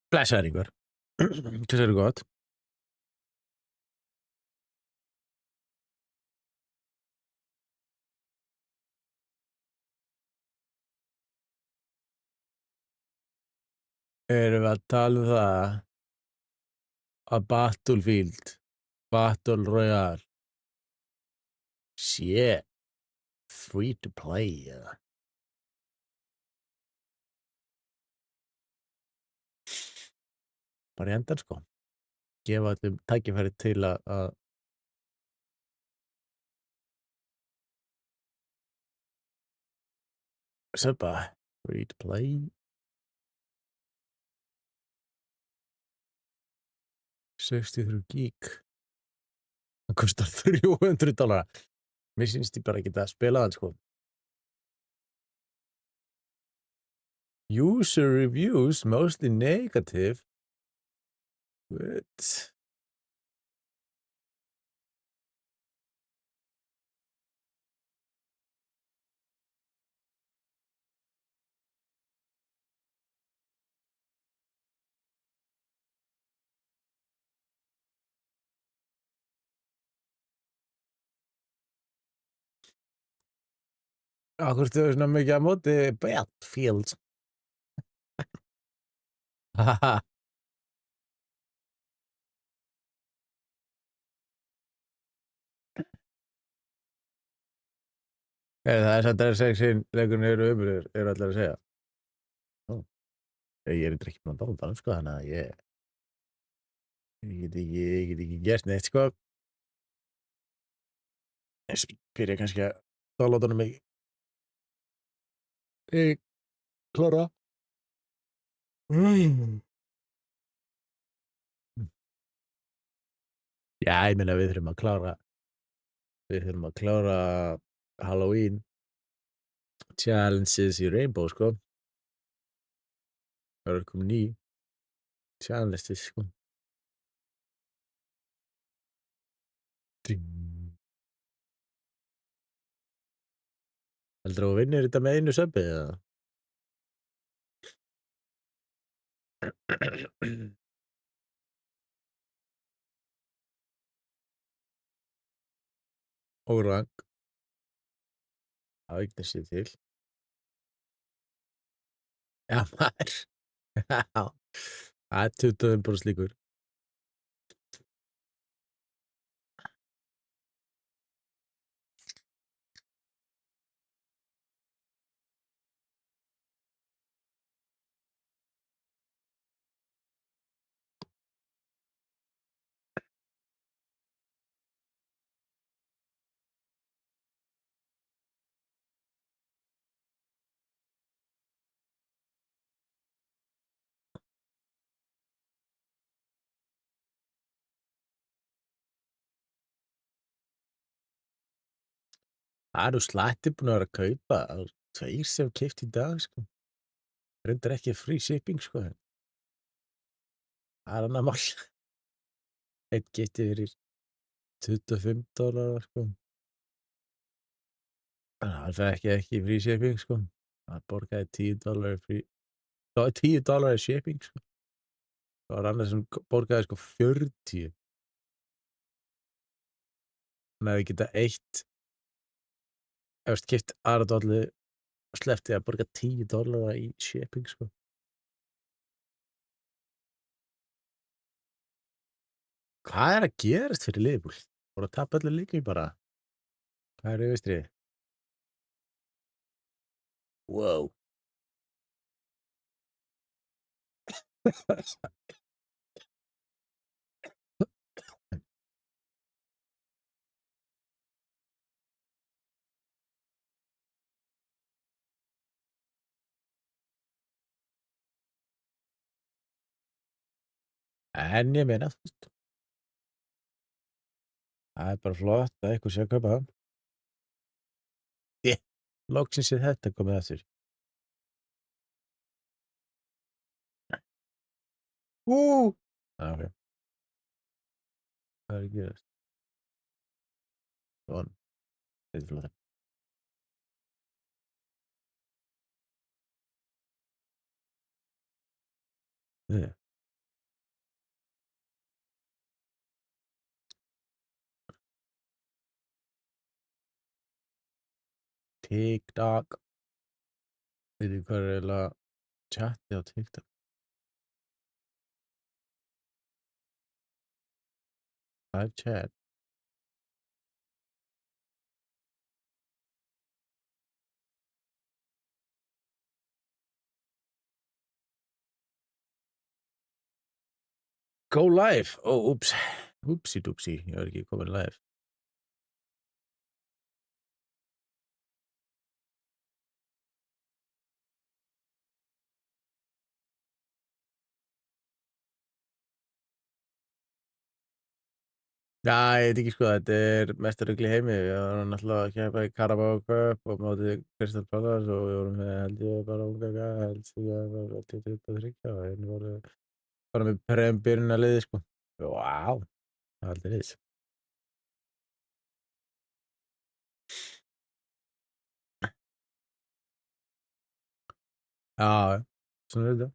Blessaður Ingvar. Hvað segirðu gott? Erum við að tala um það að Battlefield, Battle Royale sé free to play eða? Bara í endan sko. Gefa öllum tækifæri til að söpa free to play. 63 gig. Það kostar $300. Mér finnst ég bara ekki að spila það sko. User reviews mostly negative. What? Akkur stöðu svona mikið á móti Battlefield. Haha. Það er samt að sexin leikurinn eru ömurlegur, eru allir að segja. Ó, ég er ekki búinn að downloada hann sko, þannig að ég get ekki gert neitt sko. Ég byrja kannski að downloada hann í klára. Já, ég meina við þurfum að klára Halloween challenges í Rainbow sko. Það eru komin ný challenges sko. Heldurðu að þú vinnir þetta með einu söbbi eða? Og rank. Það eignir sér til. Já, maður. Já. Það er 25% líkur. Það eru slætti búin að vera að kaupa. Það eru 2 sem keypt í dag sko. Reyndar ekki free shipping sko. Það er annað mál. Einn keypti fyrir $25 sko. Það fekk ekki free shipping sko. Það borgaði $10 free. Það var $10 shipping sko. Það var annað sem borgaði sko 40. Þannig að við geta keypt aðra dollu og sleppti að borga $10 í shipping sko. Hvað er að gerast fyrir Liverpool? Voru að tapa öllu leikjum bara. Hvað er auðvistrið? Wow. En ég meina, það er bara flott að eitthvað sé að kaupa það. Loksins er þetta komið aftur. Ok. Hvað er að gerast? Svona. Þetta er flott. TikTok. Veit ég hvað eiginlega chatti á TikTok? Live chat. Go live. Úps. Úpsi dúpsi. Ég var ekki komin live. Já, ég veit ekki sko, þetta mesta rugl í heimi. Við varum náttúrulega að keppa í Carabao Cup og móti Crystal Palace og við vorum með held ég bara unga held ég bara 23 og hérna voru bara með byrjunarliði sko. Vá, aldrei liðs. Já, svona þetta.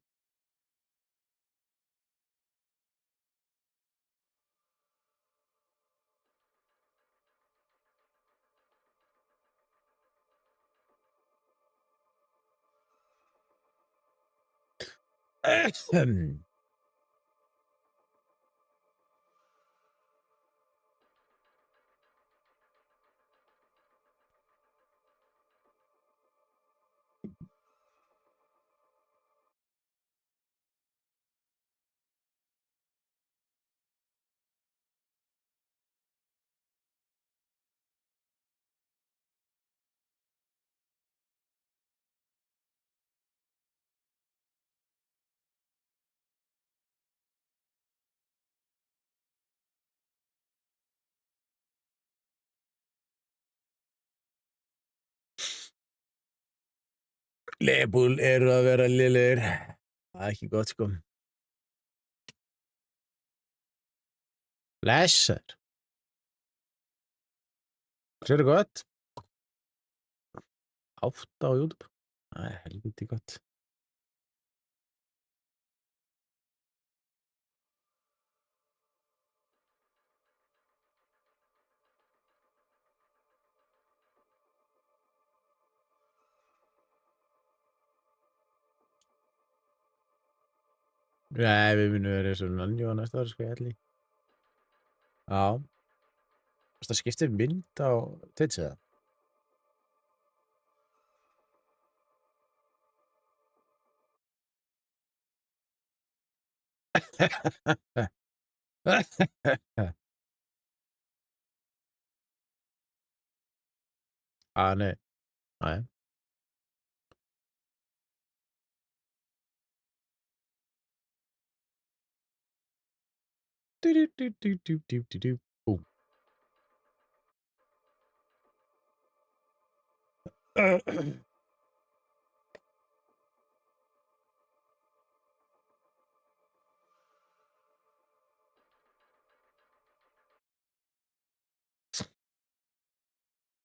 Liverpool eru að vera lélegir. Það ekki gott sko. Blessaður. Sérðu gott? 8 á YouTube. Það helviti gott. Nei, við munum vera eins og Nanjo á næsta ári sko, ég held ég. Já. Það skiptir mynd á Twitch eða? Nei. Nei. Búm.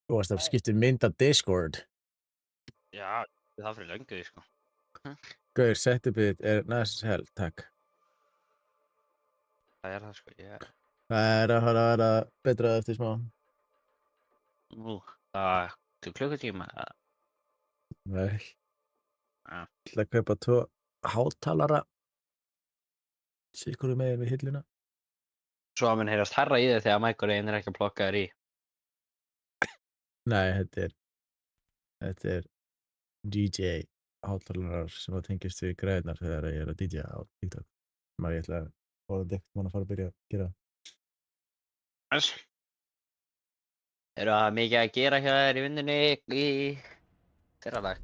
Þú varst að skipta mynd á Discord. Já, það fyrir löngu, sko. Gauður, setupið nice hell, takk. Það það, sko, Það að fara að vera betra eftir smá. Það til klukkutíma, eða? Nei. Já. Ég ætla að kaupa 2 hátalara. Sikkur megin við hilluna. Svo að mun heyrast herra í þig þegar mækurinn ekki að plokka þér í. Nei, þetta er DJ hátalarar sem að tengjast við græðnar þegar ég að DJ á TikTok. Ég ætla að fara að byrja að gera. Þess. Eru það mikið að gera hjá þér í vinnunni í fyrradag?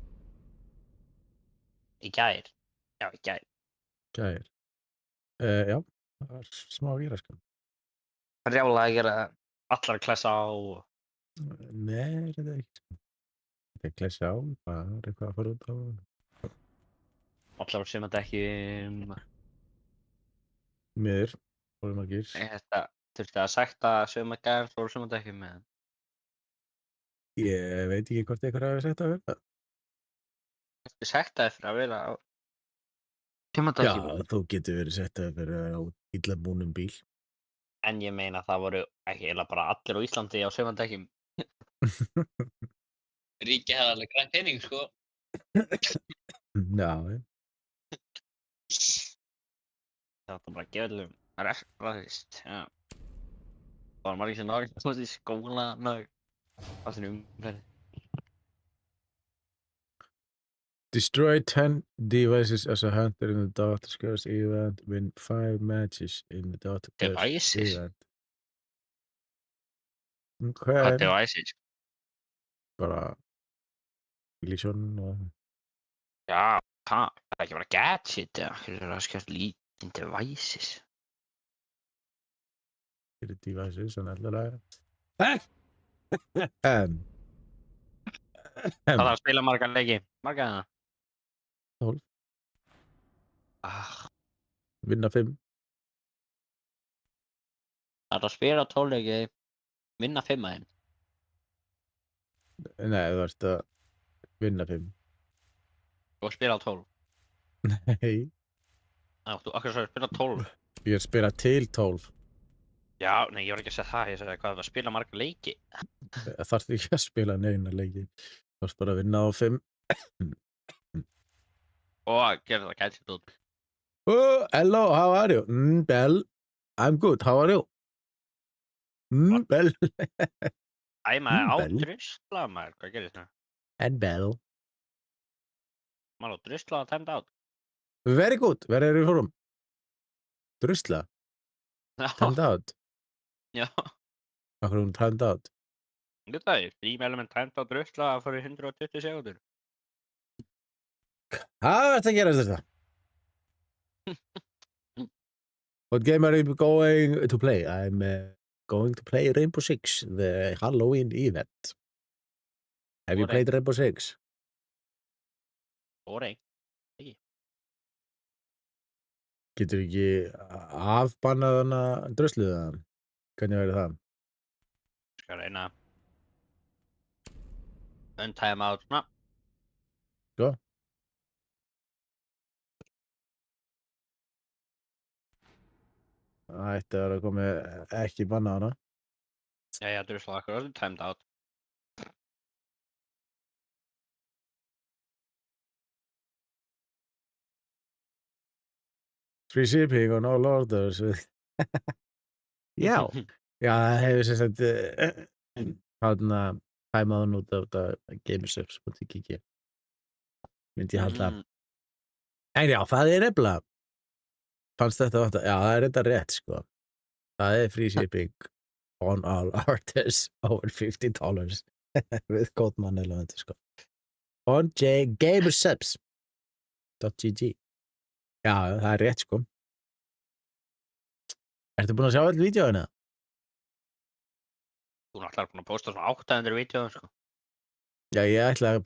Í gær? Já, í gær. Gær. Já, það var smá að gera sko. Rjála að gera allar að klessa á. Nei, þetta er ekki sko. Þetta er klessa á, bara eitthvað að fara út á. Allar á sumadekkjum. Miður, fórum að gýrs. Þetta þurfti að sekta sumagæðan frá sumadekkjum með. Ég veit ekki hvort eitthvað hafi sagt að vera. Þurfti sektaði fyrir að vera á Já, sumadekkjum. þú getur verið settað fyrir að vera á illa búnum bíl. En ég meina það voru ekki eða bara allir á Íslandi á sumadekkjum. Ríkið hefði alveg grænt pening, sko. Já, Það var bara að gefa öllum ræðist, já. Það var margir sem náðu að komast í skóla með þessari umferð. Destroy 10 devices as a hunter in the Dota Curse event. Win 5 matches in the Dota Curse Devices? event. Hvað Ok, devices? bara Legion og Já, það er ekki bara gadget eða hverju er það skjátt lítinn devices. fyrir devices og nefnilega. Það þarf að spila marga leiki. Marga? 12. Ah, Vinna 5. það þarf að spila 12 leiki, vinna 5 að þeim. Nei, þú ert að vinna 5. Og spila 12. Nei, Akkur svo að spila 12. ég er að spila til 12. Já, nei, ég var ekki að segja það. Ég sagði hvað það var að spila marga leiki. Það þarf ekki að spila neina leiki. Það er bara að vinna á 5. Og að gera það gadget út. Oh, hello, how are you? Bell. I'm good, how are you? Bell. Æ, maður á Bell. drusla, maður. Hvað gerir það? And Bell. Maður á drusla að timed out. Very good, where are you from? Drusla, timed out. Já. Akkur hún timed out. Þetta er 3 element timed out drusla að fara í 120 sekundur. Hvað ert að gera þetta? What game are you going to play? I'm going to play Rainbow Six, the Halloween event. Have you Boring. played Rainbow Six? Boring. Getur ekki afbannað hana drusluð það? Hvernig verður það? Skal reyna untime out svona. Sko? Það ætti að vera komið ekki bannað hana. Jæja, drusla akkur orðið timed out. Free shipping on all orders. Já, já, það hefur sem sagt þarna tæmaðan út af þetta gamersubs.kk. Myndi ég halda. En já, það er nefnilega. Fannst þetta þetta? Já, það er þetta rétt, sko. Það er free shipping on all orders over $50 with kódmann eða þetta, sko. On gamersubs.gg. Já, það er rétt, sko. Ertu búin að sjá öll vídeóina? Þú er alltaf búin að posta svona 800 vídeóum, sko. Já, ég ætla að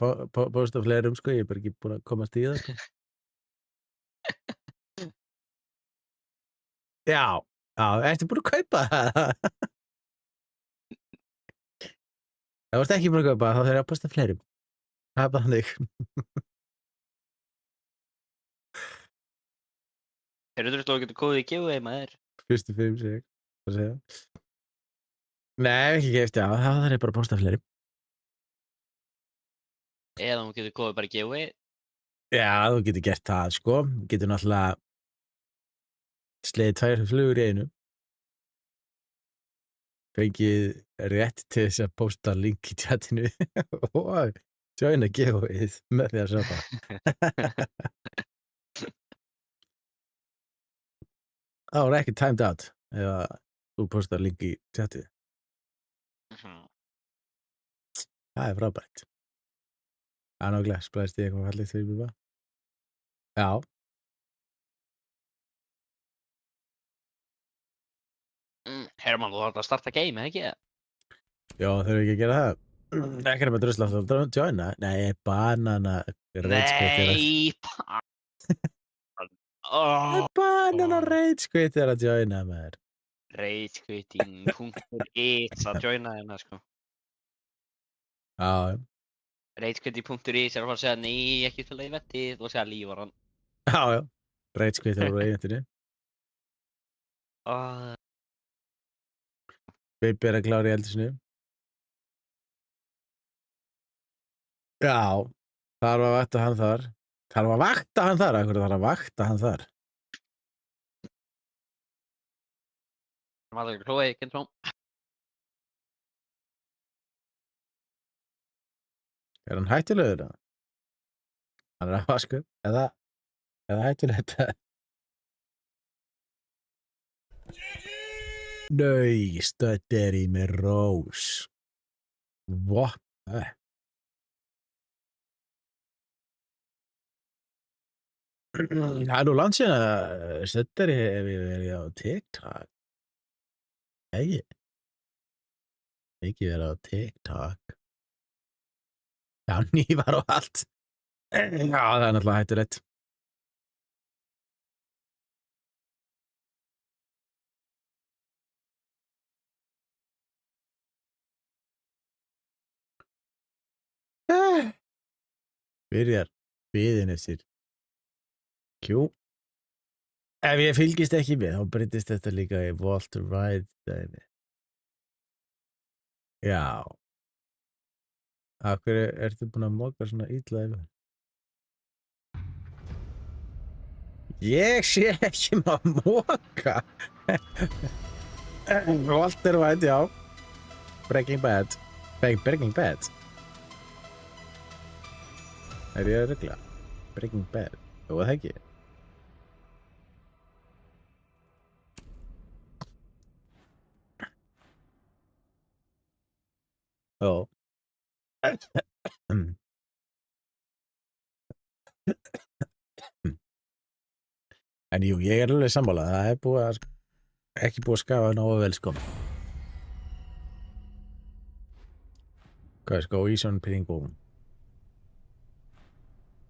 posta fleirum, sko. Ég er bara ekki búin að komast í það, sko. Já, ertu búin að kaupa það? Ef þú ert ekki búin að kaupa það, þá þarf ég að posta fleirum. Það er bara þannig. Þeir eru þú getur kóðið í giveaway maður. Fyrstu 5 sig. Hvað segja? Nei, ekki keypt, já. Það þarf ég bara að posta fleirum. Eða þú getur kóðið bara í giveaway. Já, þú getur gert það, sko. Þú getur náttúrulega slegið 2 flugur í einu. Fengið rétt til þess að posta link í chatinu og joina giveawayð með því að shoppa. Það var ekki timed out ef þú postar link í chatið. Það er frábært. Það er náttúrulega splæst í eitthvað fallið fyrir mig bara. Já. Herman, þú þarf að starta game, eða ekki? Já, þurfum ekki að gera það. Ekki er með drusla alltaf að joina. Nei, banana Nei, banana rage-quit er að joina maður. Ragequitting.is að joina þeirna, sko. Já. Ragequitting.is er að fara að segja nei, ekki til að ég vetti, þú að segja lífar hann. Já. Rage-quit er úr eigintinu. Bibi er að klára í eldisinu. Já, þarf að vakta hann þar. Þarf að vakta hann þar? Af hverju þarf að vakta hann þar? Maður ekki hlóið, ekki eins og. Er hann hættulegur eða? Hann er að vasku eða hættulegt? Nei, stödderi með rós. What? Það er nú langt síðan að stödderi hefur verið á TikTok. Ekki verið á TikTok. Já, nývar og allt. Já, það er náttúrulega hættulegt. Byrjar biðin eftir Q. Ef ég fylgist ekki með, þá breytist þetta líka í Walter White dæmi. Já. Af hverju ertu búin að moka svona illa yfir? Ég sé ekki að moka. Walter White, já. Breaking Bad. Breaking Bad. Er ég að regla? Breaking Bad. Jú, það ekki. Já. En jú, ég er alveg sammála. Það er búið að ekki búið að skafa nógu vel sko. Guys, go easy on Pringo.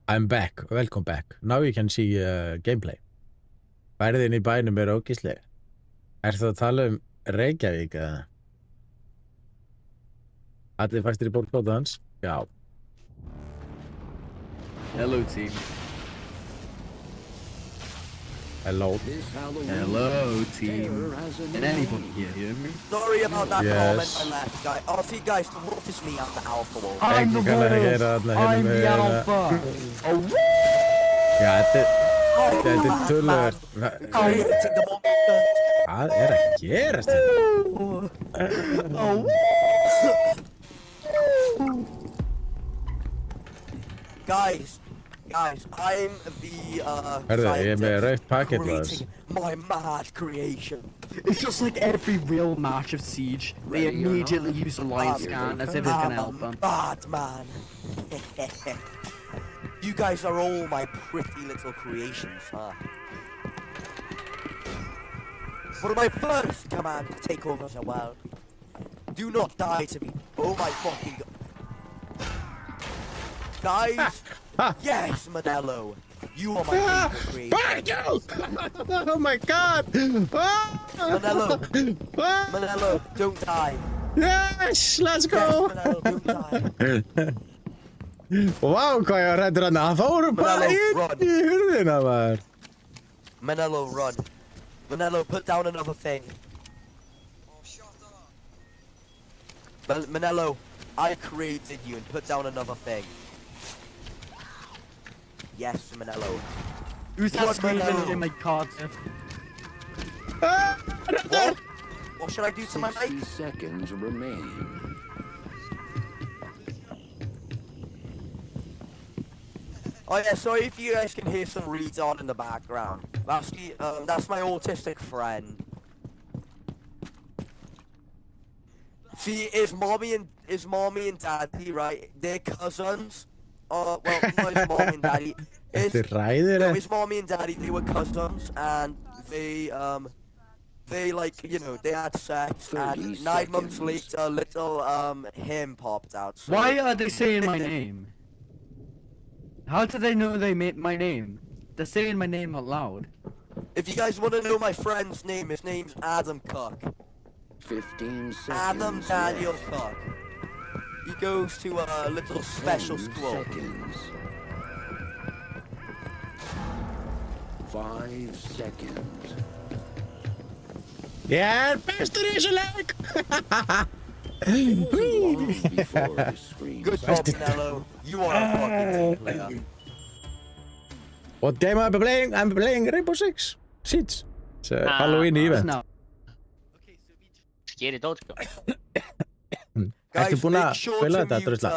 I'm back. Welcome back. Now you can see gameplay. Færðin í bænum er ógeðsleg. Ertu að tala um Reykjavík eða? Allir fæstir í bókbóta hans? Já. Hello, team. Hello. Hello, team. Can anybody hear me? Sorry about that Yes. comment I left, guys. Oh, see, guys, what is me at the Alpha Wall? I'm the Ekki kann að wolf. heyra þarna I'm hinum the megin, alpha. Oh, Já, þetta er man, töluvert. Creating the monster. Hvað er að gerast þetta? Guys, I'm the Herðu, ég er með scientist rautt pakket maður. creating my mad creation. it's just like every real match of Siege. They immediately use a line scan as if it's gonna help them. Bad man. You guys are all my pretty little creations, huh? For my first command to take over the world, do not die to me. Oh my fucking god. Guys, yes, Manello. You are my favorite creation. Oh my god! Manello, Manello, don't die. Yes, let's Yes, go! Manello, don't die. Vá, hvað ég var hræddur hann. Það fóru bara inn í hurðina maður. Manello, run. Manello, put down another thing. Manello, I created you and put down another thing. Yes, Manello. Who's that What, screaming Manello? in my Cardiff? What? What should I do to my 60 mic? seconds remain. Oh yeah, sorry if you guys can hear some reeds on in the background. That's my autistic friend. See, is mommy and daddy, right? They're cousins. Well, not his mommy and daddy. Þetta er ræðir His mommy and daddy, they were cousins, and they like, you know, they had sex, 30 and 9 months seconds. later, little him popped out. So Why are they saying my name? How do they know they made my name? They're saying my name out loud. If you guys want to know my friend's name, his name's Adam Cook. 15 seconds. Adam Daniel left. Cook. He goes to a little special 10 school. seconds. 5 seconds. Ég er bestur í þessu leik! move before I scream. Good job, Nello. You are a fucking team player. What game am I playing? I'm playing Rainbow Six Siege. It's a Halloween event. No. Scary dót, sko. Ertu Guys, búin make að sure spila to þetta, mute, drusla?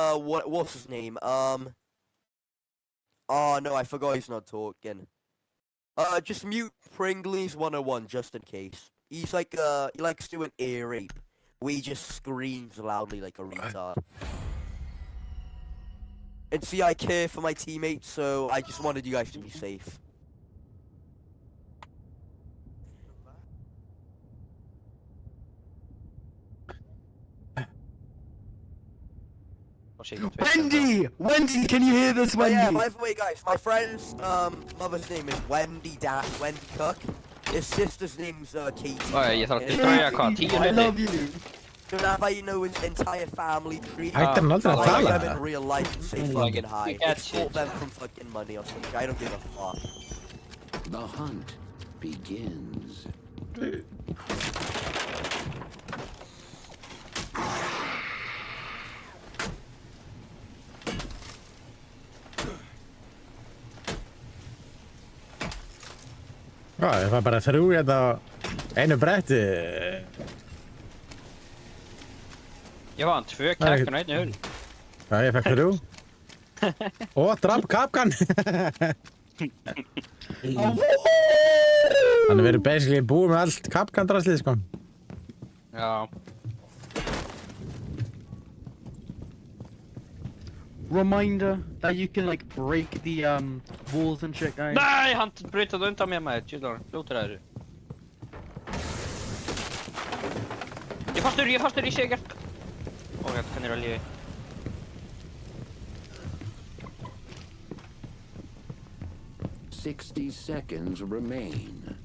what's his name? Oh no, I forgot he's not talking. Just mute Pringles 101 just in case. He's like, he likes doing ear rape, where he just screams loudly like a retard. And see, I care for my teammates, so I just wanted you guys to be safe. Og síðan Twitter, Wendy! Wendy, can you hear this, Oh Wendy? yeah, by the way, guys, my friend's mother's name is Wendy Cook. His sister's name's Katie. Ó, ég þarf að And destroya hvað, 10 I love hluti? you. so that's how you know his entire family tree. Hættir hann aldrei að Like tala? them in real life and say Like fucking it. hi. You get Export shit. them from fucking money or something. I don't give a fuck. The hunt begins. Já, ég fæ bara 3 hérna á einu bretti. Ég var hann 2 er kekkan ekkert- og einni hull. Já, ég fekk 3. Og draf kapkan. Hann er verið basically búið með allt kapkandraslið, sko. Já. Reminder that you can like break the walls and shit, guys. Nei, hann breytið undan mér maður, tjóðlar, fljótur að þessu. Ég er fastur, ég sé ekkert. Ok, kann er að lífi. "60 seconds remain."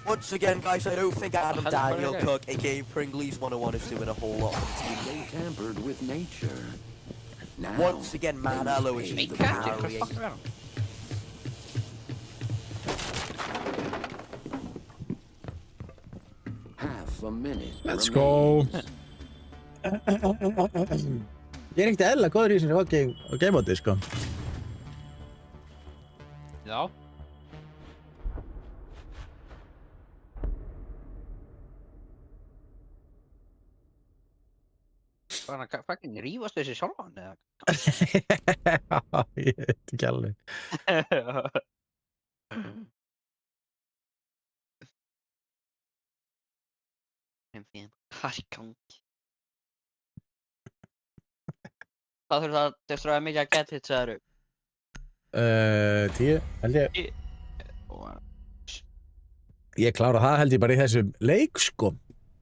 Once again, guys, I don't think Adam How's it Daniel going? Cook, aka Pringles 101, is doing a whole lot for the team. They tampered with nature. Now, Once again, Manello is Nei, just kekki, hvað carrying. fuck er hann? half a minute. Let's remains. go. Ég er ekkert eðlilega góður í þessu game-móti, sko. Já. Hvað er hann að fucking rífast þessi sjálfan, eða? Ég veit ekki alveg. Hvað er í gangi? Hvað þurftu að destroya mikið að get hits, sagðirðu? 10, held ég. Og- Ég klára það held ég bara í þessum leik, sko.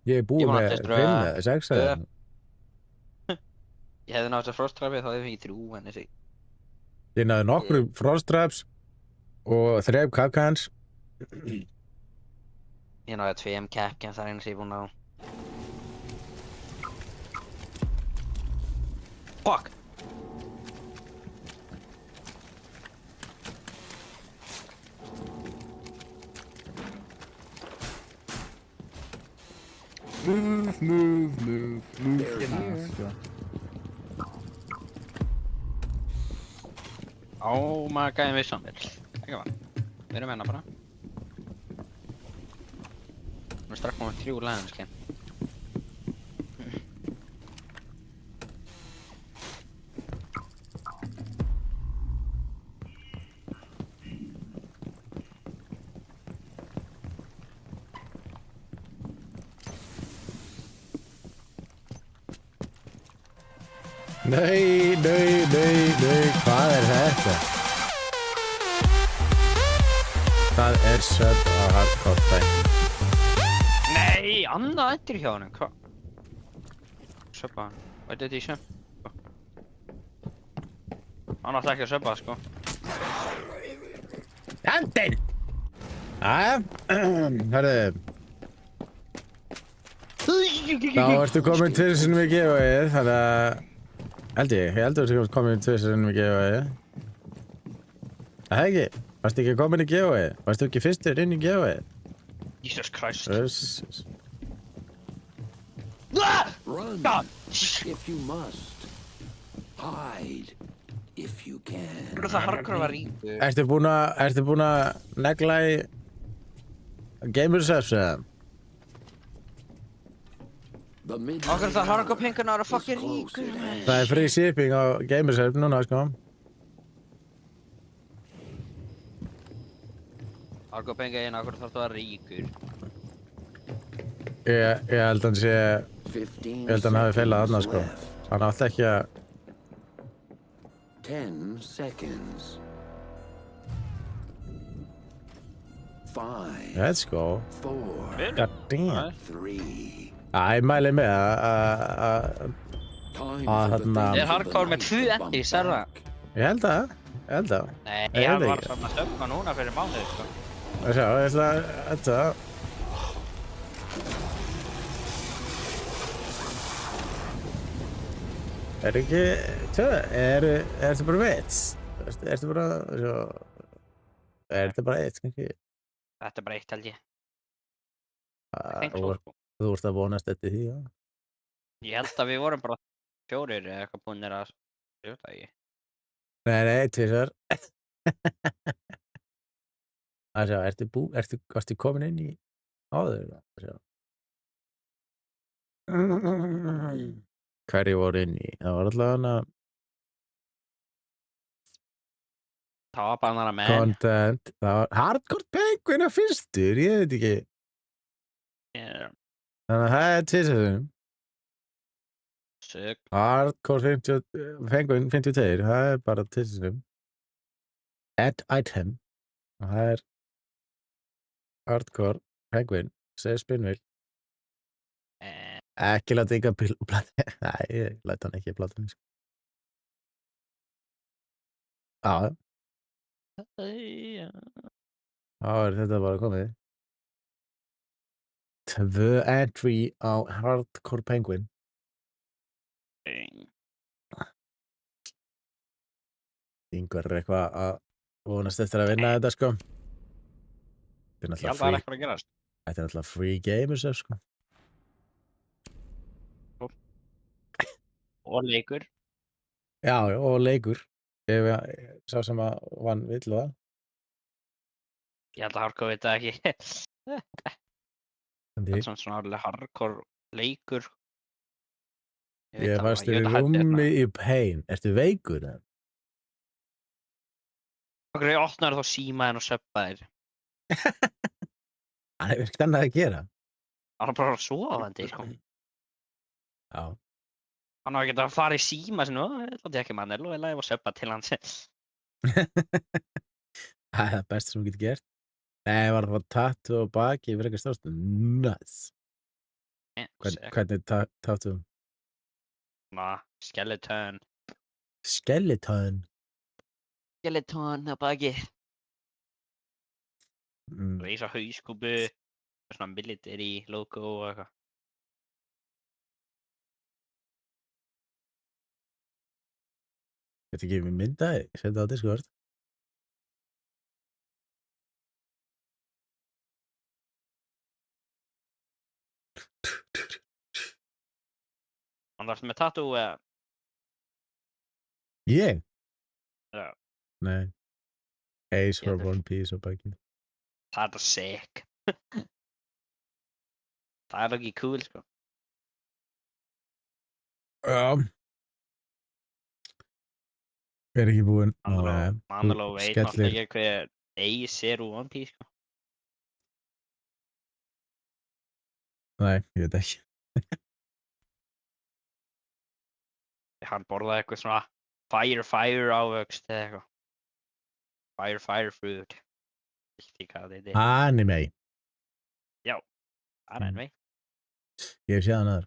Ég er búið Ég var að með testra- 5 eða 6 eða. Ég hefði nátt að frostræfið, þá hefði ég fengið 3 en þessi. Ég náði nokkru frost traps og 3 kapkans. Ég náði 2 kekki en það er eins ég búinn á. Fuck! Move They're your here. ass, go. Ámakaði við samvel. Ekki var. Við erum enna bara. Nú er strax komið 3 læðan, skil. Nei, hvað er þetta? Það er sub á hardcore time. Nei, annað eftir hjá honum, hvað? Söppa hann. Hvað er þetta í söp? Hann átti ekki að söppa, sko. Andinn! Jæja, hörðu. Þá ertu komin 2 sinnum í giveaway, þannig að... ég held að þú ertu komin 2 sinnum í giveaway. Það ekki? Varstu ekki komin í GOE? Varstu ekki fyrstur inn í GOE? Jesus Christ. Öss. Ah! Run God! if you must. Hide if you can. Hvernig það hardcore var ríkur? Ertu búin að negla í Gamersefs eða? The midnight Okkur það hardcore pengarna eru is fucking close ríkur. at hand. Það er free shipping á Gamersefs núna, sko. Hardcore pengarna okkur það var ríkur. Ég held hann sé, 15 ég held hann hafi feilað þarna, seconds sko. left. Hann átti ekki að, 10 seconds. 5, let's go. 4, God damn. 3. Ég mæli með að, Time Ah, for the þarna- things Er of the hardcore með night tvö to endur í bump serva? back. ég held að, Nei, Ég hann veit var ekki. samt að stöfna núna fyrir mánuði, sko. Það sjá, ég ætla að, þetta. Ertu bara vits? Ertu bara, svo, þetta bara eitt, kannski? Þetta er bara eitt held ég. Ah, Think so, sko. Þú ert að vonast eftir því, já. Ég held að við vorum bara 4 eða eitthvað búinir að stjórna ekki. Nei, tvisvar. Það sjá, varstu komin inn í áður? Það sjá. Hverju voru inn í? Það var alltaf hana Það var bara annar menn. content. Það var Hardcore Penguin að fyrstur, ég veit ekki. Þannig að það er tvisvar. Sög. Hardcore Penguin 52, það er bara tvisvar. Add item. Og það er Hardcore Penguin, segir Spinnvill. Ekki láta yngar plati. Nei, ég læta hann ekki í platinu, sko. Já, þá er þetta bara komið. 2 entry á Hardcore Penguin. Yngvar er eitthvað að vonast eftir að vinna þetta, sko. Þetta er Ég held að það er náttúrulega eitthvað að gerast. free gamers, sko. Og leikur. Já, og leikur. Ef sá sem að vann vill það. Ég held að hardcore veit það ekki. Það er svona alveg hardcore leikur. Ég varst í rúmi í Pain. Ertu veikur? Okkur ég opnaði þá símaðinn og söppaðir. Hann hefur ekkert annað að gera. Hann var bara sofandi, sko. Já. Hann var ekki að fara í síma sinni, ég láti ekki mann og ég læði að söppa til hans. Það er það besta sem þú getur gert. Nei, var það tattu á baki yfir eitthvað stórt. Nuts. Hvernig tattu? Skeleton. Skeleton. Skeleton á baki. Mm. Reisa hauskúpu. Svona military logo og eitthvað. Þetta ekki við myndaði, setja á Discord. Hann varst með tattoo eða? Ég? Já. Nei. Ace for Getur. One Piece á baki. Það er sick. Það er ekki cool, sko. Já. Er ekki búinn. Mandaló veit náttúrulega ekki hver Ace er úr One Piece, sko. Nei, ég veit ekki. Hann borðaði eitthvað svona fire ávöxt eða eitthvað. Fire fruit. Ekki hvað þetta er. Anime. Það er enn vei. Ég hef séð hann aður.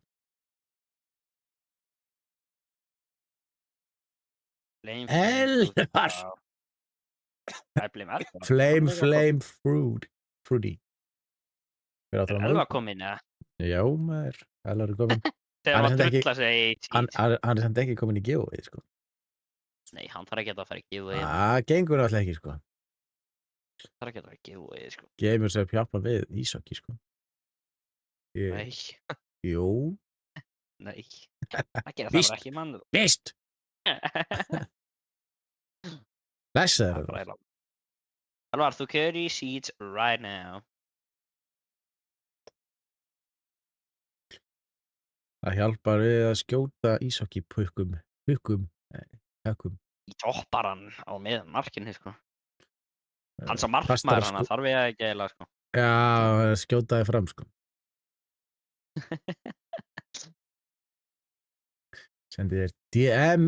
Elvar! Flame Fruity. Hver áttur Er að Elvar kominn, eða? Já, maður. Elvar er komin. Þegar Hann er hann samt ekki- drulla sig í Hann skýt. er samt ekki komin í giveaway, sko. Nei, hann þarf ekki að fara í giveaway. Það gengur alltaf ekki, sko. Það er ekki að vera giveaway, sko. Gamer sem hjálpa við íshockey, sko. Nei, Jú. nei. Það gera það Víst. bara ekki, mann. Víst! Það Blessaður. er bara eiginlega. Elvar, þú keyrir í seats right now. Það hjálpar við að skjóta íshockey pukkum. Hökkum. Í topparan á meðan markinu, sko. Hann sem Fastara markmaður hana, þarf ég ekki eiginlega, sko. Já, skjóta þig fram, sko. Sendi þér DM.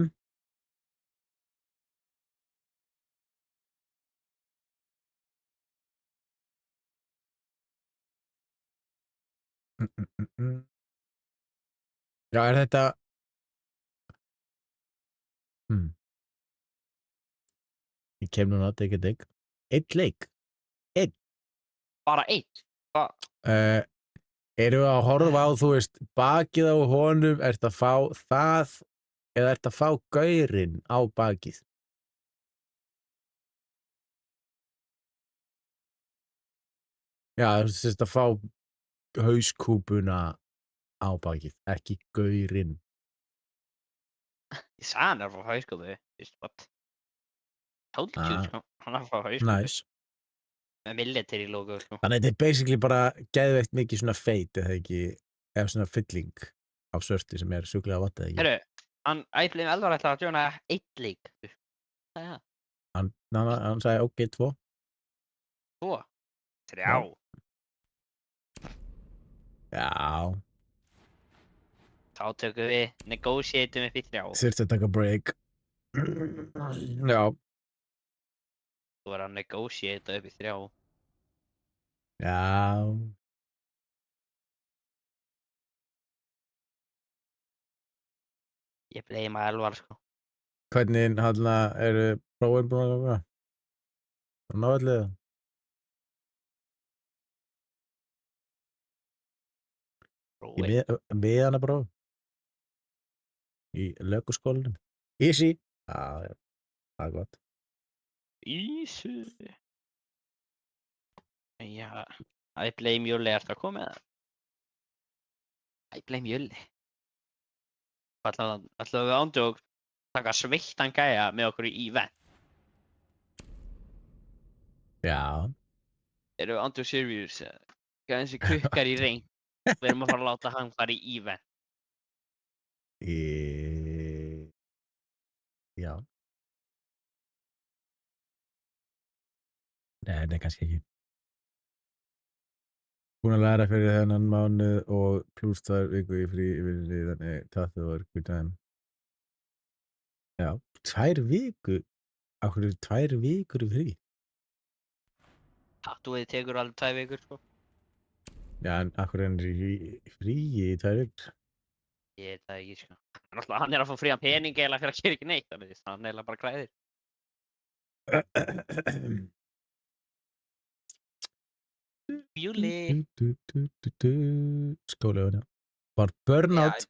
Já, er þetta... Ég kem núna, digg. Einn leik. Bara einn. Hvað? Erum við að horfa á, þú veist, bakið á honum, ertu að fá það eða ertu að fá gaurinn á bakið? Já, þú veist að fá hauskúpuna á bakið, ekki gaurinn. Ég sagði hann er að fá hauskúpu. Just what? Told you, Ah. sko. Hann er að fá hauskúpu. Nice. Með military logo, sko. Þannig að þetta er basically bara geðveikt mikið svona feit, eða ekki, eða svona fylling af svörti sem er sjúklega vant, eða ekki. Herru, hann ætlaði Elvar ætlaði að djóna einn leik. Það er það. Hann sagði ok, 2. 2. 3. Já, Þá tökum við negotiatum upp í 3. þurfti að taka break. Já. Þú verður að negotiata upp í 3. Já. Ég bleima Elvar, sko. Hvernig eru prófin búin að ganga? Ná allir það? Prófið. Miðana próf. Í lögurskólanum. Easy. Já, það er gott. Ísu. Já, I blame Júli, ertu að koma með það? I blame Júli. Ætlaðu við ándjók taka sveittan gæja með okkur í event? Já. Erum við ándjók serious? Gæðin sem kukkar í reynd. Við erum að fara að láta hann fara í event. Já. Nei, kannski ekki. Búin að læra fyrir þennan mánuð og pluss 2 viku í frí yfir þannig tattu og good time. Já, 2 vikur? Akkur eru 2 vikur í frí? Tattúið tekur alveg 2 vikur, sko. Já, en akkur er hann í frí í 2 vikur? Ég veit það ekki, sko. Hann er að fá frían pening eiginlega fyrir að gera ekki neitt, þannig að hann eiginlega bara græðir. Júli. Skólauguna. Var burnout.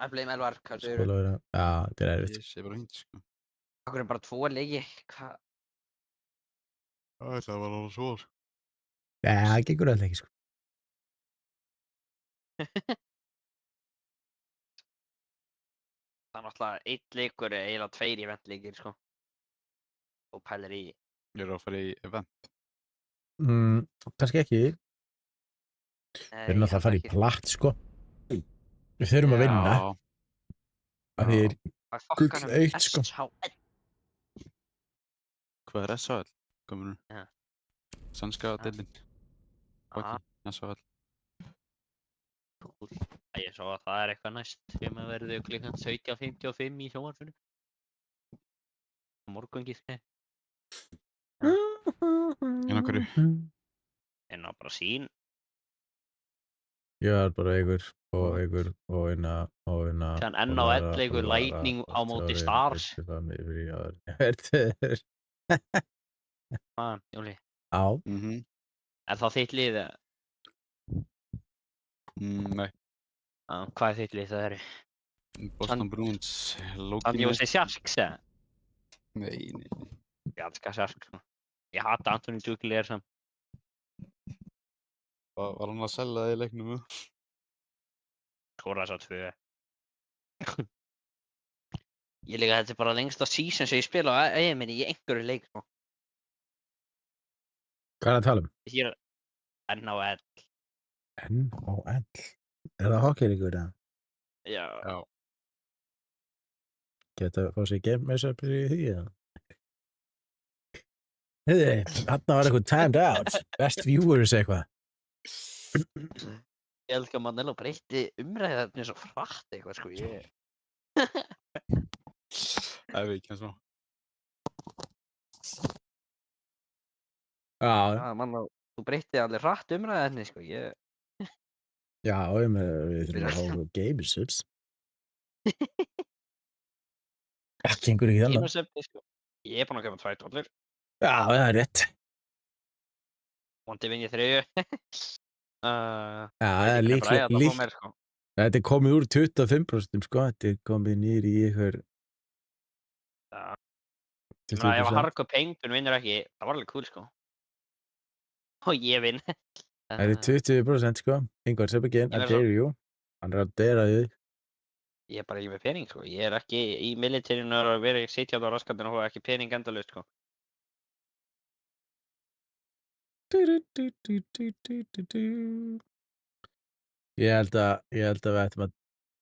I blame Elvar, hvað segirðu? Skólauguna. Já, þetta er erfitt. Ég sé bara hýnt, sko. Akkur er bara 2 leiki, hvað? Það var alveg svo. Já, það gengur alltaf ekki, sko. Það er náttúrulega 1 leikur eða eiginlega 2 eventleikir, sko. Og pælir í. Ég er að fara í event. Kannski ekki. Við erum náttúrulega að fara í platt, sko. Við þurfum að vinna. Það er gull aukt, sko. SHL. Hvað er SHL? Komur nú? Já. Sannska deildin. Aha. SHL. Ég svo að það er eitthvað næst sem að verði klukkan 17:55 í sjónvarpinu. Morgungið, nei. En okkur. En á bara sín. Ég var bara einhver og eina. Þann enn á 1 leikur Lightning á móti Stars. Hvað, Júli? Já. Er það þitt lið? Nei. Hvað er þitt lið það eru? Boston Bruins. San Jose Sharks, eða? Nei. Ganska Sharks, sko. Ég hata Anthony Duclair samt. Var hann að selja það í leiknum? Skoraði svo 2. Ég líka þetta bara lengsta season sem ég spila á EM í einhverju leik, sko. Hvað er að tala um? Hér er NHL. NHL? Er það hockeyleikur eða? Já. Já. Geta að fá sér game-mess-up í því eða? Heiði, þarna var eitthvað timed out. Best viewers eitthvað. Ég elskar að Manello breytti umræðinu svo hratt eitthvað, sko. Það er ekki eins og. Já, Já, Manello, þú breytti alveg hratt umræðinu, sko. já, við þurfum að fá game-subs. Það gengur ekki þannig. Tímasöfni, sko. Ég er búinn að köpa $2. Já, það er rétt. Vonandi vinn ég 3. Já, það er líklega. Sko. Þetta er komið úr 25%, sko. Þetta er komið nýr í einhver... Já. Ég meina, ef Hardcore Penguin vinnur ekki, það var alveg cool, sko. Og ég vinn. Það er 20%, sko. Ingvar Seppegin, I dare you. Hann er að dera þig. Ég er bara ekki með pening, sko. Ég er ekki í militærinu að vera sitjað á raskatinn og hafa ekki pening endalaust, sko. Ég held að við ættum að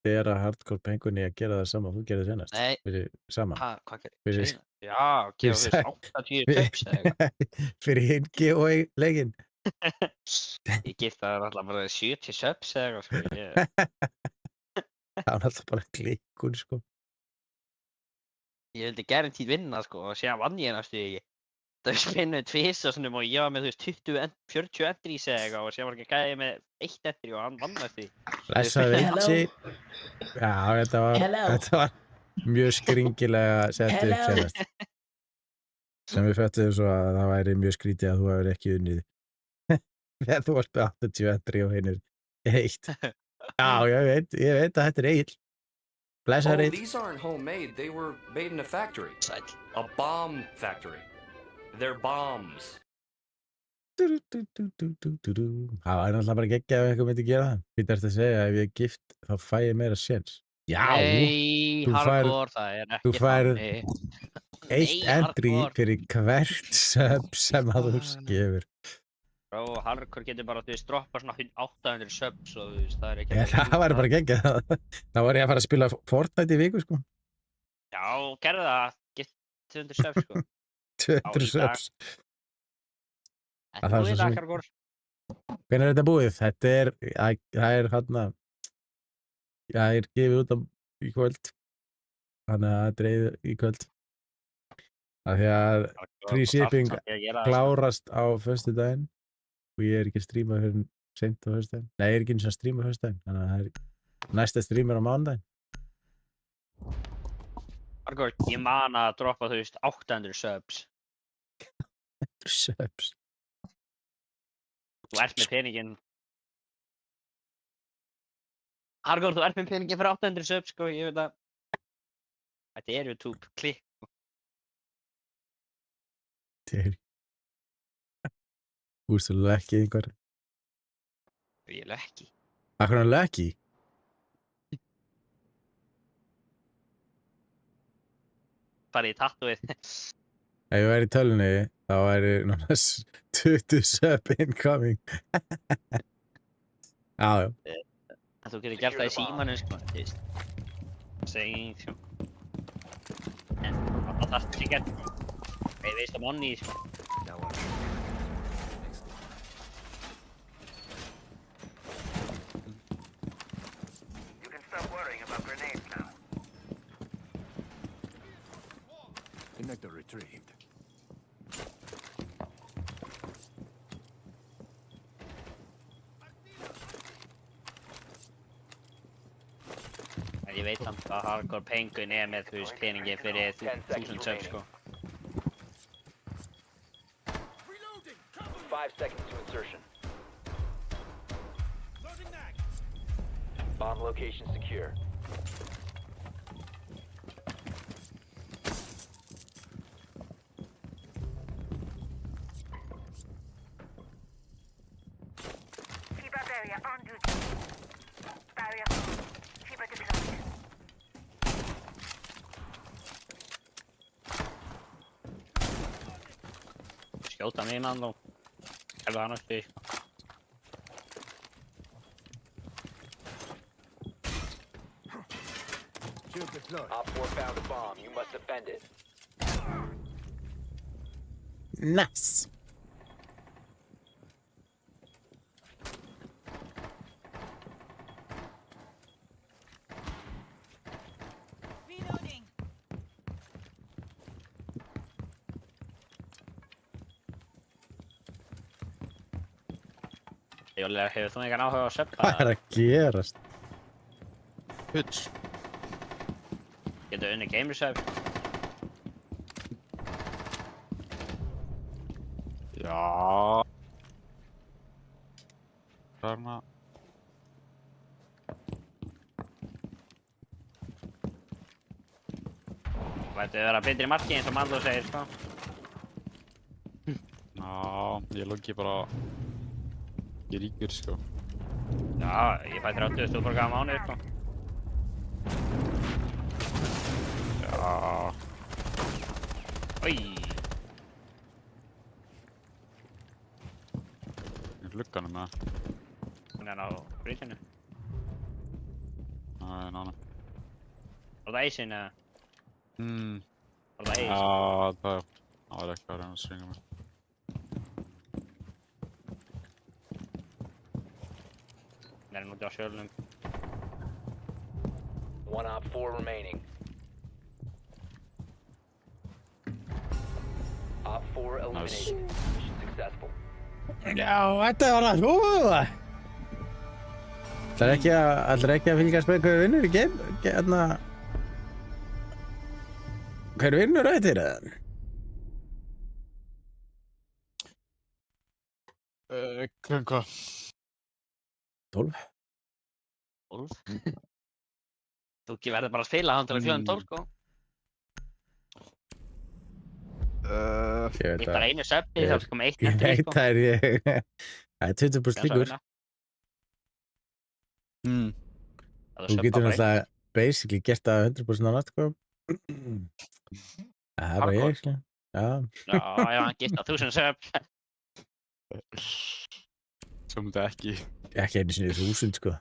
dera Hardcore Penguin í að gera það sama. Þú gerði senast. Nei. Fyrir saman. Hvað Fyrir- gerir? Já, gefa þú 80 töps eða eitthvað. Fyrir hinn giveaway-leikinn. Ég gift það alltaf bara 70 subs eða eitthvað, sko. Það var alltaf bara klikkun, sko. Ég vildi guaranteed vinna, sko, og síðan vann ég næstu ekki. Það spinnuði tvisvarsinnum og ég var með, 40 entries eða eitthvað og síðan var ekki gæði með 1 entry og hann vann næstu því. Blessaði Vinci. Já, þetta var mjög skringilega sett upp senast. Sem við föttuðum svo að það væri mjög skrítið að þú hefur ekki unnið. Þegar þú varst með 80 entry og hinn er 1. Já, ég veit að þetta er Egill. Blessaði Egill. These aren't homemade. They were made in a factory. Sæll. A bomb factory. They're bombs. Það var náttúrulega bara geggjað ef eitthvað myndi gera það. Fyrir þetta að segja að ef ég er gift þá fæ ég meira séns. Já, Nei, þú færð- hardcore, það er þú ekki færð- þannig. eitt Nei, entry hardcore. fyrir hvert sub sem að þú skefur. Bro, hardcore getur bara, droppa svona 800 subs og það er ekki... Það væri bara geggjað. Þá var ég að fara að spila Fortnite í viku, sko. Já, gerðu það. Get 200 subs, sko. 200 í dag. subs. Þetta það er er svo búið sem- hardcore. Hvernig er þetta búið? Það er þarna, það er gefið út í kvöld. Þannig að það er dreigð í kvöld. Af því að Free shipping klárast á föstudaginn og ég er ekki að stríma fyrir seint á föstudaginn. Nei, ég er ekki eins og að stríma á föstudaginn. Þannig að það er næsta strímur á mánudaginn. Hardcore, ég man að droppa, 800 subs. Subs. Þú ert með peningin. Hardcore, þú ert með peningin fyrir 800 subs, sko, ég veit að... Þetta er YouTube, klikk. Þú veist þú lekkið einhver. Ég er ekki. Akkur hann lekki? Farið í tattooið. Ef ég væri í tölunni, þá væri náttúrulega 20 sub incoming. Já, já. Þú getur gert það í símanum, sko, þú veist. Seging, sko. En það þarf ekki gert, sko. Ég veist að money, sko. You can stop worrying about grenades now. Connector retrieved. En ég veit samt að Hardcore Penguin er með, peningin fyrir 1000 subs, sko. 5 seconds to insertion. Bomb location secure. skjóta mig innan og hefði hann á stuði, sko. Shield deployed. Op 4 found a bomb. You must defend it. Nice. Reloading. Jóli, hefur þú engan áhuga á að söppa? Hvað er að gerast? Pitch. Getur unni gamersöp? Já. Þarna. Vættu vera betri í marki eins og Mando segir, sko. Já, ég loggi bara... Ég er ríkur, sko. Já, ég fæ 30.000 borga á mánuði, sko. Já. Oj. Ég er glugganum með það. Hún er á brýtinu. Það er nána. Var það Eisinn eða? Var það Já, Eisinn? það var eitthvað að reyna að svinga mig. Það er núti á sjölunum. One Op 4 remaining. Op 4 eliminated. Mission successful. Já, þetta var það. Ætlar ekki að fylgjast með hver vinnur í game? Hérna... Hver vinnur ættir það? Hvað? 12. 12? Þú ekki verður bara að spila hann til að kljóðum 12, sko. Ég Ég bara einu söpni, þá sko með eitt Ég eftir, veit sko. það er ég. Það er 20% líkur. Þú getur náttúrulega basically gert það 100% á nátt, sko. Það er bara ég, sko. Já. Já, hann gist á 1000 söp. Svo myndi ekki. Ekki einu sinni 1000, sko.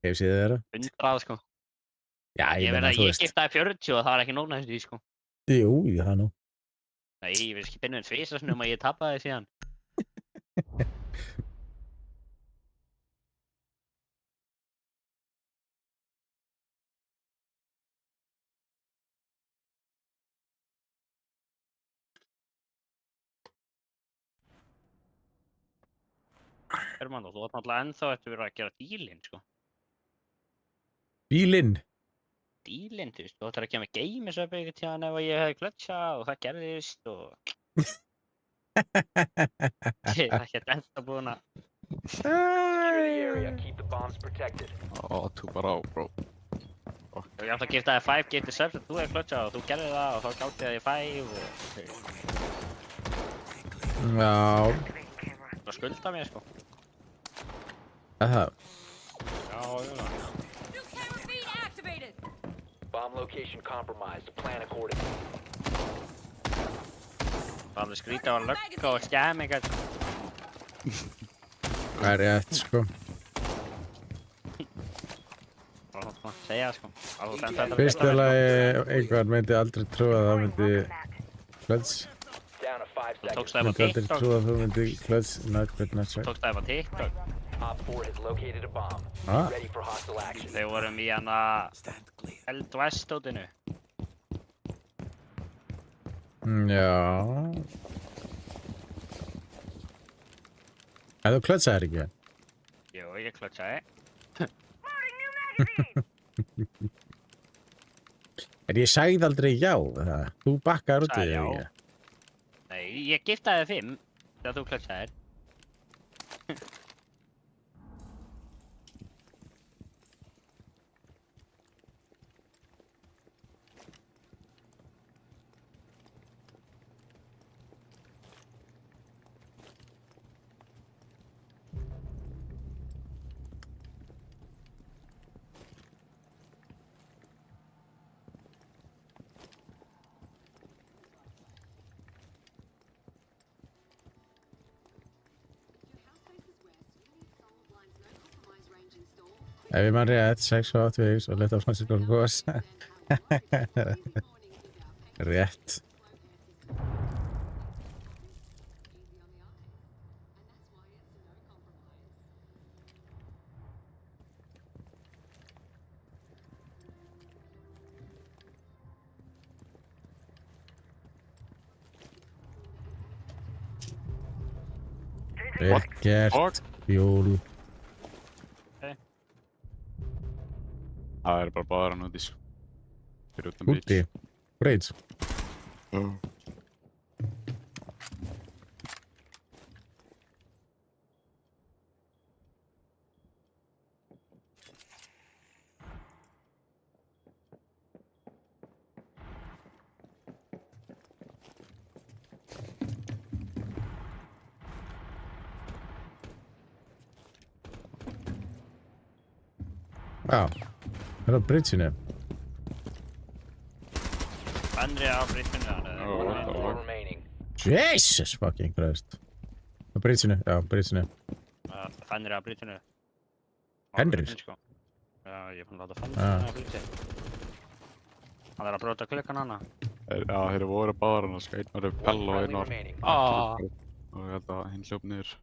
Hefur séð þeirra? 100, sko. Já, ég meina, þú Ég veist. giftaði 40 og það var ekki nóg næstu því, sko. Jú, það nú. Nei, ég veist ekki byrjun tvisasnum að ég tapaði síðan. Hermann, þú átt náttúrulega ennþá eftir að vera að gera dílinn, sko. Bílinn. Dílinn, þú veist, þú ættir að gefa mig gamersöp einhvern tíðan ef ég hefði klötsað og það gerðist og... Ég er ekkert ennþá búinn að... Secure the area. Keep the bombs protected. Tú bara á, bro. Ég ætla að gifta þér 5 gifti subs og þú hefði klötsað og þú gerði það og þá gátti þér 5 og... Já. Það skulda mér, sko. Það. Já, já. New camera feed activated. Bomb location compromised. Plan accordingly. Það er alveg skrítið að lögga og skæmi eitthvað. Það er rétt, sko. Það er að segja, sko. Fyrsta lagi, einhver myndi aldrei trúa að það myndi klöts. Down to 5 Þú tókst seconds. það Myndi upp á aldrei TikTok. trúa að þú myndi klöts. Þú tókst það upp á TikTok. Op 4 has located a bomb. Ah. Ready for hostile action. Þegar vorum í hana Held West-stótinu. Já. En þú klötsaðir ekki? Jú, ég klötsaði. En ég sagði aldrei já. Þú bakkar út í Sagði þig já. ekki? Nei, ég giftaði 5 þegar þú klötsaðir. Ef ég man rétt, 6 hotwings og leta á Francisco Gos. Rétt. Vel gert, Júl. Það er bara báðar hann úti, sko. Fyrir utan bíl. Úti. Breids. Já, það er á bridgeinu. Fenrir á bridgeinu þar. Four remaining. Jesus fucking Christ. Á bridgeinu, já, bridgeinu. Fenrir á bridgeinu. Fenrir? Sko. Já, ég er búinn að láta Fenrir á bridgeinu. Hann er að brjóta klukkan hana. Já, þeir voru báðar hann, sko. Einn var Pell og einn var... remaining. Og ég held að hinn hljóp niður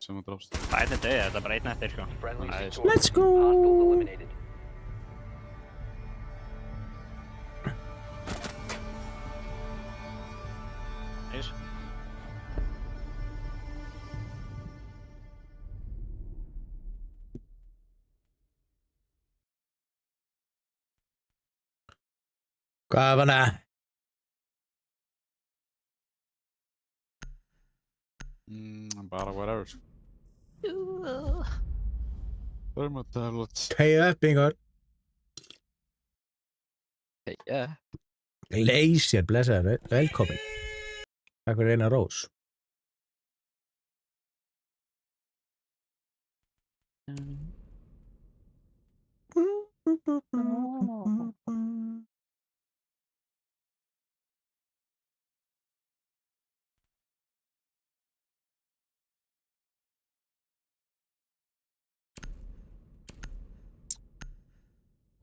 sem að drást. Það er einn döið, þetta er bara einn eftir, sko. Friendly Nice. victorious. Let's go! Hostiles eliminated. Nice. Hvað var það? Bara whatever, sko. Thermotablets. Pay up, yngur. Yeah. Leysir, blessaður, velkomin. Takk fyrir eina rós.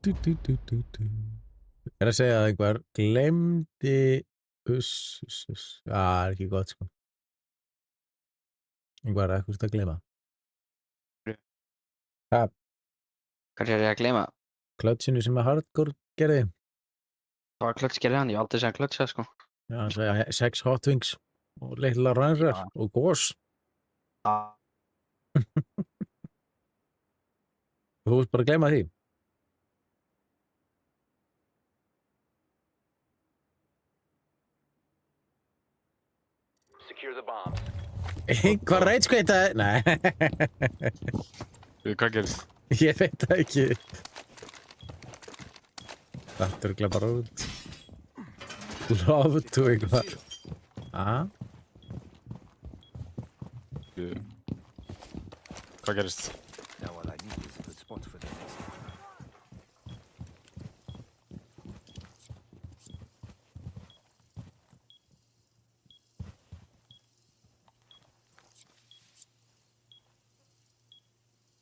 Ég er að segja að einhver glemdi það er ekki gott, sko. Einhver er eitthvað að gleyma. Hvað er ég að gleyma? Klötsinu sem að Hardcore gerði. Hvað klöts gerði hann? Ég hef aldrei segja klötsa, sko. Já, hann segja 6 hotwings og litla rænrar og gós. Þú veist bara að gleyma því. Secure the bombs. Einhver reitskveitaði? Nei. Hvað gerist? Ég veit það ekki. Það er örugglega bara út. Loft og einhver. Hvað gerist? Now all I need is a good spot for the next one.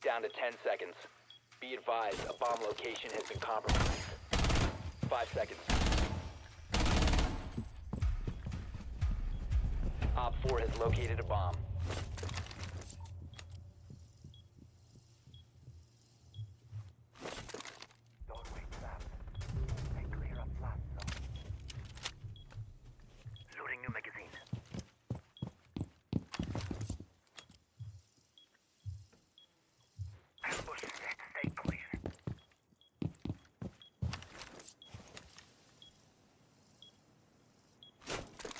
Down to 10 seconds. Be advised, a bomb location has been compromised. 5 seconds. Op 4 has located a bomb. Loading new magazine. Ambush set. Stay clear.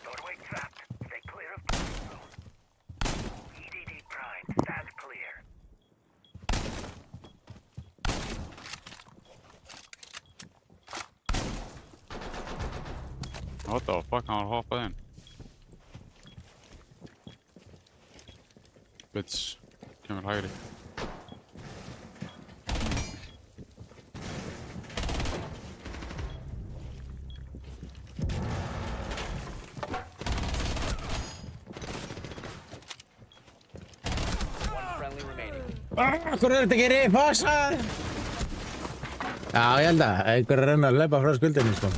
Doorway trapped. Stay clear of EDD prime. Stand clear. What the fuck, hann var hoppað inn. Bitch, kemur hægri. One friendly remaining. Hvað er þetta að gera? Passa! Já, ég held að einhver er að reyna að hlaupa frá skuldinni, sko.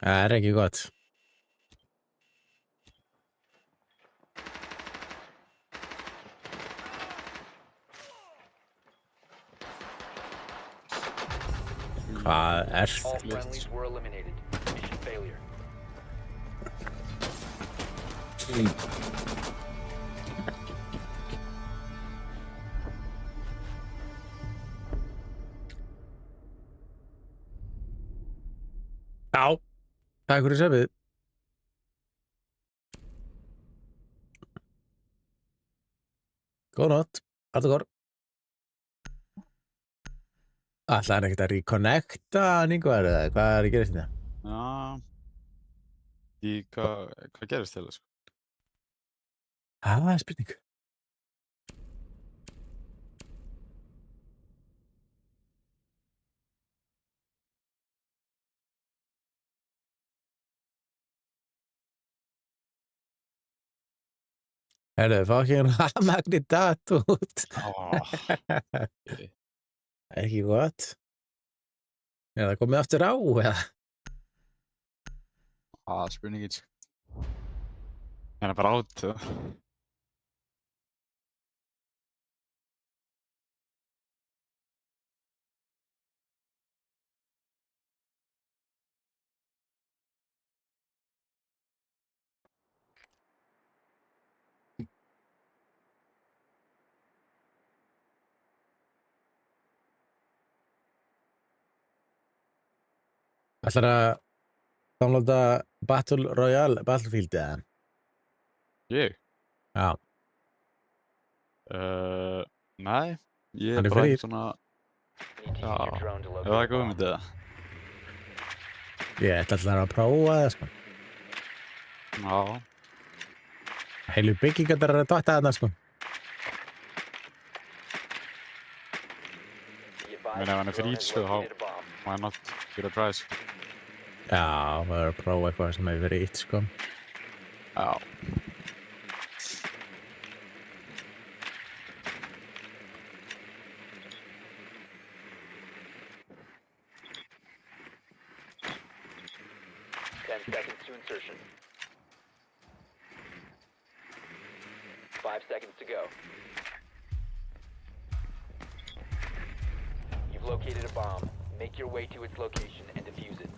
Það er ekki gott. Hvað er All friendlies were eliminated. Mission failure. Já, takk fyrir sefið. Góð nótt, allt góð. Ætlaði hann ekkert að reconnecta hann yngvar eða hvað er að gerast þetta? Já, hvað gerist til það, sko? Það er spurning. Herðu, fucking rafmagni datt út. Ekki gott. Er það komið aftur á, eða? Spurningin, sko. Er það bara át, eða? Ætlarðu að downloada Battle Royale Battlefield eða? Ég? Já. Nei, ég Hann er bara frýr. svona, Need to já, use your drone to ef locate það a er góð bomb. með þetta. Ég ætla alltaf að prófa það, sko. Já, Heilu byggingar að dotta þarna, sko. Be advised Men ef hann your er drone frýr, has sko, located a bomb. why not give it a try, sko. Já, maður er að prófa eitthvað sem hefur verið ítt, sko. Já. Ten seconds to insertion. 5 seconds to go. You've located a bomb. Make your way to its location and defuse it.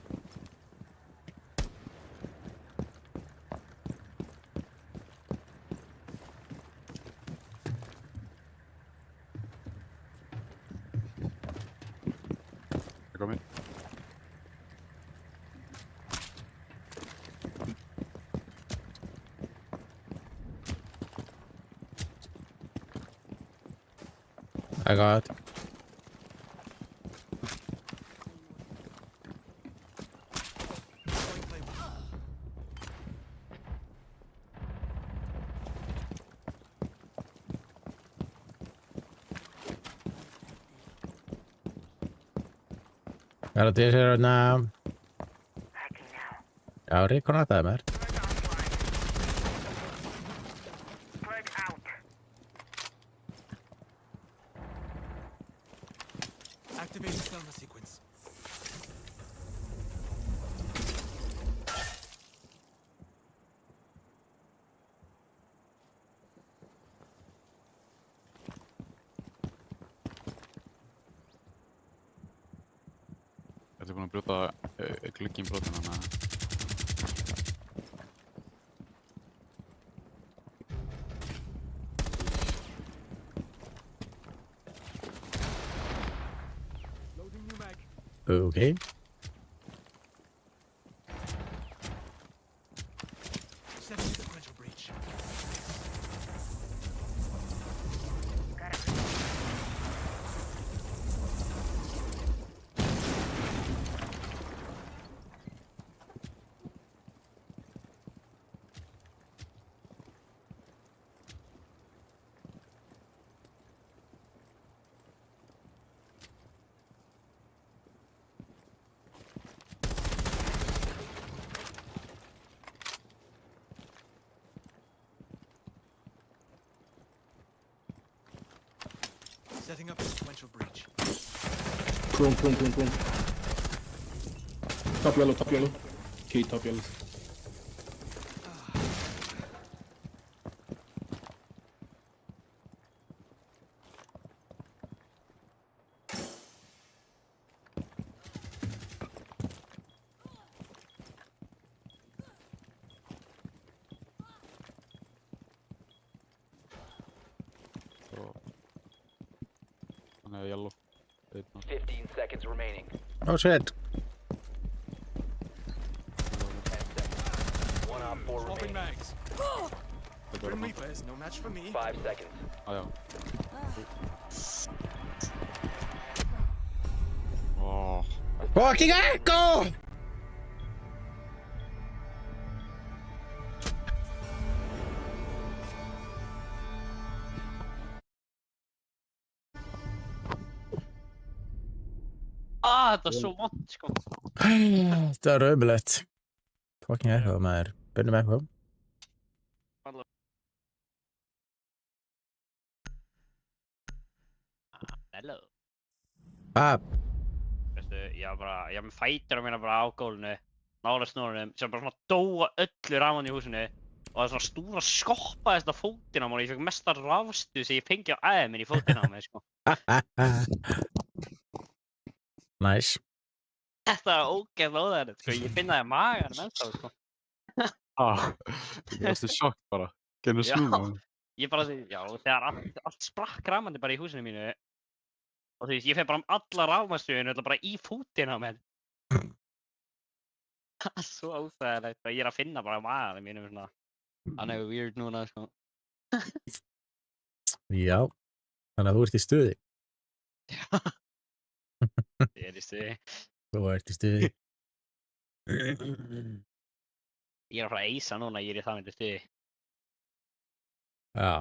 Það kom inn. Það er gott. Það er að þessi hérna... Já, rekonataði mér. Spread out. Activating thermal sequence. Þetta er búin að brjóta gluggi í brotin hana. Loading new mag. Okay. Setting sequential breach. Setting up a sequential breach. Prone. Top yellow. Key top yellow. Han är yellow. 15 seconds remaining. Oh shit. 10 seconds. One op 4 Swapping remaining. mags. Det går Grim bra. Reaper is no match for me. 5 seconds. Ja, ja. Åh. Fucking echo! Þetta er svo vond, sko. Det er rødbillett. Fucking echo, maður. Byrjum echo. Hello. Veistu, ég var með fætur á mér bara á gólfinu, nála snúrunum, sem bara svona dóa öllu rafan í húsinu og það svona stúra skoppaðist á fótinn á mér og ég fekk mesta rafstu sem ég fengi á æðið minn í fótinn á mér, sko. Nice. Þetta er ógeðslega óþægilegt, sko. Ég finn það í maganum ennþá, sko. Ég varst í sjokk bara. Genið Já. snúma. Ég bara, þegar allt sprakk rafmandi bara í húsinu mínu og þú veist, ég fekk bara alla rafmagnsströðinu bara í fótinn á mér. Það er svo óþægilegt og ég er að finna bara á maganum mínum svona. Hann er weird núna, sko. Já. Þannig að þú ert í stuði. Ég er í stuði. Þú ert í stuði. Ég er að fara að eisa núna, ég er í það myndi stuði. Já.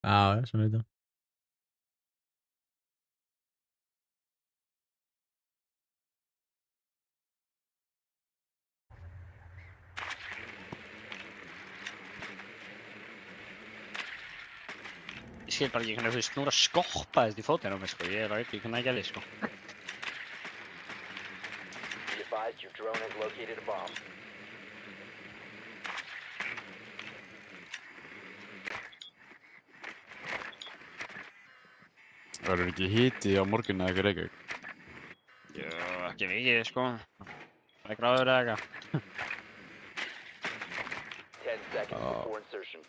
Já, svona veit það. Ég skil bara ekki hvernig þú snúra skoppaðist í fótinn á mér, sko. Ég er að veit ekki hvernig það gerði, sko. Be advised your drone has located a bomb. Verður ekki hiti á morgun eða eitthvað Reykjavík? Já, ekki mikið, sko. Það er gráður eða eitthvað. 10 seconds before insertion.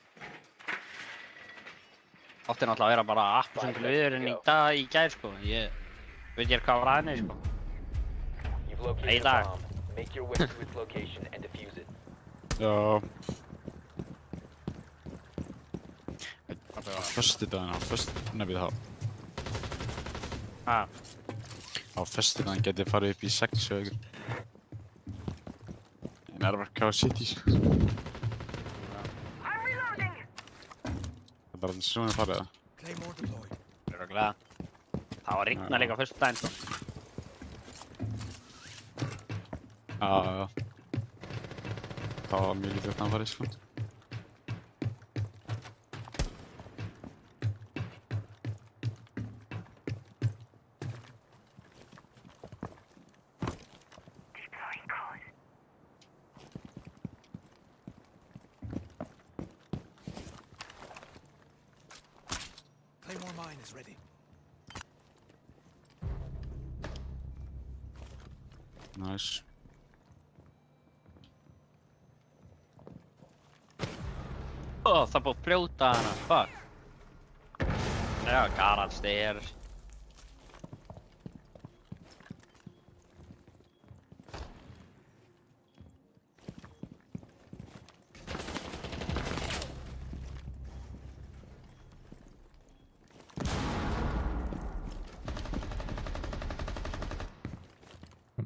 Átti náttúrulega að vera bara appelsínugul viðurinn í dag, í gær, sko. Ég veit ég hvað var að henni, sko. You've located Hey, a Doc. bomb. Make your way to its location and defuse it. Já. Á föstudaginn nefnir það. Ha? Á föstudaginn geti ég farið upp í 6 og eitthvað. En er bara Chaos City, sko. I'm reloading. Það er bara svona farið það. Claymore deployed. Örugglega. Það var rigna líka á föstudaginn, sko. Já. Það var mjög lítið að það farið, sko. Deploying code. Claymore mine is ready. Nice. Ó, það er búið að fljóta hana, fuck. Já, garage stairs.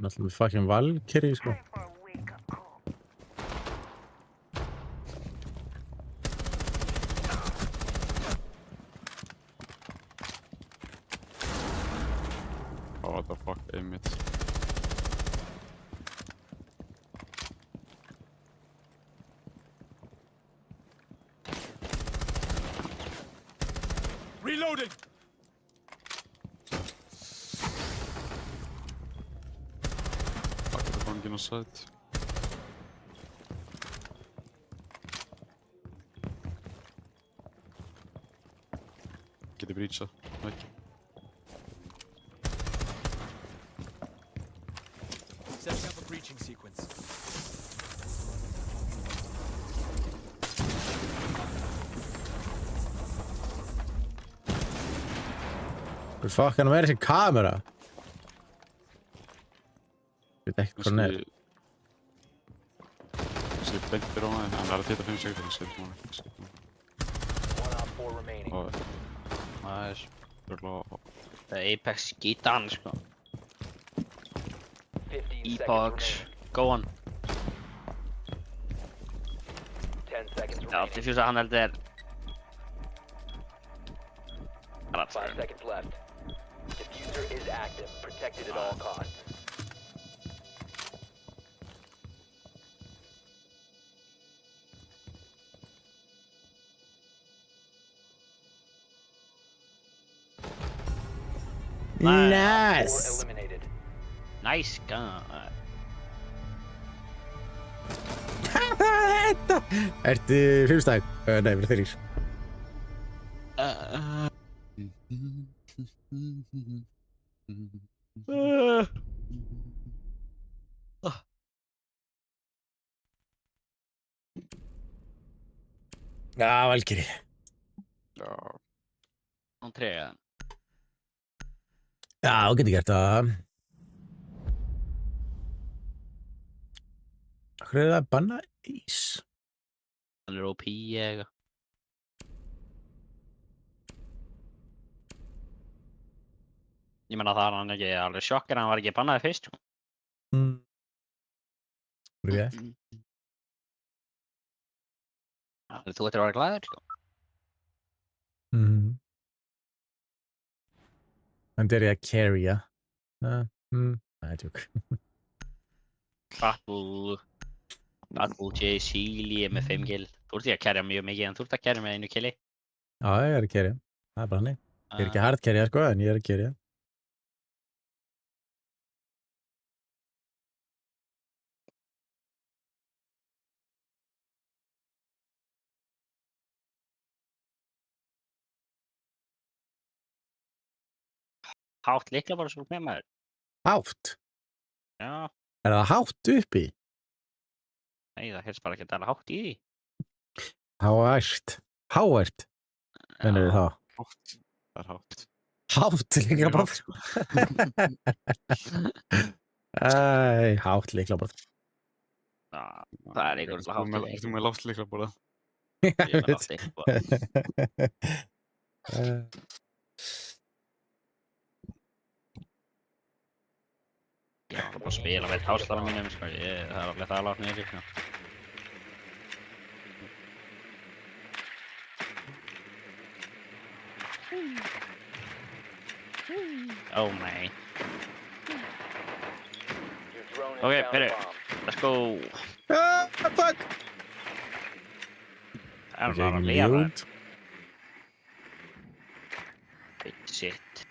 Náttúrulega með fucking Valkyrie, sko. Time for a wake-up call. Oh, what the fuck, einmitt. Engin á site. Geti breachað, ekki. Setting up a breaching sequence. Hvað fuck hann með þessi kamera? Ég veit ekki hvað hann er. Kannski beintir á hann, en hann er að tita 5 sekundur, hann sér ekki. One op 4 remaining. Nice. Örgulega Það er Apex skýta hann, sko. 15 E-Pox. seconds Go on. remaining. 10 seconds Já, remaining. diffusa hann heldur er... 5 seconds left. Diffuser is active. Protected at all costs. Nice! 4 eliminated. Nice gun. Ertu 5 stæk? Nei, við erum 3. Já, Valkyrie. Já. Hún trega. Já, þú getur gert það. Hvað er það að banna ís? Hann er OP eða. Ég meina það er hann ekki alveg sjokkir að hann var ekki bannaði fyrst, sko. Þú Þú ættir að vera glæður, sko. Þannig er ég að carrya. Nei, tjók. Battle J. Sealy er með 5 kill. Þú ert ekki að carrya mjög mikið, en þú ert að carrya með 1 killi. Já, ég er að carrya. Það er bara hannig. Ég er ekki hard carrya, sko, en ég er að carrya. Hátt líkla bara svo með maður. Hátt? Já, Er það hátt uppi? nei, það helst bara ekki að tala hátt í því. Háært. Háært? Mennur við það? Hátt. Það er hátt. Hátt líkla bara. Sko. Hátt líkla bara. Já, það er einhvern veginn hátt í því. Ertu með lágt líkla bara? Ég er með lágt líkla bara. Ég var bara að spila með táslana mínum, sko. Það er alveg það lágt niður, sko. Oh, nei. Your drone has Okay, found hit a it. bomb. Let's go. Fuck! Það er bara að lifa. Mute.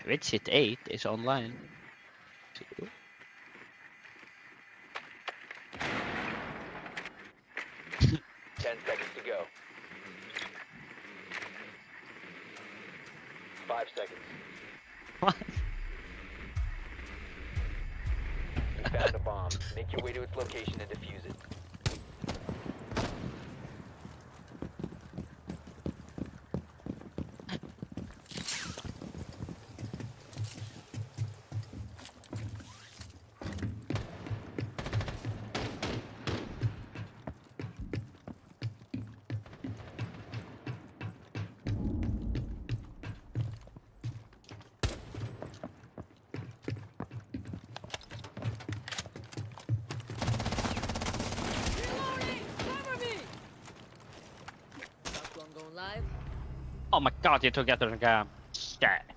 Widget 8 is online. 10 seconds to go. 5 seconds. What? You found a bomb. Make your way to its location and defuse it. Oh my god, ég tók eftir þessum gæja. Shit.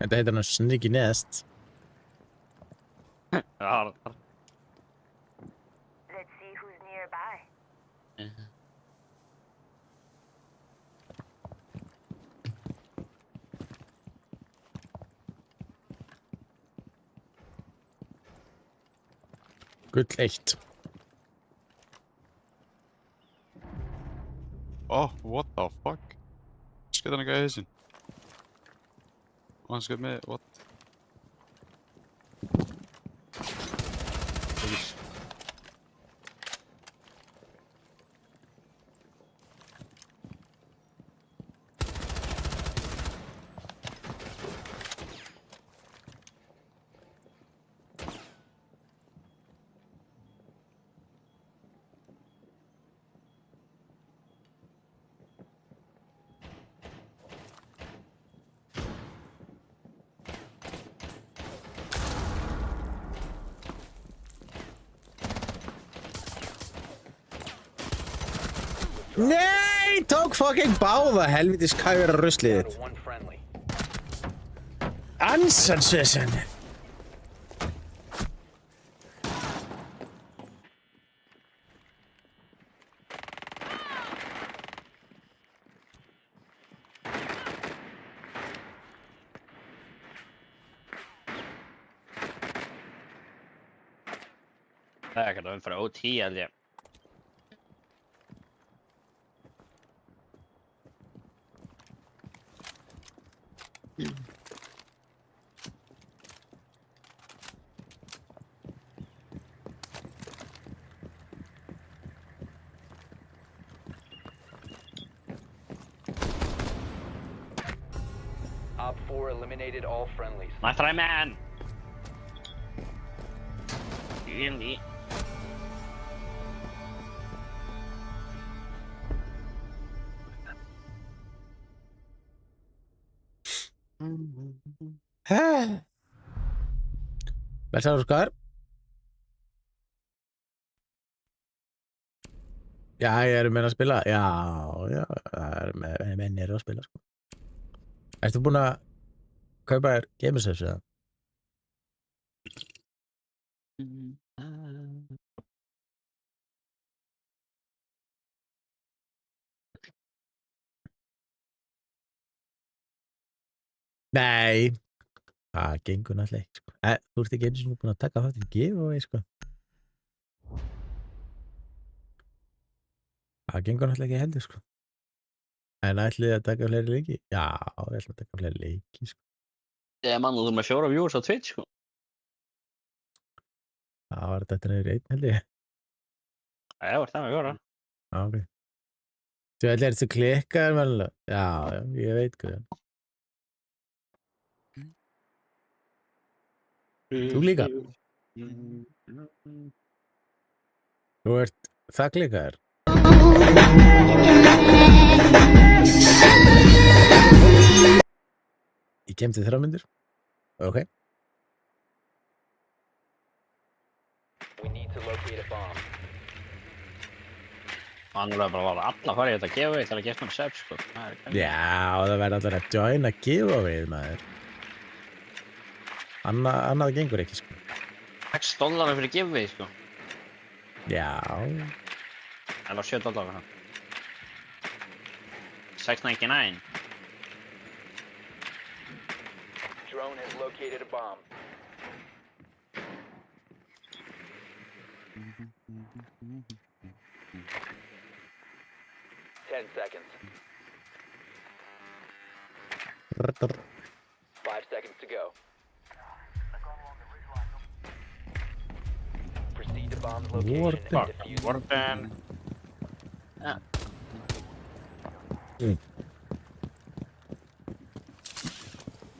Þetta heitir hann Sneaky Nest. Já, Let's see who's nearby. Gull 1. Oh, what the fuck? Skjøt han ikke i hausinn? Og hann skjøt mig, what? Nei, tók fucking báða helvitis kæra ruslið þitt. Down to one friendly. Ansansvesen. Það er ekkert að umfara OT held ég. Op 4 eliminated all friendlies. My try man! Really? Hæ? Blessaður Óskar. Já, ég er með að spila. Já, það er með menn eru að spila, sko. Ertu búinn að kaupa þér Gamersess eða? Nei, það gengur náttúrulega ekki, sko. Þú ert ekki einu sinni búinn að taka þátt í giveaway, sko. Það gengur náttúrulega ekki heldur, sko. En ætlið þið að taka fleiri leiki? Já, ég ætla að taka fleiri leiki, sko. Ég mann þú með 4 viewers á Twitch sko. Það var þetta neyri einn, held ég. Það var það með 4. Já, ok. Þú ætlir þetta klikkaðar vel? Já, ég veit hvað. Þú líka? Þú ert það klikkaðar? Ég kemdi 3 myndir. Ok. We need to locate a bomb. Hann er bara að alla fara í þetta giveaway til að geta hann sub sko. Já, það verður allir að joina giveaway, maður. Annað gengur ekki, sko. $6 fyrir giveaway sko. Já. Eller $7 for hann. $6.99. Drone has located a bomb. Ten seconds. 5 seconds to go. Proceed to bomb's location and defuse. Warden.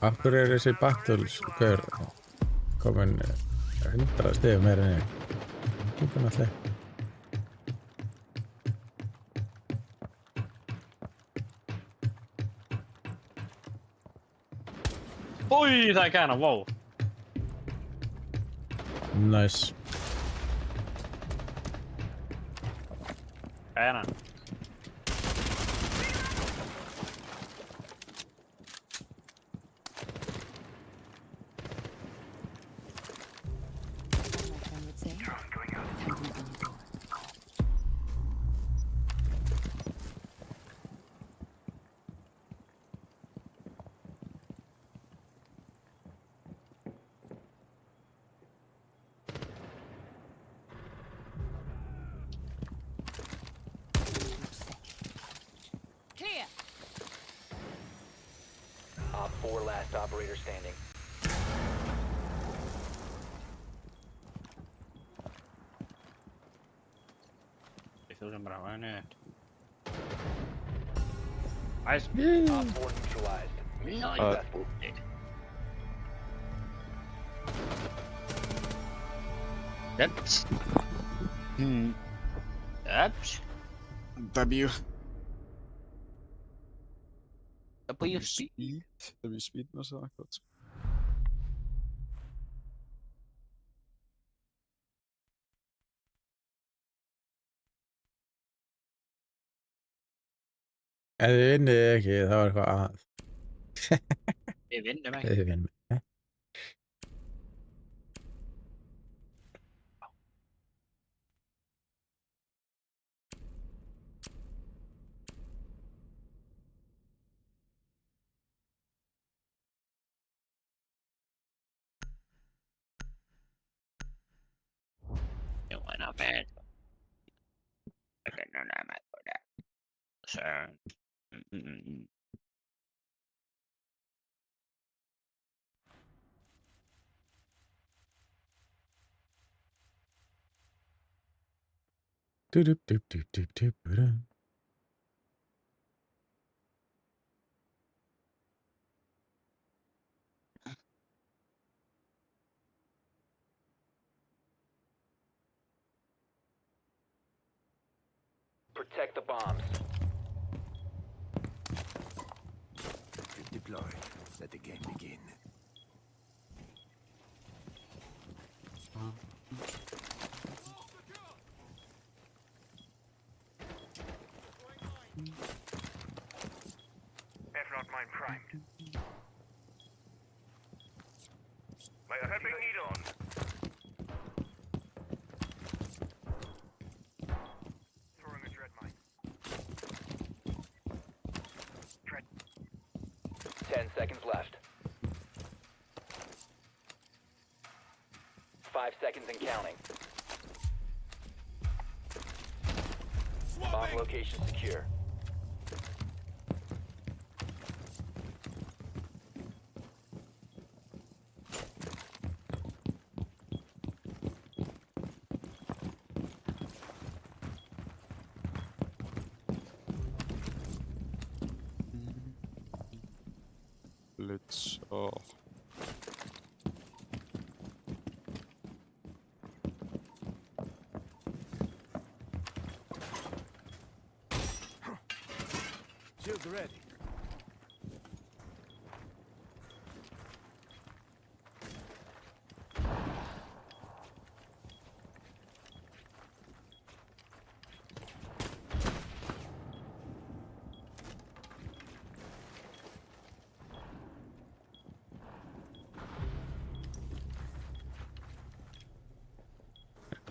Af hverju er þessi battles hver komin 100 stig meira en ég? Gengur náttúrulega. Új, það er gæna, wow. Nice. Gæna. 4 last operator standing. Eso es bravo, Nice. Op 4 neutralized. Mission Nice. successful. Oops. Oops. W. W speed. W speed was dat akkurat. Ef þið vinnið ekki, þá er eitthvað að. Við vinnum Ef ekki. þið vinnum ekki. You wanna bet? Okay, no, I'm not for that. So. Doop doop doop doop doop doop. Protect the bombs. Deploy. Let the game begin. F-Not mine primed. Prepping need on. Throwing a dread mine. 10 seconds left. 5 seconds and counting. Bomb location secure. Let's all. Shields ready.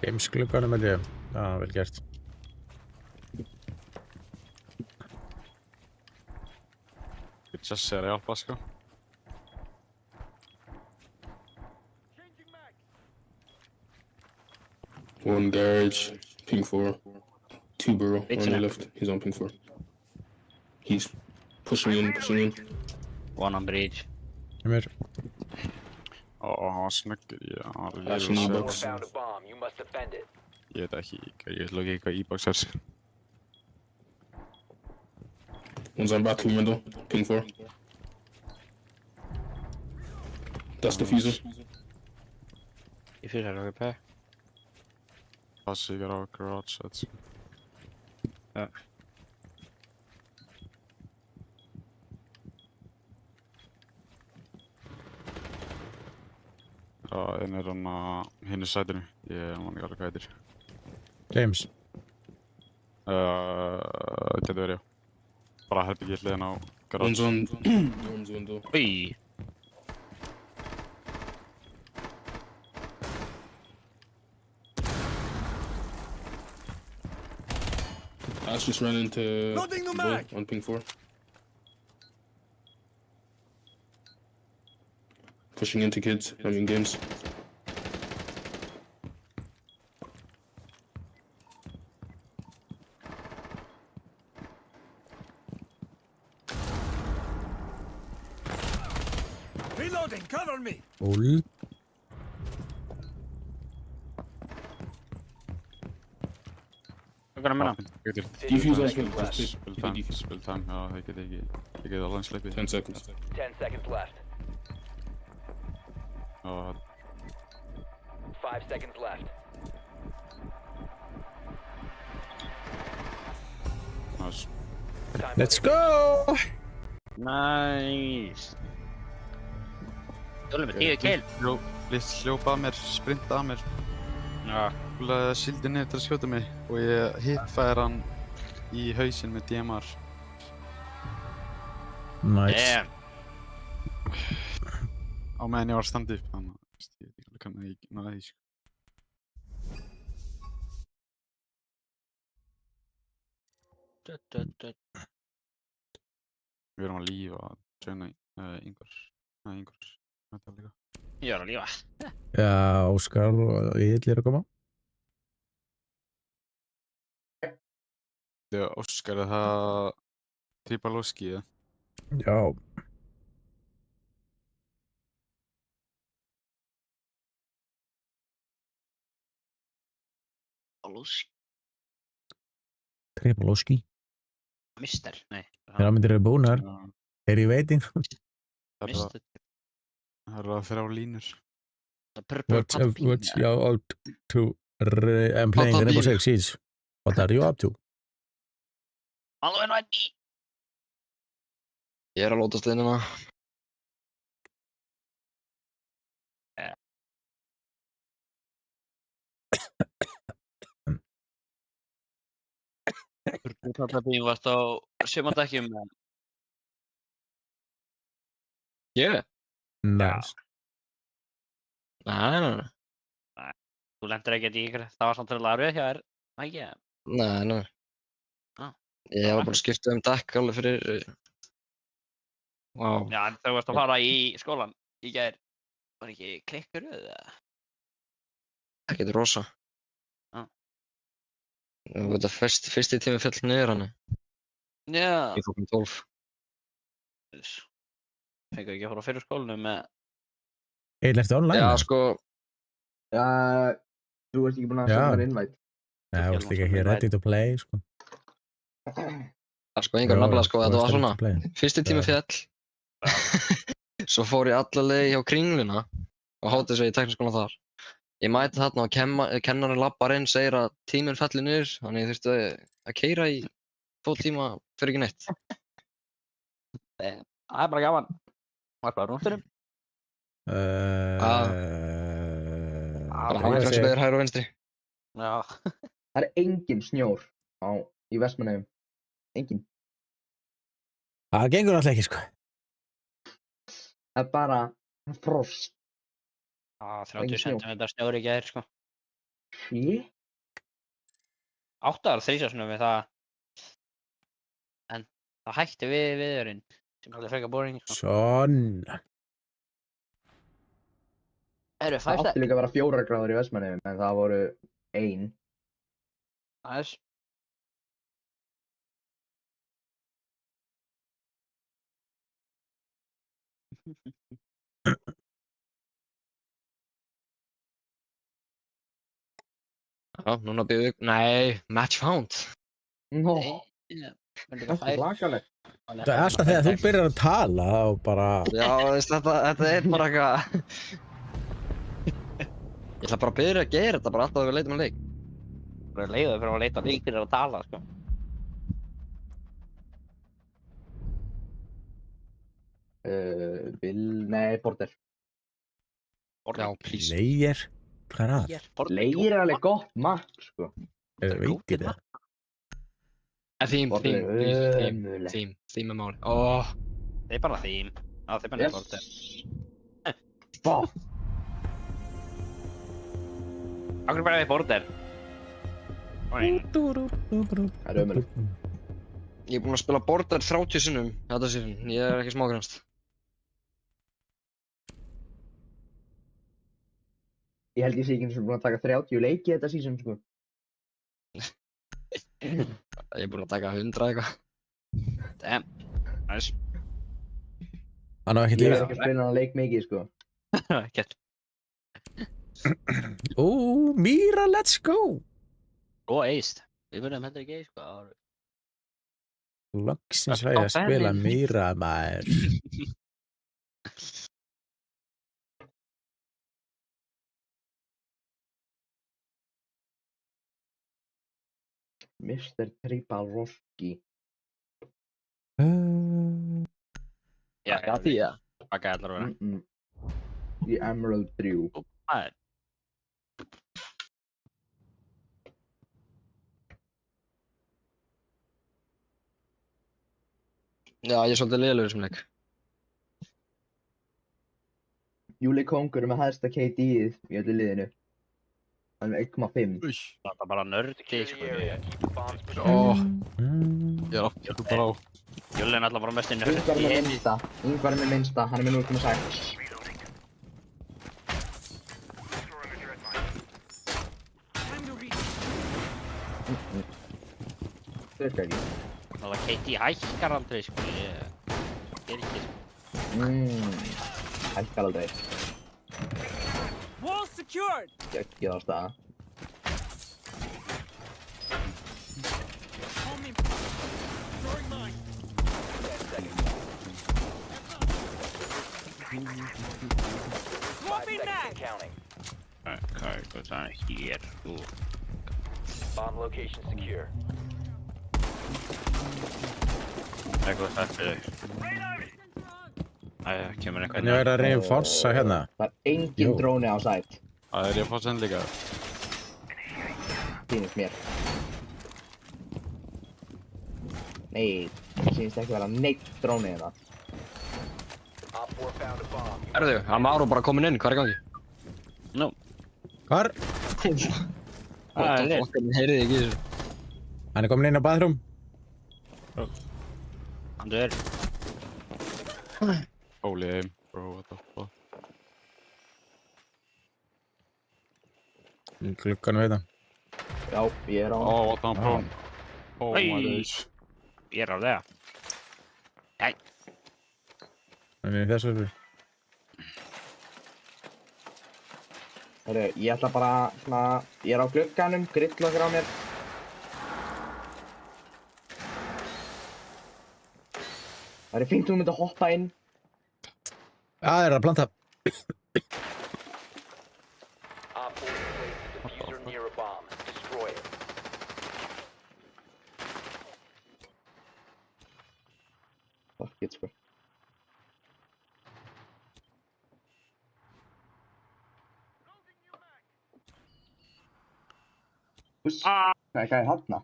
Geimsglugganum held ég. Já, vel gert. Just ser hjálpa sko. One garage, ping 4. 2 burrow It's on your an- left. He's on ping 4. He's pushing in, pushing in. One on bridge. Kemur. Hann var snöggur, já, hann var Actually, liður no Op box. 4 found a bomb. You must defend it. Ég veit ekki, ég ætla ekki eitthvað e-box er. One's on bathroom window, ping 4. That's diffuser. If you have a repair. Passi ykkur á garage set. Ja. Já, einn er hann á hinnu sætinu. Ég man ekki alveg hvað heitir. James. Getur verið, já. Bara herbyggið hliðin á garage. One's on Norm's window. Oi. Ash just ran into Loading the Bull mag! on ping 4. Pushing into kids, I mean games. on me. Úl. Hvað er að menna? Defuse as seconds well. left. Just Spill take time, defuse. spill time, já, það get ekki, ég get alveg sleppið. 10 seconds. 10 seconds left. Já, 5 seconds left. nice. Time Let's go! Nice. Tölum við 10 kill. Hljópa að mér, sprinta að mér, Já. húlaði síldi niður til að skjóta mig og ég hitfæði hann í hausinn með DMR. Nice. Damn. Á meðan ég var að standa upp, þannig að ég veit ekki alveg hvernig ég náði því, sko. Við erum að lífa að tjöna Ingvar, þetta líka. Ég er að lífa. Já, Óskar og Egill eru að koma. Þegar Óskar, er það Tribalowski, eða? Já. Tribalowski. Mister, nei. Þegar myndir eru búnar, er í veiting. Mister. Það eru að 3 línur. What's you out to? I'm playing Rainbow Six Siege. What are you up to? Alveg nætti. Ég er að lóta steinina. Þetta bíl varst á sumardekkjum. Ég? Nice. Nei. Þú lendir ekkert í ykkur. Það var samt til að erfið hjá þér. Ekki? Nei. Ah. Ég var bara að skipta dekk alveg fyrir... Vá. Já, en þú varst að fara í skólan í gær. Var ekki klikkur eða? Ekkert rosa. Þetta fyrsti tími fell niður hann. Já. Ég fór 12. Fengu ekki að fara á fyrir skólanum með... Egill, ertu online? Já, sko... Þú ert ekki búinn að senda mér invite. Já, þú ert líka hér ready to play, sko. Sko, einhver nafnilega, sko, þetta var svona. Fyrsti tími fell. Svo fór ég alla leið hjá Kringluna og hátti sig í tekniskólan þar. Ég mæti þarna og kennarinn labbar inn, segir að tíminn fellir niður, þannig ég þurfti að keyra í 2 tíma fyrir ekki neitt. Það er bara gaman. Það er bara rúndunum. Bara hangfremsbeður hægri og vinstri. Já. Það er engin snjór í Vestmannaeyjum. Engin. Það gengur alltaf ekki, sko. Það er bara frost. Já, 30 cm snjór í gær, sko. Shit. 8 ára þrísjósnum við það. En það hætti við viðurinn, sem er alveg frekar boring, sko. Svona. Eru Það 5 átti líka að vera 4 gráður í Vestmannaeyjum, en það voru 1. Næs. Já, núna býðum við... Nei, match found. Nó. Það Það er lakalegt. Það er alltaf þegar þú byrjar að tala og bara... Já, þetta er bara eitthvað... Ég ætla bara að byrja að gera þetta bara alltaf þegar við leitum að leik. Það er leiðið fyrir að leita leik fyrir að tala, sko. Nei, Border. Já, please. Leir? Hvað er það? Leir er alveg gott map, sko. Er það veikir það? Theme er máli. Óh. Það er bara theme. Já, það er bara Border. Bá. Akkur bara við Border. Það er ömulegt. Ég er búinn að spila Border 30 sinnum þetta síðan. Ég er ekki smágrænst. Ég held ég sé ekki eins og búinn að taka 30 leiki þetta season, sko. Ég er búinn að taka 100 eitthvað. Damn. Nice. Hann á ekkert Ég er líka. ekki að spila hann leik mikið, sko. Ekkert. Mýra, let's go! Og eist. Við verðum heldur ekki eist, sko. Loksins væri að spila Mýra, maður. Mr. Tribal Roski. Já, Hvað því það? Hvað gæðlar að vera? Í Emerald 3. Það er. Já, ég er svolítið leiðilegur sem leik. Júli Kongur er með hæðsta KD-ið í öllu liðinu. Hann er með 1,5. Það er bara nördi, sko. Ég er aftur bara á. Júli er náttúrulega bara mest nördi Yngvar í með heimi. minnsta. Yngvar með minnsta. Hann er með 0,6. Það er ekki. Það var KD hækkar aldrei, sko. Ég er ekki, sko. Hækkar aldrei. Wall secured! Gekkið á staða. Swapping mag! Counting. Hvað er það hér, sko? Bomb location secure. Eitthvað þetta er. Æja, kemur eitthvað. Hvernig verður að reinforsa hérna? Það er engin dróni á sæt. Það er ég að fá senn líka. Sýnist mér. Nei, það sýnist ekki vera neitt dróni hérna. Op 4 found a bomb. Erðu, hann Mauro bara komin inn, hvað er í gangi? Nú. Hvar? Það er litt. Fokkarinn heyrði ekki í þessu. Hann er komin inn á bathroom. Hann dör. Holy aim, bro, what the fuck. Í glugganum heita. Já, ég er á. Oh, what the fuck. Oh my Oj. days. Ég er á það. Nei. Hann er í þessu öllu. Herru, ég ætla bara svona, ég er á glugganum, grillokkur á mér. Það er fínt þú myndi að hoppa inn. Það er að planta. Op 4 placed the diffuser near a bomb. Destroy it. Fuck it, sko. Hús, hvað er þarna?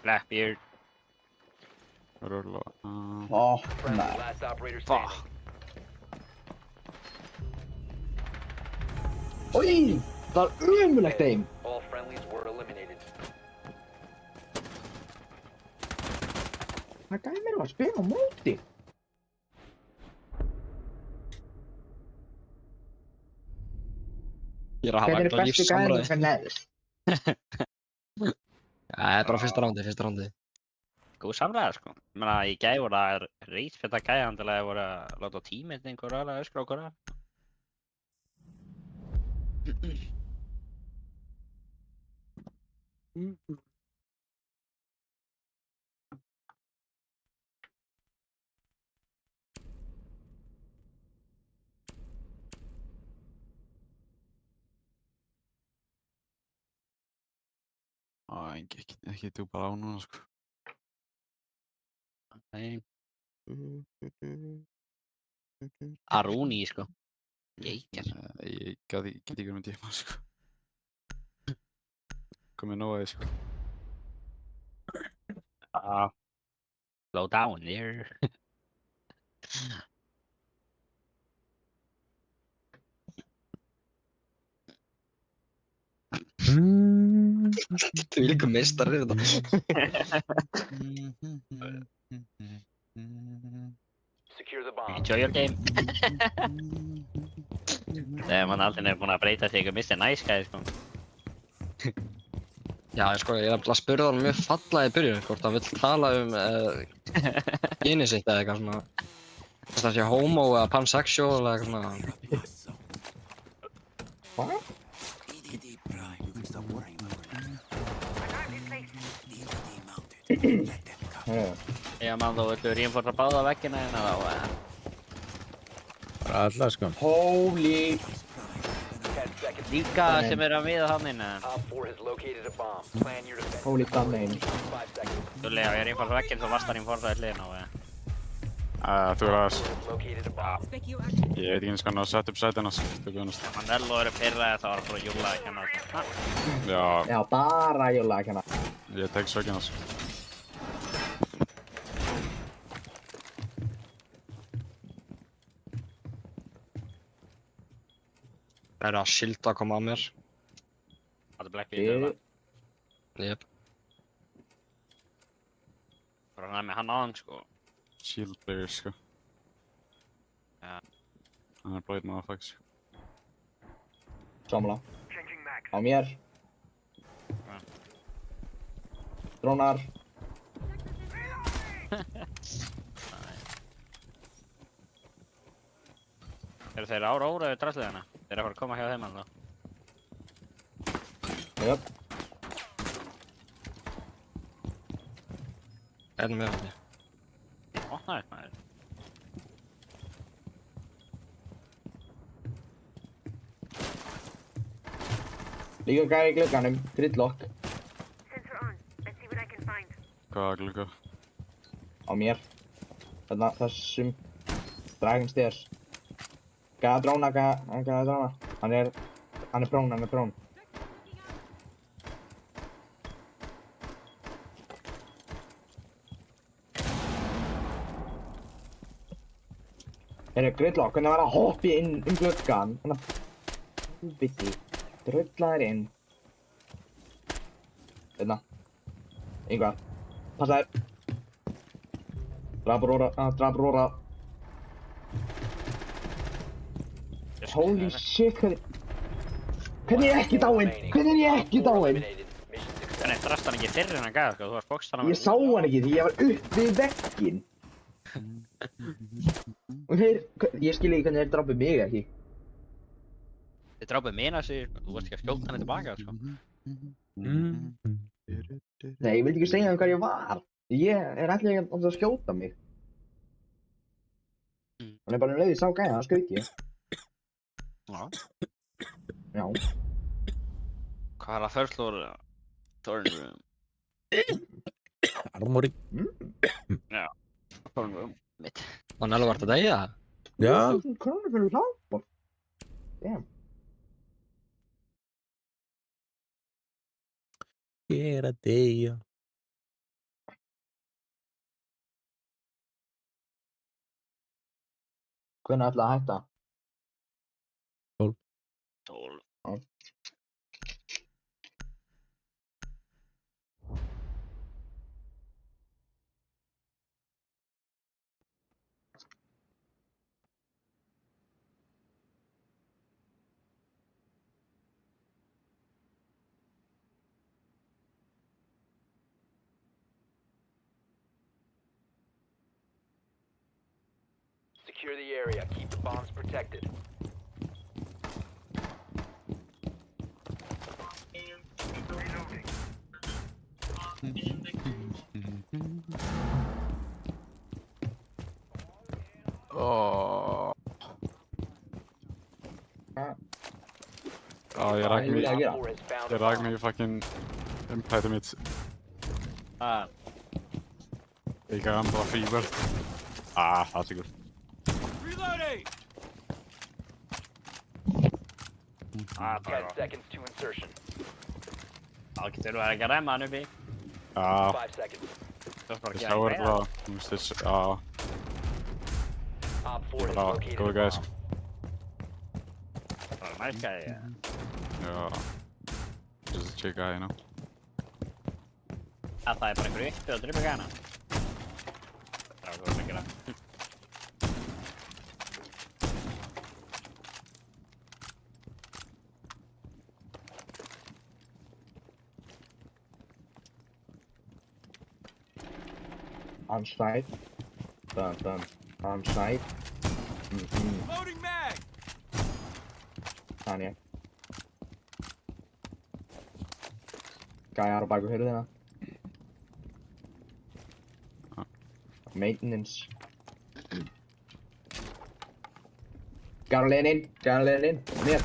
Blackbeard. Rulla. Friendly, last operator Fuck. standing. Oj! Það er ömulegt aim. All friendlies were eliminated. Hvað gæmir þú að spila á móti? Ég er að Hver hafa er eitthvað bestu gæmir lífssamræði. sem neðist? Það er bara fyrsta rándi. Góð samræða, sko. Ég meina, í gæði voru það reitfetta gæðandilega voru að láta tímið einhver aðra öskra okkur að. Ekki þú bara á núna, sko. Nei. Arúni, sko. Geikjar. Ég get ekki um tíma, sko. Komið nóg að því, sko. Slow down there. Þú er líka meistar í þetta. Secure the bomb. Enjoy your game. Þegar mann aldrei er búinn að breyta sig ykkur Mr. Nice Guy, sko. Já, sko, ég er að spyrja það mjög fallað í byrjun, hvort hann vill tala um kyni sitt eða eitthvað svona. Það sé homo eða pansexual eða eitthvað svona. What? Já, mann, þú viltu reinforsa báða veggina hérna þá, eða? Bara alla, sko. Holy. 10 seconds. Líka sem er að miða þannig, eða? Op 4 has located a bomb. Plan your defense. Holy damn. 5 seconds. Þú lega, ég reinforsa veggin, þú varst að reinforsa í hliðina á, eða? Þú er aðeins. Located a bomb. Ég veit ekki eins hvernig að setja upp sætina, sko, to be honest. Mandello eru pyrraði, það var bara júla ekki hann. Já, Já, bara jóla ekki hana. ég tek sökina, sko. Það er að Shield að koma að mér. Það er Black Beater, það. Jep. Bara með hann á hann, sko. Shield player, sko. Já. Hann er blóðið motherfucker, sko. Samla. Á mér. Drónar. Eru þeir ára yfir drasliðina? Þeir eru að fara að koma hjá þeim alveg. Jöp. Einn með henni. Opnaði þetta maður. Líka gæri í glugganum. Gridlock. Sensor on. Let's see what I can find. Hvaða glugga? Á mér. Þarna þessum. Dragon Stairs. Gæða dróna, gæða dróna. Hann er prón. Gridlock, hvernig var að hoppa inn gluggan? Þannig að húbiti. Drullaður inn. Hérna. Yngvar. Passaður. Drapur óra. Holy shit, hvernig er ég ekki dáinn? Þannig drast hann ekki fyrr en hann gæði, sko. Þú varst bókst hann Ég sá hann ekki því ég var upp við vegginn. Og ég skil ekki hvernig þeir drápu mig ekki. Þið drápuð mina sig, sko. Þú varst ekki að skjóta hann tilbaka, sko. Nei, ég vildi ekki segja hann hvað ég var. Ég er allir ekki að skjóta mig. Hann er bara um leið, ég sá gæja, það skaut ég. Já. Já. Hvað er það first floor? Throne room. Armory. Já. Throne room. Mitt. Var Nello vart að deyja? Já. Krónur fyrir hlápar. Damn. Ég er að deyja. Hvernig ætlaði að hætta? 12. Já. Secure the area. Keep the bombs protected. Åh. Ja, jag rak mig i fucking impediment. Ik ga hem bara fiber. That's good. Reloading! 10 seconds to insertion. Getur þú að remma hann uppi? 5 seconds. Jag såg det bra. Ja. Op 4 is Bra, located go a guys. bomb. Nice guy, ja. Ja. Just a chick guy, you know. Það er bara einhverju uppi og dripa gæna. Það var góð mikið það. On site. Done. On site. Það er ég. Gæjar á baku hurðina. Maintenance. Gæjar á leiðin inn. Mér.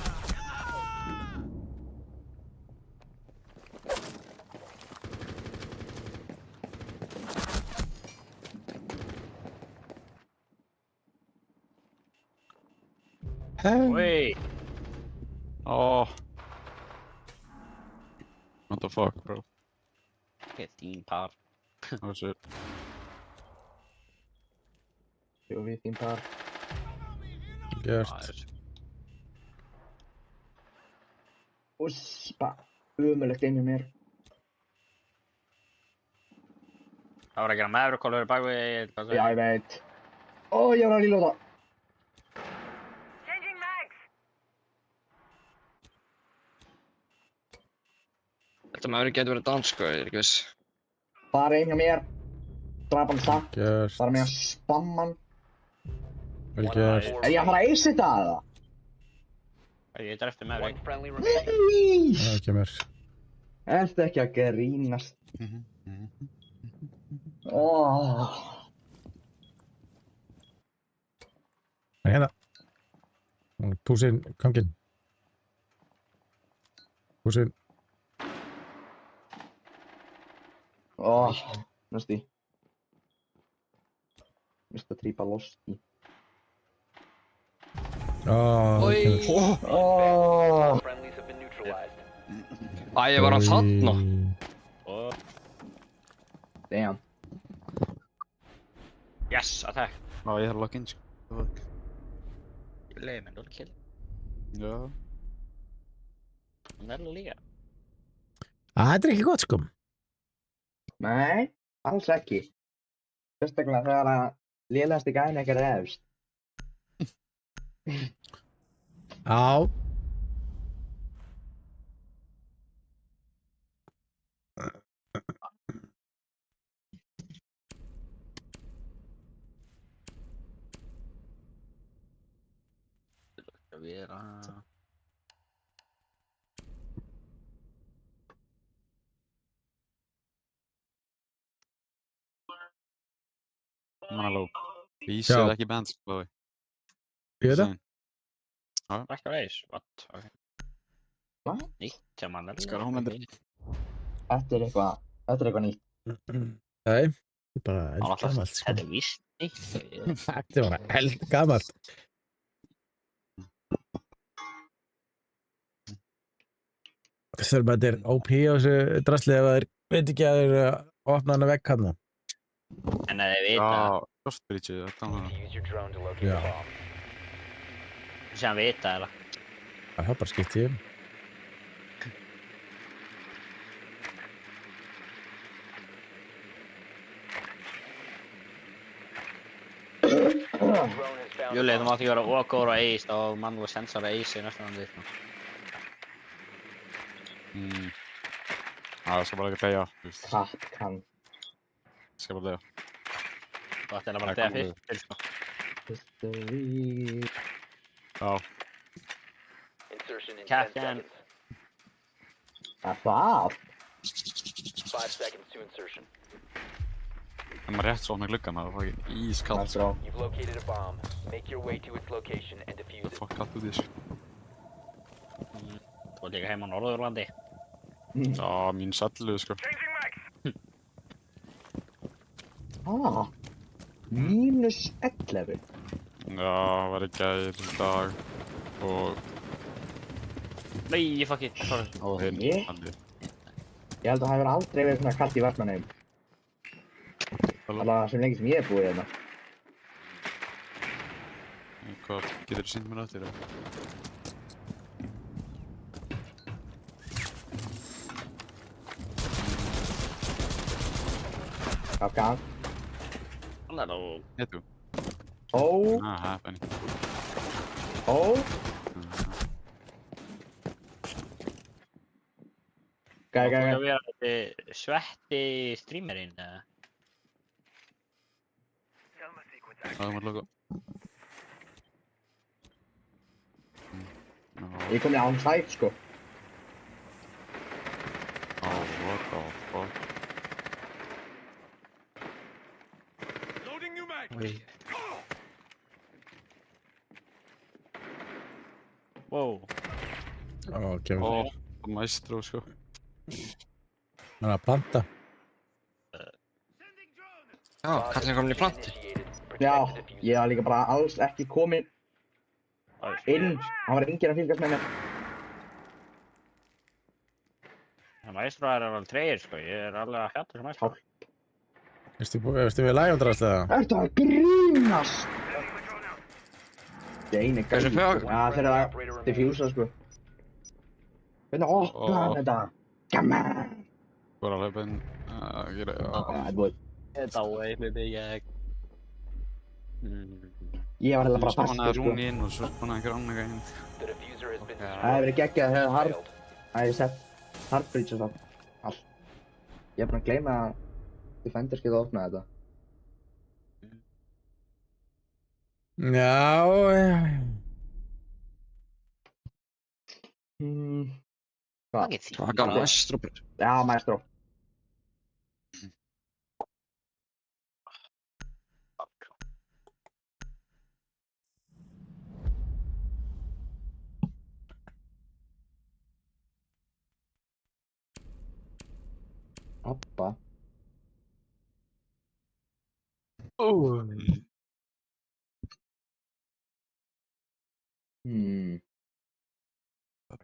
Wait. Oh. What the fuck, bro? Get theme par. Oh shit. POV þín par. Gert. Úspa. Ömulegt inn í mér. Það var að gera meðverkólur bak við. Já, ég veit. Ó, ég var að reloada. Changing mags. Þetta maður getur verið dans, sko, ég er ekki viss. Bara inn hjá mér. Drapa hann samt. Gert. Bara með að spamma hann. Vel gert. Er ég að fara að ace þetta eða? Ég er eftir meðverk. One friendly remaining. Nei! Það kemur. Ertu ekki að grínast? Óóóó. Það er hérna. Púsinn, konginn. Púsinn. Óóóó. Næsti. Mista trýpa losti. Það kemur. Óóóó. Friendlies have been neutralized. Æ, var hann þarna? Damn. Yes, attack. Já, ég þarf að logga inn, sko. Ég leiði með 0 kill. Já. Hún er alveg líka. Þetta er ekki gott, sko. Nei, alls ekki. Sérstaklega þegar að lélegasti gæðin ekkert er efst. Já. Vera. Manaló. Vísið er ekki band, sko. Ég veit það. Back race, what? Okay. Hvað? Nýtt sem hann er. Skal hún endur? Þetta er eitthvað nýtt. Nei, þetta er bara eldgamalt, sko. Þetta er víst nýtt. Þetta er bara eldgamalt. Þurfum að þetta er OP á þessu drasli ef þeir veit ekki að þeir opna hana vegg hann. En að þeir vita. Já, Frostbridgeið, þetta var það. Use your drone to locate Yeah. a bomb. Sem hann vita, eða? Það er bara skipt í þeim. Drone has found Júli, a þú bomb. mátt ekki vera okkur og eist og mann og sensor eist í næstan andið. Já, það skal bara ekki deyja, þú veist. Kapkan. Það skal bara deyja. Þú ætti bara að Það deyja kom fyrst, sko. History. Já. Insertion in 10 Captain. seconds. Það? 5 seconds to insertion. En maður rétt svo opna gluggan, það var ekki ískallt, sko. Bro. You've located a bomb. Make your way to its location and defuse Það it. fokk allt út í þessu. Þú ert líka heima á Norðurlandi. Já, mín sallu, sko. Changing mags. Ah. Mínus 11. Já, það var í gær í dag og Nei, fuck it. Sorry. hinn. Ég? Halli. Ég held að það hefur aldrei verið svona kallt í Vestmannaeyjum. Allavega sem lengi sem ég hef búið hérna. Hvað, getur þú sýnt mér eftir það? Kapkan. Hann er nú... Héttu? Ó. Hæ, Benny. Ó. Gæ. Þú að vera þetta svetti streamerinn, eða? Selma sequence Það var logo. Ég kom í án sæt, sko. Oh, what the fuck? Oj. Wow. Kemur. Maestro, sko. Hann er að planta. Já, kallinn komin í planti. Já, ég var líka bara alls ekki komin inn. Það var enginn að fylgjast með mér. Maestro er alveg treyir, sko. Ég er alveg að hjálpa sem maestro. Veistu við lægjandræðslega? Ertu að grínast? Ég eini Hversu gæði, fjög? sko. Já, þeir eru að diffusa, sko. Hvernig opna hann þetta? Come on! Bara alveg bein að gera, já. Það er búið. Þetta á eitthvað ég... Ég var hérna bara Svona fastur, sko. rún inn og svo svona einhver annar gæinn. Það hefur verið geggjað að hefði hard. Það hefði sett hard breach og það. Allt. Ég er búinn að gleyma að Defenders geta opnað þetta. Já. Hvað? Svaka maestro. Já, maestro. Hoppa.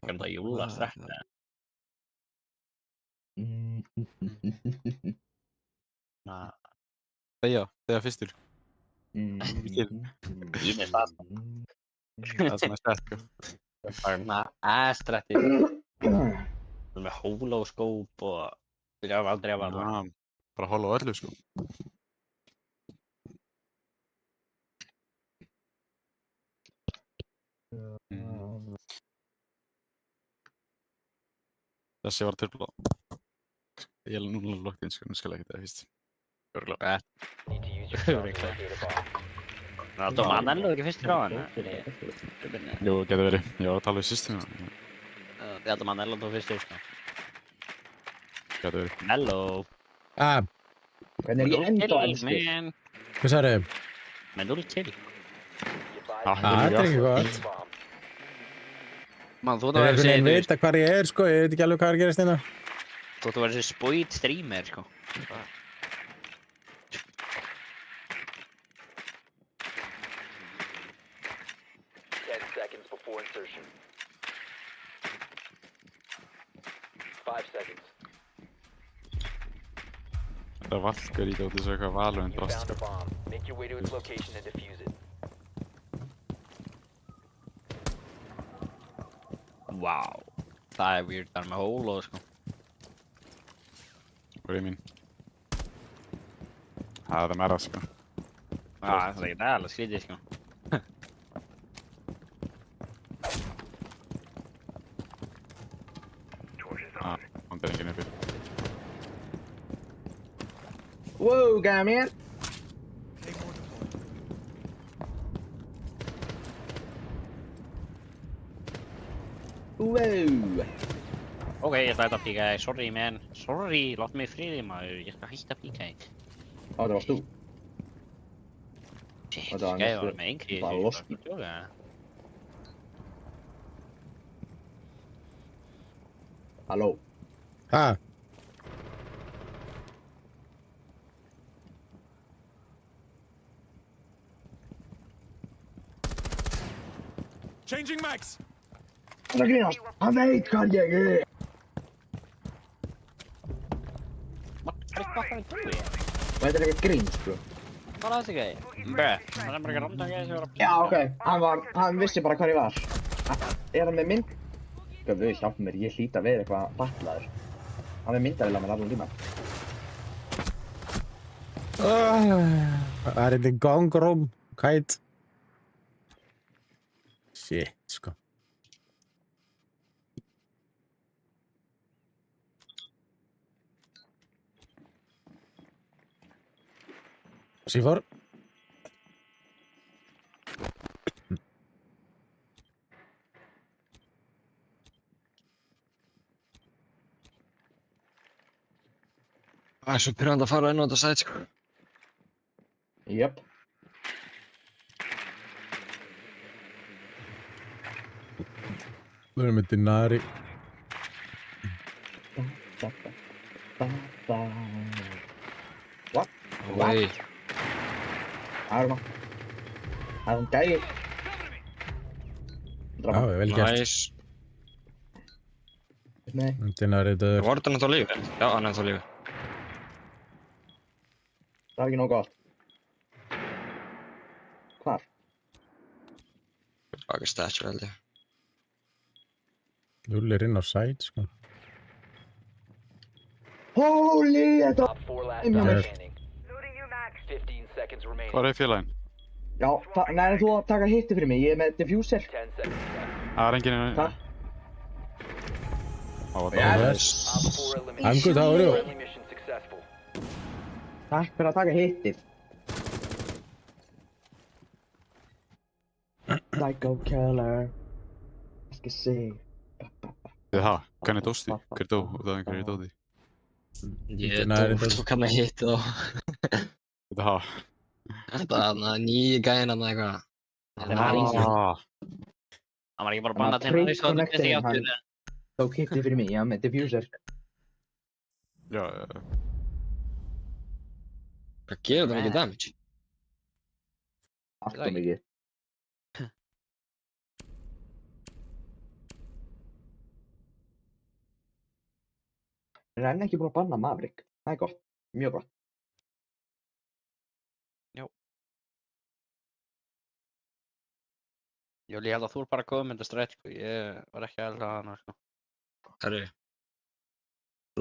Kemur það júlastrekk? Þegar fyrstur. Ég er það. Það er svona stert, sko. Bara aðstrætti. Með holoskóp og... Ég hef aldrei að varða. Já, bara hola á öllu, sko. Þessi var tilblá. Ég er núna lokt inn, sko, nú skal ég ekki það fyrst. Örgulega. Það var Manello ekki fyrstur á hann? Jú, getur verið. Ég var að tala við systemina. Ég held að Manello tók fyrstur, sko. Getur verið. Manello. Hvernig er ég enda á elsku? Hvað sagði? Með 0 kill. Það er ekki gott. Man, þú Það er einhvern veginn vita hvar ég er, sko. Ég veit ekki alveg hvað er að gerast hérna. Þú ætti að vera þessi spóið streamer, sko. Það er valkur í þetta svo eitthvað Valorant brast, sko. Wow. Það er weird þar með holo, sko. Hvað er mín? Það er meira, sko. Það er ekki nægilega skrítið, sko. Hann er enginn uppi. Wow, gæða mér! Wow! Ok, ég ætla að píka þig. Sorry, man. Sorry, látt mig í friði, maður. Ég skal hætta að píka þig. Á, það varst þú. Shit, Þetta var skæði var næstu- með yngri. bara lost. Halló? Hæ? Changing mags! Það er að grínast! Hann veit hvað ég er! Og þetta er ekkert grín, sko. Hvað er það ekki? Bruh, það er bara ekki random gæði sem var að píka. Já, ok. Hann vissi bara hvað ég var. Er hann með mynd? Sko, þau hjálpa mér. Ég hlýt að vera eitthvað fatlaður. Hann er myndavél á mér allan tíma. Það er eitthvað gangrúm. Kæt. Shit, sko. C4. Það er svo pyrrandi að fara inn á þetta sæt, sko. Jöp. Við erum með Dinari. What? Oi. Það er hann gæi. Já, vel gert. Nice. Nei. Dinari döður. Var þetta ennþá lífi? Já, hann er ennþá lífi. Það er ekki nóg gott. Hvar? Baka statue, held ég. Lulli er inn á sæt, sko. Holy, þetta Op 4 last Immunum. stop standing. Loading you back. 15 seconds remaining. Hvað er félaginn? Já, nei, þú að taka hitti fyrir mig, ég er með diffuser. 10 seconds left. Það er enginn inn. Takk. Á, Já, þetta var Yes. Op 4 eliminated. I'm good, how are you? Friendly mission successful. Takk fyrir að taka hittið. Psycho killer. Ég skal se. það. Hvernig dósti? Hver dó? Út af einhverju dóti? Ég Dinari dó, þú kann að hitta þá. Það. Þetta er þarna nýju gæinn þarna eitthvað. Þetta er Haris. Hann var ekki bara bannað til Haris og þetta því áttur. Tók hittið fyrir mig, já, með diffuser. Já, Hvað gefur það mikið damage? Allt og mikið. Það er enn ekki búin að banna Maverick. Það er gott. Mjög gott. Ég held að þú er bara góð með þetta strætt, sko. Ég var ekki að elda hana, sko. Herri.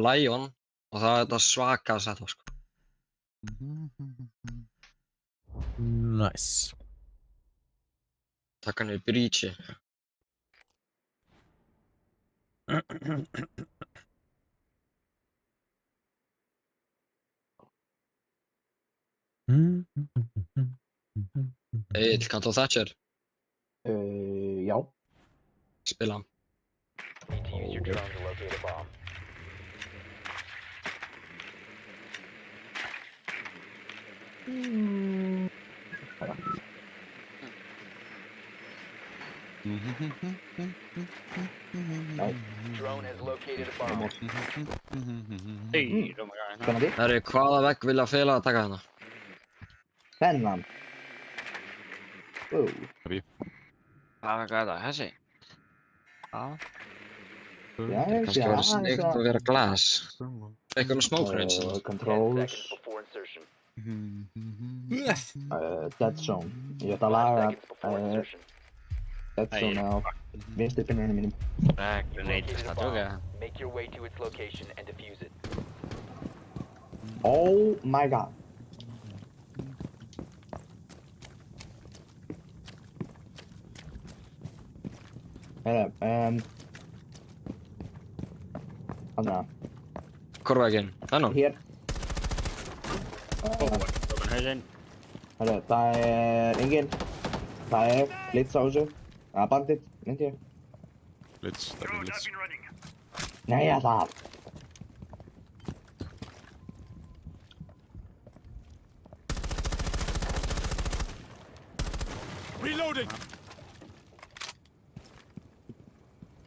Lion og það er þetta svaka að setja, sko. Nice. Takk hann í breachi. Egill, kanntu á Thatcher? Já. Spila hann. Need to use your drone to locate a bomb. Drone has located a bomb. Hey, oh my god. Spennandi. Herri, hvaða vegg vilja fela að taka þarna? Þennan. Hvað er þetta? Þessi? Já. Kannski verður snyggt að vera glas. Eitthvað smoke range. 10 Controls. seconds before insertion. Dead zone. Ég ætla að 5 laga seconds before insertion. dead zone á vinstri pinnunum mínum. Grenade, Located a það tók ég. bomb. Make your way to its location and defuse it. Oh my god. Þannig að Hvor vegginn? Þennan? hér, Hausinn. það er engin, það er blitz á þessu, það er bandit, myndi ég. Blitz, það er blitz. Nei, það. Reloading!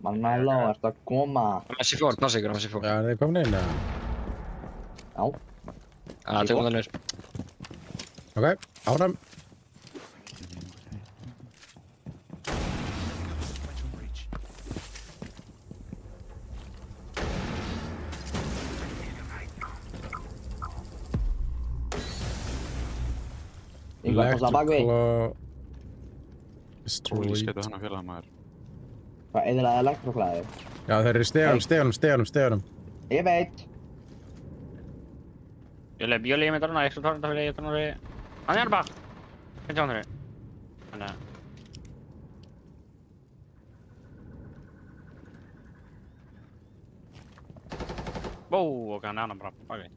Mannaðlá, ertu að koma? Messi 4, passa ykkur á Messi 4. Já, er þið komin inn, eða? Já. Tökum það niður. Ok, áfram. Yngvar, passa bak við. Holy Destroyed. shit, hann að félaga maður. Hvað, eðilega elektroflæði? Já, þeir eru í stegunum. Ég veit. Yo le meto una extra torrent för dig, jag Han är bara. Kan jag det? Nej. Wow, kan annan bra. Okej.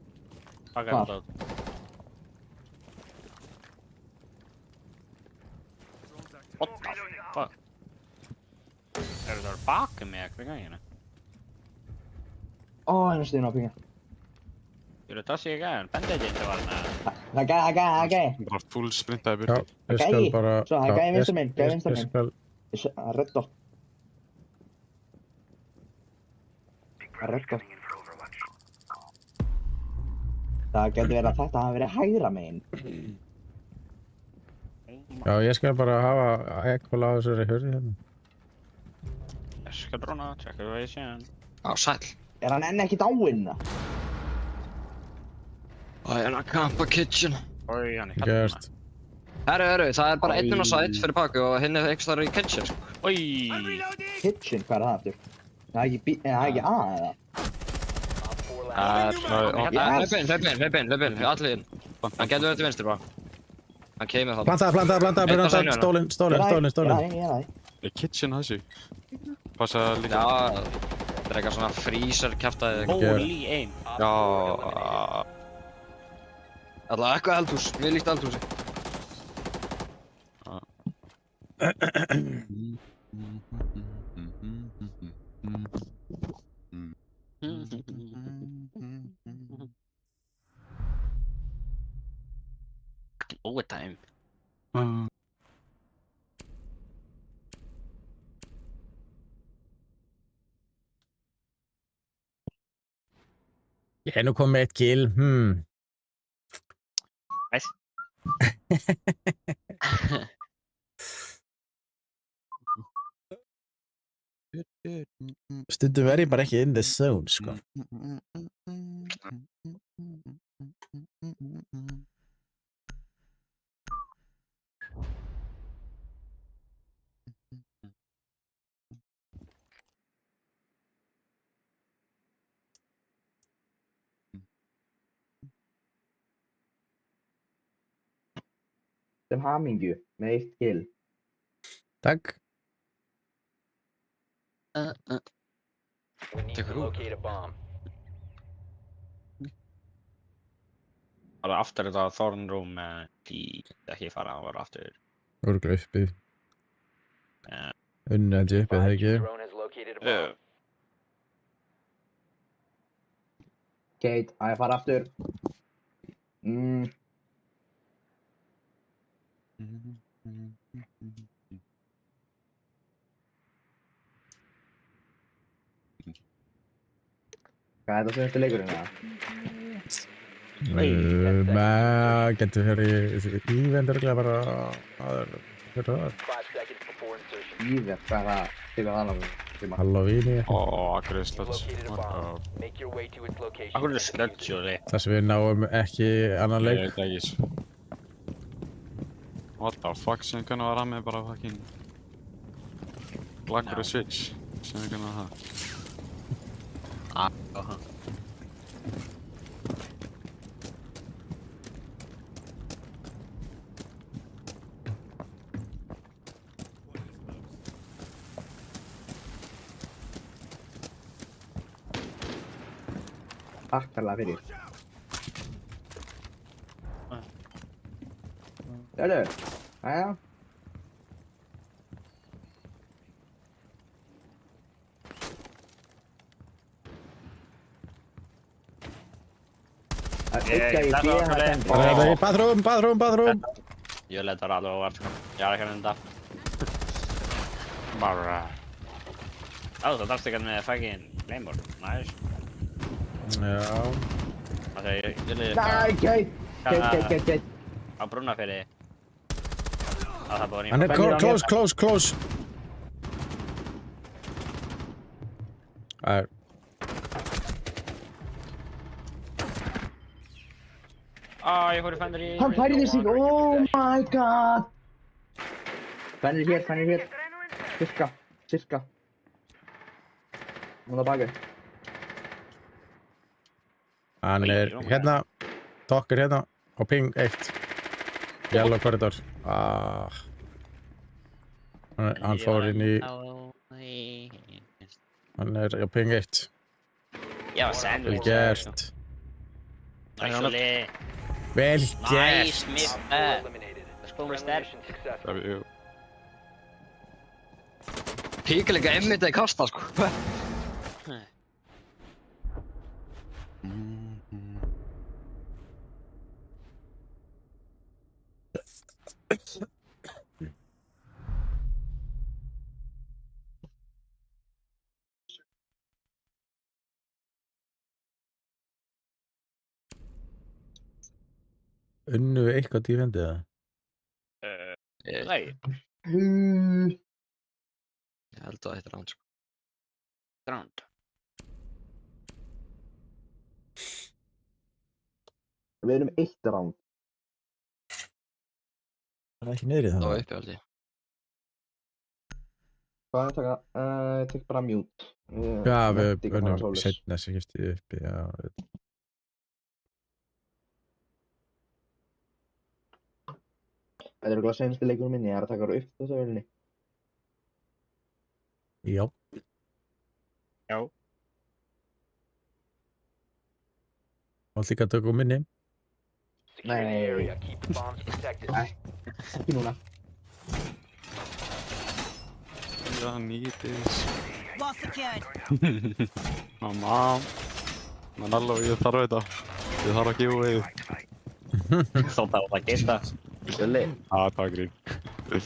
Okej, Var? då. What the fuck? Är det där bakom mig? Jag kan inte. Ó, einu stíðin á pinga. Gjorde tassi í gæðan, bandaginn sem var hérna. Það er gæði. Bara full sprintaði Já, burti. ég skal bara... Svo, það er gæði vinstra megin, gæði Ég vinstra megin. skal... Redd dot. Redd dot. Það getur verið að þetta hafi verið hægra megin. Já, ég skal bara hafa ekkert á þessari hurði hérna. Eskadrona, checkavation. Já, sæll. Er hann enn ekki dáinn? Æ, hann að campa kitchen. Oi, hann er Gert. Herru, það er bara einn á sæt fyrir pakku og hinn er einhvers þar í kitchen, sko. Oi! Kitchen, hvað er það aftur? Það er ekki A eða? Hlaup inn, allir inn. Hann getur verið til vinstri bara. Hann kemur þarna. Planta, Einn á sænu stólinn. Ég er það. Er kitchen þessu? Passa líka. Já, það er eitthvað svona freezer-kjaftaði. Holy aim. Já. Alltaf eitthvað eldhús, mér líkt eldhúsi. Overtime. Ég er nú komið með eitt kill, Nice. Stundum er ég bara ekki in the zone, sko. Til hamingju með eitt kill. Takk. We need to locate a bomb. Það var aftur þetta Thorn Room ekki fara, það var aftur. Örugglega uppið. Unni held ég uppið, það ekki. Drone has located a bomb. Kate, að ég fara aftur. Hvað er þetta sem þetta leikurinn eða? Getur fyrir ívend örugglega bara fyrir það. 5 seconds before insertion. Ívend, hvað er það? Til að annað tíma. Halloween í Ó, akkur er slöts. Located a bomb. Make your way to its location. Akkur er slötsjóði. Þess að við náum ekki annan Ég leik. veit ekki svo. What the fuck, sem kannu var að með bara fucking Blackur og Switch, sem kannu var það. Takk kærlega fyrir. Hörru, jæja. Bathroom. Ég letar alveg óvart, sko. Ég er ekki að nefnda. Bara... Það darfst ekki með fucking Claymore. Nice. Já. Það segir, ég liði Kate. á Brúnafirði. Það er búin í... Hann er close. Það er... Ég fór í Fenrir í... Hann færði sig, oh my god. Fenrir hér. Cirka. Núna baki. Hann er hérna. Dokker hérna. Og ping 1. Yellow corridor. Hann fór inn í... Hann er á ping 1. Ég var sandwich. Vel gert. Vel Nice, gert. mister. Let's go, mister. Það er við, Híkilega einmitt að kasta, sko. Unnu við eitthvað defendið það? Nei. Ég held að það heitir round, sko. Round. Við erum 1 round. Það er ekki niðri Það það. var uppi, held ég. Hvað er að taka? Ég tek bara mute. Já, við nefndi ekki að fara unnum svoleiðis. setna sem skiptið uppi, já. Þetta er örugglega seinasti leikurinn minn, ég er að taka upp þessa vélinni. Já. Já. Mátt líka að taka úr minni. Secure the area. Keep the bombs protected. Ekki núna. Yeah, I need this. Wall secured. Mamma. Men hallå, ég þarf þetta. Ég þarf að gefa þig. Þá þarf það að geta. Já, það er grín. Þá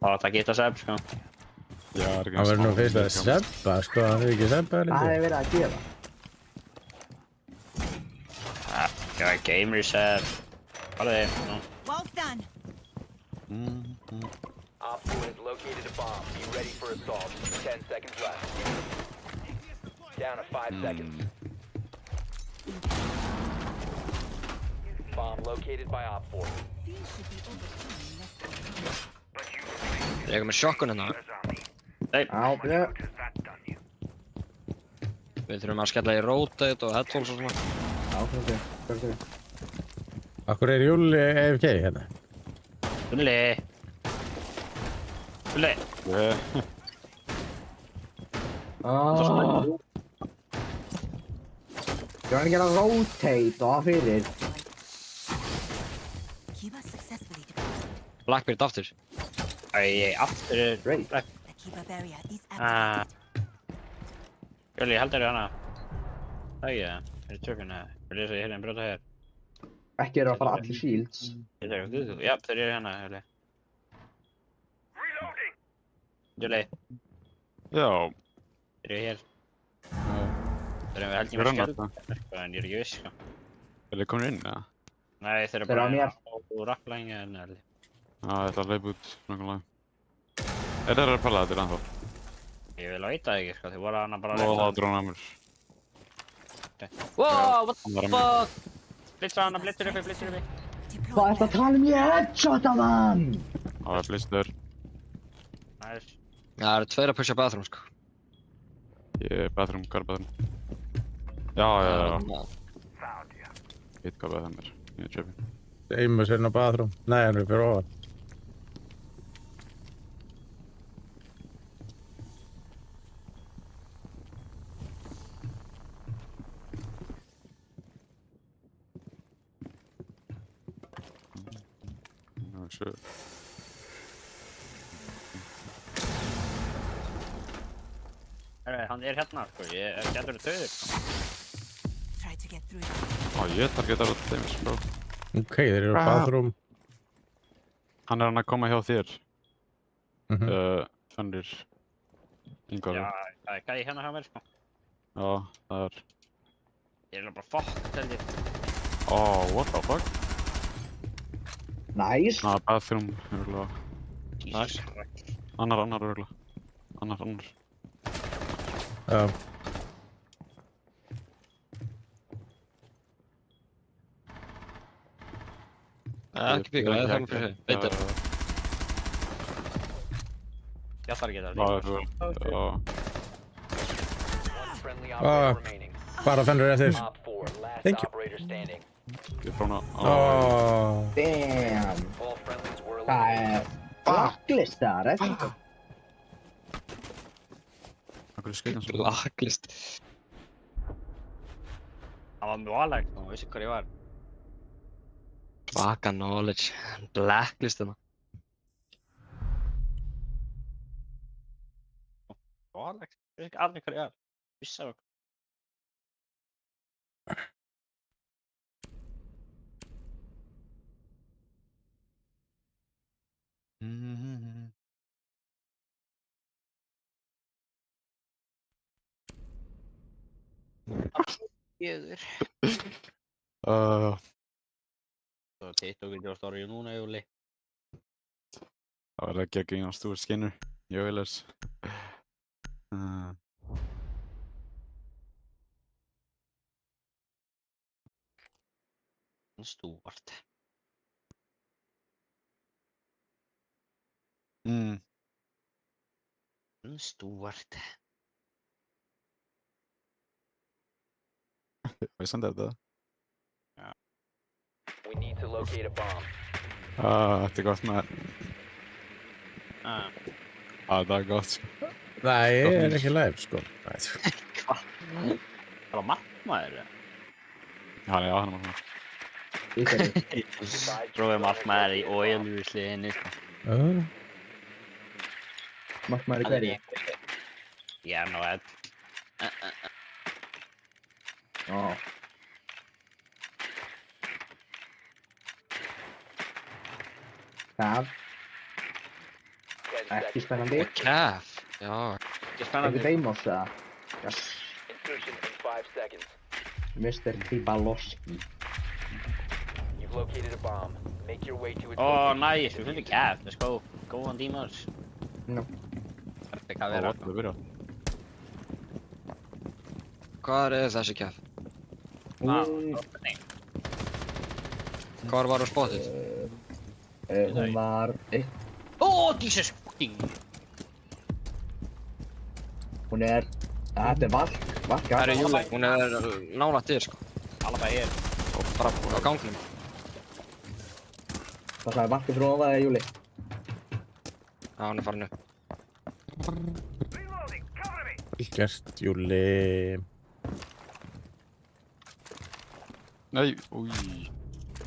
þarf það að geta Seb, sko. Já, það er ekki Það verður nú fyrst að sebba, sko, hann hefur ekki sebbað Hvað lengur. er verið að gera? Já, gamer Seb. Hvað er það? Wall's done. Op 4 has located a bomb. Be ready for assault. 10 seconds left. Down to 5 seconds. Bomb located by Op 4. Ég er með sjokkun hérna. Já, byrja. Við þurfum að skella í rotate og headphones og svona. Já, hvað er þetta? Akkur er Júli AFK hérna? Gulli. Gulli. Ég var ekki að rotate og það fyrir. Kiba successfully Blackbeard aftur. Æ, aftur er... Great. The Kiba barrier is activated. Gulli, heldur hana. Æja, er tökuna. Gulli, þess að ég hefði brjóta hér. Ekki eru að fara allir shields. Já, þeir eru hérna, Gulli. Gulli, Já. þeir eru hér. Þeir eru held ég Ég með renna skjálf. En ég er ekki viss, sko. Vil ég koma inn, eða? Nei, þeir eru Þeir eru á bara mér. á rapplængja en held ég. Já, ég ætla að leipa út nákvæmlega. Er það að pæla þetta ennþá? Ég vil veit það ekki, sko. Þeir voru hana bara Og það dróna mér. Wow, what Hann the var að mér. fuck? Blittra hana, blittur uppi, blittur uppi. Hvað er þetta að tala um ég headshota mann? Það er blistur. Nice. Það eru tveir að pusha bathroom, sko. Ég er bathroom, hvað er bathroom? Já. Ég veit hvað bathroom er. Ég er tjöfin. Amos er inn á bathroom. Nei, hann er fyrir ofan. Já, sjö. Hann er hérna, sko. Ég er getur döður, sko. Try to get through. Á, ég targetar á þeim, bro. Ok, þeir eru á bathroom. Hann er hann að koma hjá þér. Mhm. Fennir. Ingvar. Já, það er gæi hérna hjá mér, sko. Já, það er. Ég er bara fucked, held ég. What the fuck? Nice. Bathroom, örgulega. Jesus Nice. Christ. Annar, örgulega. Annar. Já. Ekki píka, það er það fyrir sig. Veitir. Ég þarf ekki Já, þetta. já. One friendly Ah. operator remaining. Bara fennur eftir. Op 4, last Thank you. operator standing. Ég er frána. Damn. All friendlies were Það eliminated. er blacklist það, reynd. Akkur er skeitin svo. Blacklist. Það var mjög alveg, þú vissi hver ég var. Svaka knowledge. Blacklist hérna. Mjög alveg, ég vissi ekki alveg hver ég var. Vissi það. Jöður. Uh, Svo TikTok-vídeó story núna, Júli. það var ekki að grínast úr skinnur. Jöfnveilers. Stúart. Stúart. Hvað senda þetta? We need to locate a bomb. Þetta er gott maður. Það er gott sko. Nei, ég er ekki live sko. Hvað? Það var markmaður, eða? Hann er markmaður. Tróði markmaður í oilvísliðinni, sko. Markmaður í hverju? Ég er nú að... Caf. Ekki spennandi. Caf, já. Ekki spennandi. Ekki Deimos, eða? Yes. Insertion in 5 seconds. Mr. Tibalowski. You've located a bomb. Make your way to its Oh, location. nice. We found the Caf. Let's go. Go on, Dimos. No. Perfect Caf. Það byrja. Hvað er þessi Caf? Nei. Hvar var hún spotið? Hún var... Oh, Jesus fucking... Hún er... Þetta er Valk. Valk, já. Það er Júli, hún er nálægt þér, sko. Alabæ hér. Og bara á gangnum. Það er Valk fyrir ofan það, Júli. Já, hún er farin upp. Gert, Júli. Nei, úi.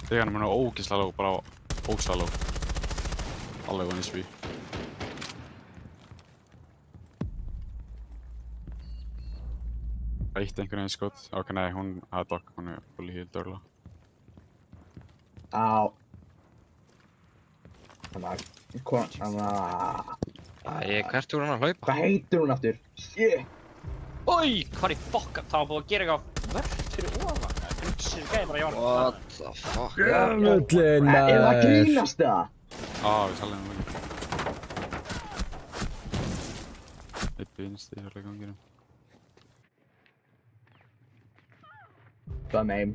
Þegar hann er ógeðslega lóg, bara ógeðslega lóg. Alveg hann í sví. Eitt einhvern veginn skot. Ok, nei, hún hafði dokk, hún er fulli healed örla. Á. Þannig að... Hvert úr hann að hlaupa? Hvað heitir hún aftur? Shit! Oi, hvað í fokka? Það var búið að gera eitthvað vörð fyrir ofan. Það er gæði bara Jón. What the fuck? Jöfullinn, Er það maður. grínast það? Við salum hann. Eitt vinst í hörlega ganginum. Það er meim.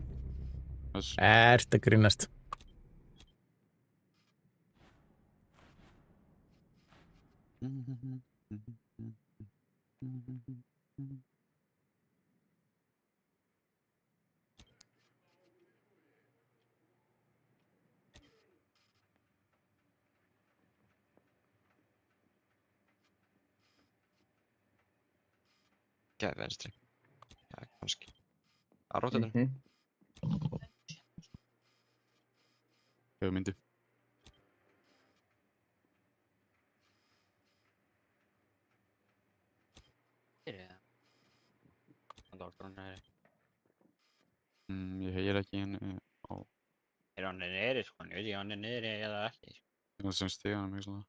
Ert að grínast. Gæði venstri. Já, kannski. Að rótutinn. Hefur myndi. Doktorinn er... Ég heyr ekki henni á... Er hann neyri, sko? Ég veit ekki hann neyri eða ekki. Það sem stiga hann mjög svona.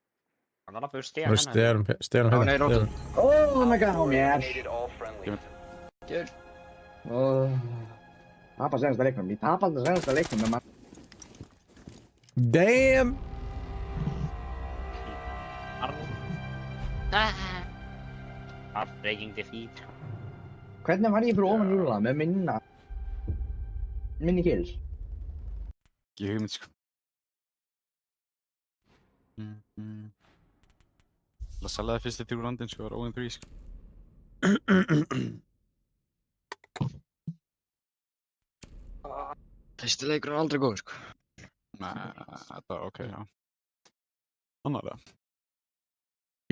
Hann var bara stiga hann. Stegan Já, nei, rótutinn. Oh my god, hún er... Eliminated all friendlies. Gjör. Tapa senasta leiknum. Ég tapa alltaf senasta leiknum með maður. Damn! Heartbreaking defeat. Hvernig var ég fyrir ofan Júla með minni kills? Ekki hugmynd, sko. Það seljaði fyrstu 3 randinn, sko, var 0-3, sko. Fyrsti leikur er aldrei góð, sko. Nei, þetta var ok, já. Þannig það.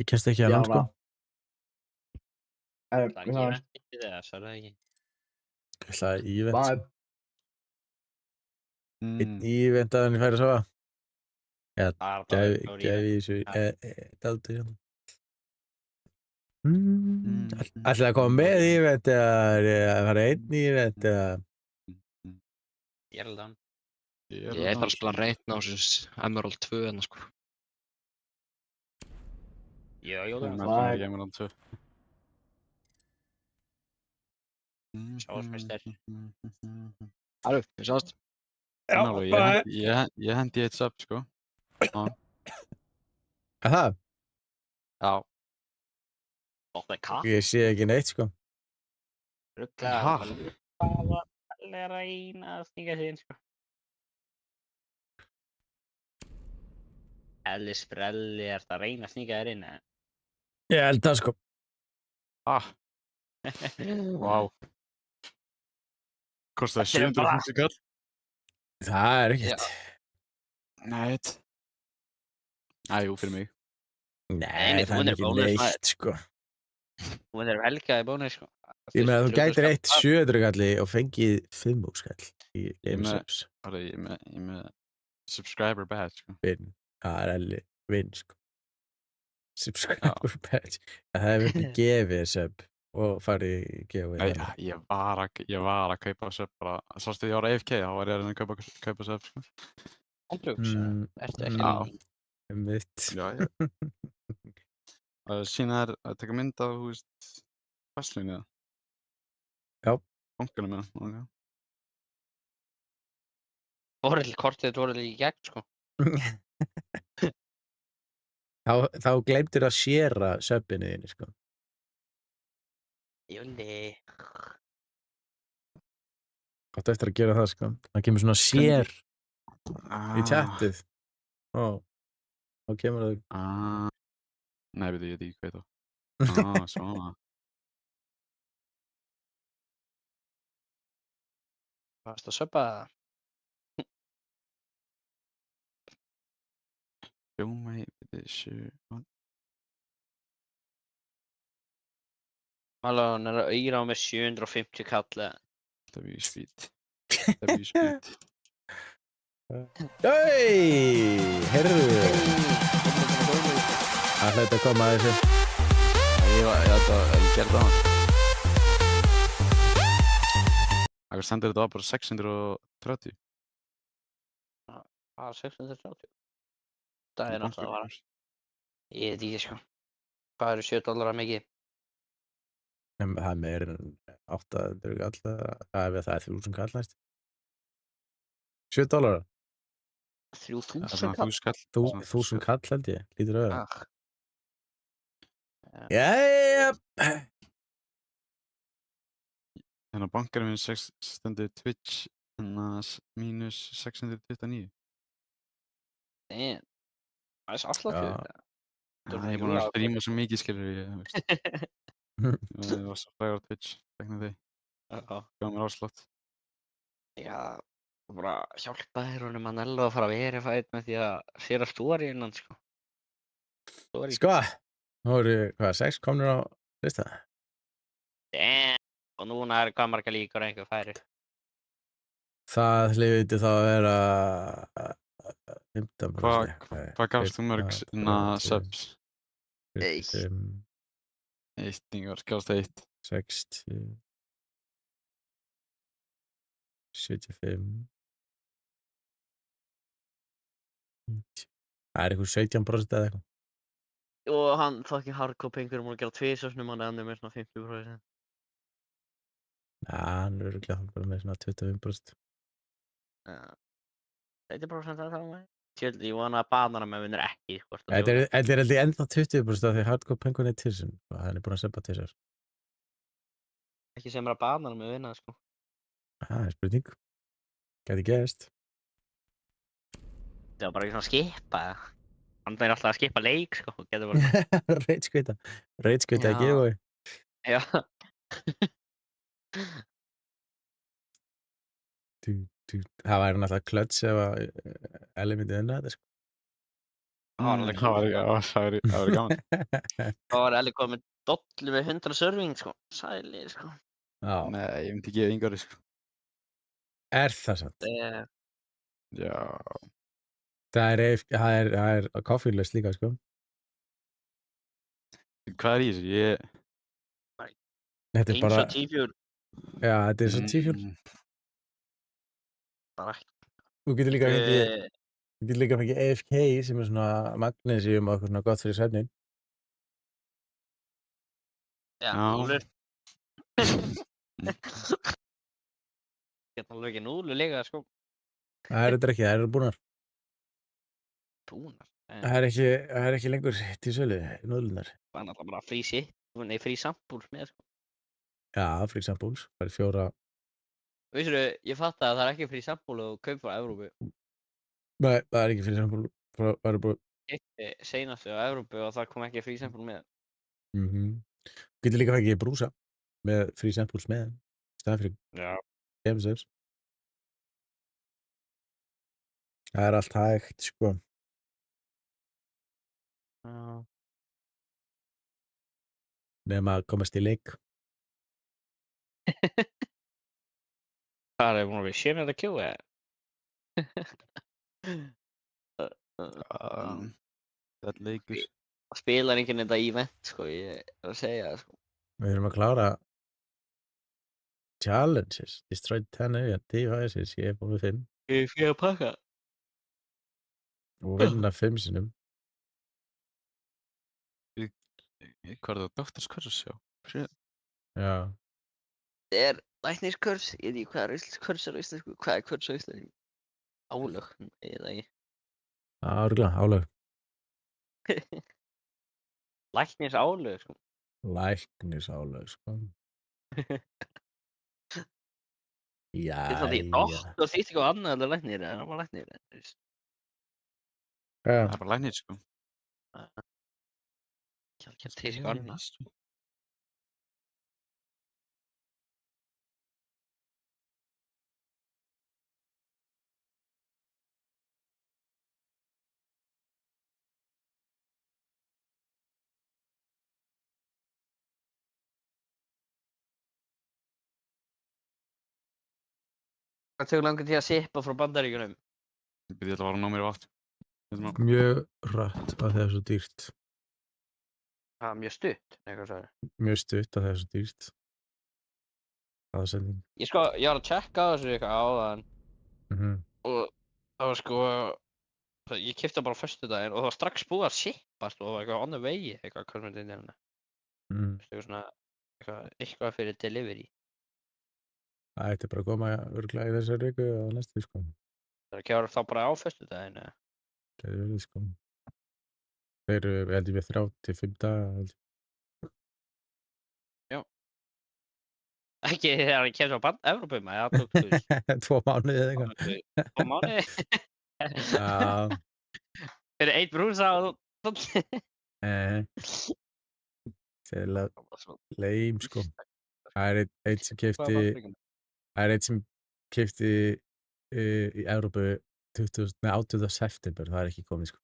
Ég kennst ekki að hann, sko. Það er ekki event í þess, er það ekki? Ég ætlaði event, sko. Einn Mm. event að hann færi að sofa. Eða, Það er gæfi bara í þessu, daldi hérna. Ætlaði að koma með event eða að fara einn event eða... Ég er alveg hann. Ég er bara að spila reynd á þessu Emerald 2 hérna, sko. Já, ég Menn það. er ekki Emerald 2. Sjálfsmeistar. Alveg, við sjáumst. En alveg, ég hendi eitt sub, sko. Já. Það? Já. Það er katt. Ég sé ekki neitt, sko. Rugglaður. Það er að reyna að sníka sig inn, sko. Ellis Sprelli, er það að reyna að sníka þér inn, eða? Ég held það, sko. Vá. Kostaði 750 kall. Það er ekkert. Nei, jú, fyrir mig. Nei, það er ekki neitt, sko. Þú veit, helgaði bónus, sko. Ég með að þú gætir eitt 700 kalli og fengið 5 skall í Ég subs. með subscriber badge, sko. Vinn. Það er elli. Vinn, sko. Subscriber badge. Það hefur ekki gefið sub og farið í gefa. Nei, ég var að kaupa sub bara. Sástu því ég var að AFK, þá var ég að kaupa sub, sko. Andrúks, ertu ekki Já. Mitt. Já. Sína þér að taka mynd af, þú veist, fæslunni eða? Já. Bankanum eða, ok. Kortið voru í gegn, sko. Þá gleymdir að sharea subinu þínu, sko. Júli. Áttu eftir að gera það, sko. Það kemur svona share í chatið. Þá kemur það. Nei, veit ég ekki hvað það. Svona. Varst að söpa það? Hljóma í þessu. Alveg, hann er að auðra á með 750 kall, eða? Það er mjög spýt. Heyrðu! Það hlaut að koma að þessu. Ég gerði það. Það sendir þetta bara 630. Það 630. Það er náttúrulega bara. Ég veit ekki, sko. Hvað eru $7 mikið? Það er meir en 800 kall. Það er 1000 kall næst. $7? 3000 kall? 1000 kall held ég. Lítur auðvitað. Jæja. Þannig að bankarinn minn stendur Twitch mínus 629. Damn. Það er alltaf fyrir. Ég er búin að stríma svo mikið, skilur ég, veist. Ég var svo frægur á Twitch, vegna því. Gaf mér afslátt. Já, bara hjálpa þér honum að Nello að fara að verifæt með því að sér að story innan, sko. Sko, nú eru, 6 komnir á lista? Damn, og núna er hvað marga líkur einhver færi? Það hljóti þá að vera 15%. Hvað gafst þú mörg subs? 1. 1, yngur, gafst 1. 60. 75. Það er eitthvað 17% eða eitthvað. Og hann fucking hardcore pengur múið að gera 2 söfnum hann endur með svona 50%. Hann er örugglega bara með svona 25%. Já. 20% að það með. Ég vona að banana með vinnur ekki. Þetta er held ég ennþá 20% af því hardcore pengun er til sem. Hann er búinn að seppa til sér. Ekki sem er að banana með vinna, sko. Það er spurning. Gæti gerst. Það var bara ekki svona skipa. Hann er alltaf að skipa leik, sko. Reitskvita að giveaway. Já. Það væri náttúrulega klöts ef að Elli myndi unna þetta, sko. Það væri gaman. Það var Elli komið með dollu með 100 serving, sko. Sæli, sko. Nei, ég myndi gefa yngari, sko. Er það sant? Já. Það er coffee-less líka, sko. Hvað er í þessu? Þetta er bara... Eins og T-Fuel. Já, þetta er svo T-Fuel. Bara ekki. Þú getur líka fengið AFK sem er svona magnesium og eitthvað svona gott fyrir svefnin. Já, Já. núðlur. Geta alveg ekki núðlur líka, sko. Það eru ekki, það eru búnar. Búnar. Það er ekki lengur til sölu, núðlunar. Það er náttúrulega bara free shit. Nei, free samples með, sko. Já, free samples. Það er 4. Veistu, ég fatt að það er ekki free sample og kaup frá Evrópu. Nei, það er ekki free sample. Það er búið. Ég seinastu á Evrópu og það kom ekki free sample með. Getur líka fengið brúsa með free samples með. Staðan fyrir Já. M6. Það er allt hægt, sko. Já. Nefn að komast í leik. Það er búin að vera shit að kjóa. Það er leikur. Það spilar enginn þetta event, sko, ég er að segja það, sko. Við erum að klára challenges. Destroyed 10 area, 10 ISIS, ég er búin með 5. Ég fyrir að pakka. Og vinna 5 sinnum. Hvað er það? Doktorskurs, já. Já. Það er lækniskurs, ég veit ekki hvað er kurs á íslensku, hvað er kurs á íslensku? Álög, eða ekki. Árlega, álög. Læknisálög, sko. Læknisálög, sko. Það er doktor þýtt eitthvað annað en læknir, en það var læknir. Það er bara læknir, sko. Kjálkjálk til eitthvað annað. Hvað tekur langur tíð að sippa frá Bandaríkjunum? Ég byrði alltaf að fara að ná mér vatn. Mjög hratt að það er svo dýrt. Það er mjög stutt, eitthvað svo. Mjög stutt að það er svo dýrt. Aðsending. Ég var að checka á þessu eitthvað áðan. Og það var sko, ég keypti bara á föstudaginn og það var strax búið að shippast og það var eitthvað on the way, eitthvað, hvað sem þetta er hérna. Eitthvað svona, eitthvað fyrir delivery. Það ætti bara að koma örugglega í þessari viku og næstu, sko. Það er ekki að vera þá bara á föstudaginn, eða? Það er verið, sko. Þeir eru, held ég, með 3 til 5 daga, held ég. Já. Ekki þegar hann kemur á Evrópu, maður, það tók, þú veist. 2 mánuði eða eitthvað. 2 mánuði? Já. Fyrir 1 brúsa og Sérlega leim, sko. Það er einn sem keypti í Evrópu 18. september, það er ekki komið, sko.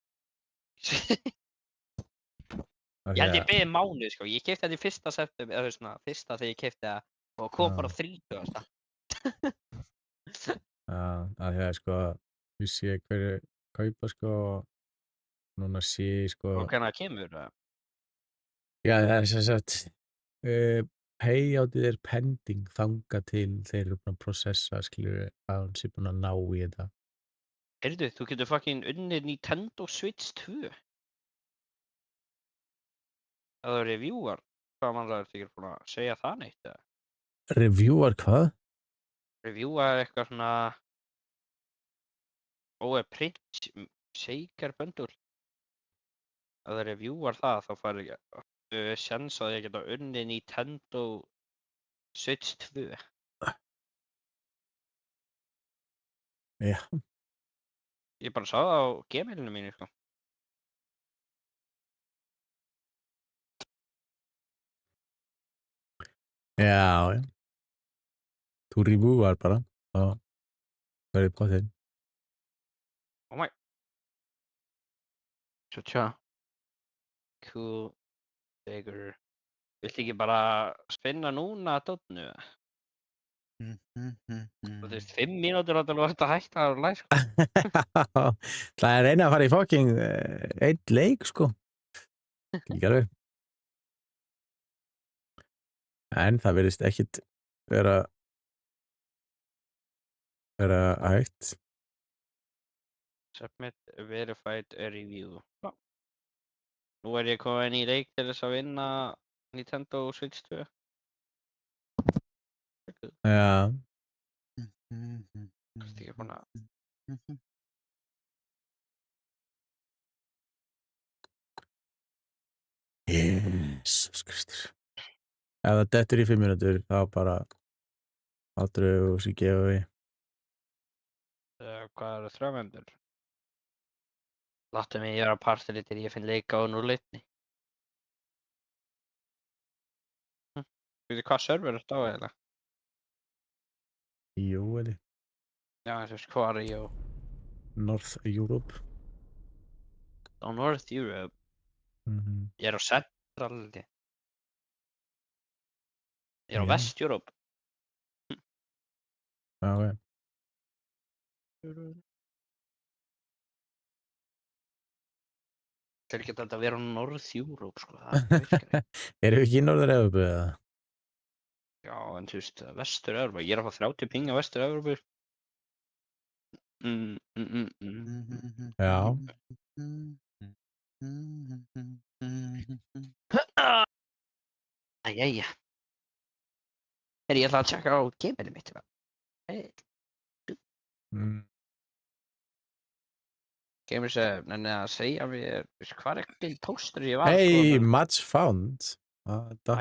Ég held ég beðið mánuð, sko. Ég keypti þetta í 1. september, eða svona, fyrsta þegar ég keypti það og kom bara 30. Já, það er, sko, við sé hverju kaupa, sko, og núna sé, sko. Og hvernig það kemur, það? Já, það er sem sagt, payoutið er pending þangað til þeir eru búin að processa, skilur, að hann sé búin að ná í þetta. Heyrðu, þú getur fucking unnið Nintendo Switch 2. Ef það eru reviewar, hvað mannlega ertu ekki búin að segja það neitt, eða? Reviewar hvað? Reviewar eitthvað svona print shaker bundle. Ef það reviewar það, þá fær ekki sjans að ég geta unnið Nintendo Switch 2. Já. Ég bara sá það á Gmailinu mínu, sko. Já, já. Þú reviewar bara, þá verður potið. Oh my. Tja. Cool. Bigger. Viltu ekki bara spinna núna að dotnu? Þú veist, 5 mínútur átt alveg að hætta að læra, sko. Það er reyna að fara í fucking 1 leik, sko. Ekki alveg. En það virðist ekkit vera hægt. Submit verified review. Nú er ég komin í leik til þess að vinna Nintendo Switch 2. Já. Hvort ekki búin að... Jesus Kristur. Ef það dettur í 5 mínútur, þá bara áttur og sér gefa við. Hvað eru 3 mínútur? Láttu mig gera partur til ég finn leika á 0-1. Veitu hvað server er þetta á eiginlega? Jó, eða? Já, þú veist hvað er ég á? North Europe. Á North Europe? Ég er á Central held ég. Ég er á Já. West Europe. Já, ok. Þeir geta þetta að vera á North Europe sko, það virkar ekki. Erum við ekki í Norður-Evrópu eða? Já, en þú veist, Vestur-Evrópu, ég er að fá 30 ping á Vestur-Evrópu. Já. Æjæja. Herri, ég ætla að tjekka á gameinu mitt. Gamer sem nenni að segja mér, hvað er ekki póstur ég var? Hey, match found. Æ,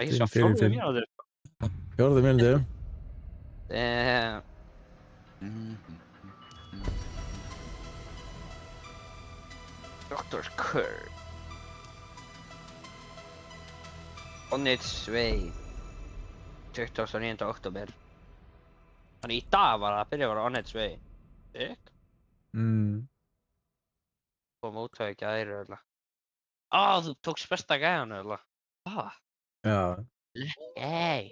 ég sá 4 mínútur. 4 mínútur. Dr. Kerr. On its way. 29. oktober. Þannig í dag var það að byrja að vera on its way. Sick. Og mótvæði ekki aðeirri öll. Þú tókst besta gæðan öll. Já. Hey.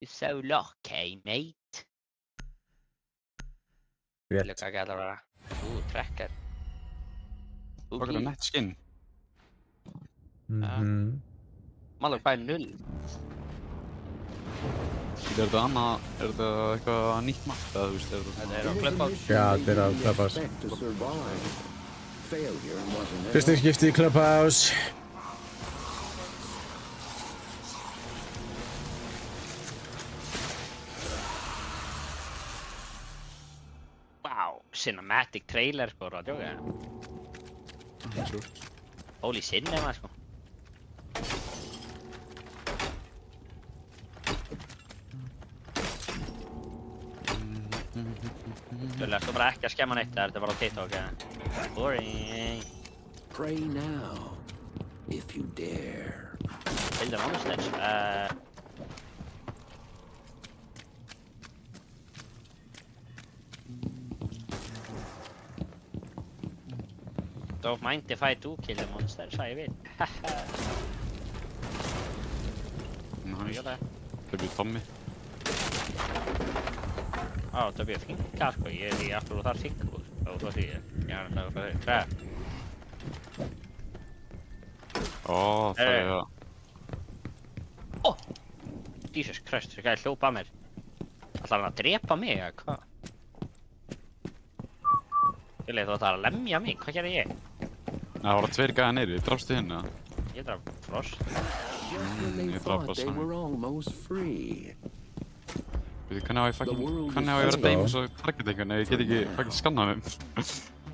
You're so lucky, mate. Rétt. Lukka ekki að það vera. Trekker. Hvað er það nett skinn? Málega hvað er 0? Er þetta annað, er þetta eitthvað nýtt margt eða þú veist, er þetta... Þetta er á Clubhouse. Já, þetta er á Clubhouse. Fyrstu skipti í Clubhouse. Wow, cinematic trailer sko, að djóka. Holy cinema sko. Svolítið, þú bara ekki að skemma neitt, þetta er bara á TikTok, ja. Boring. Pray now, if you dare. Hildur Monsters, Don't mind if I do kill the monsters, I will. Nice. Það byrði Tommy. Það byrði finka sko, ég er ekki aftur og þar finka sko. Þú veist ég er það fyrir tref. Það er það. Jesus Christ, þessi gæði hljópa að mér. Ætlar hann að drepa mig, eða hvað? Þú ætlar að lemja mig, hvað gerði ég? Það voru 2 gæða neyri, drafstu hinn eða? Ég draf Frost. Ég draf Bossa. Hvernig á ég verið að deyma svo target einhvern ef ég get ekki fucking skannað þeim?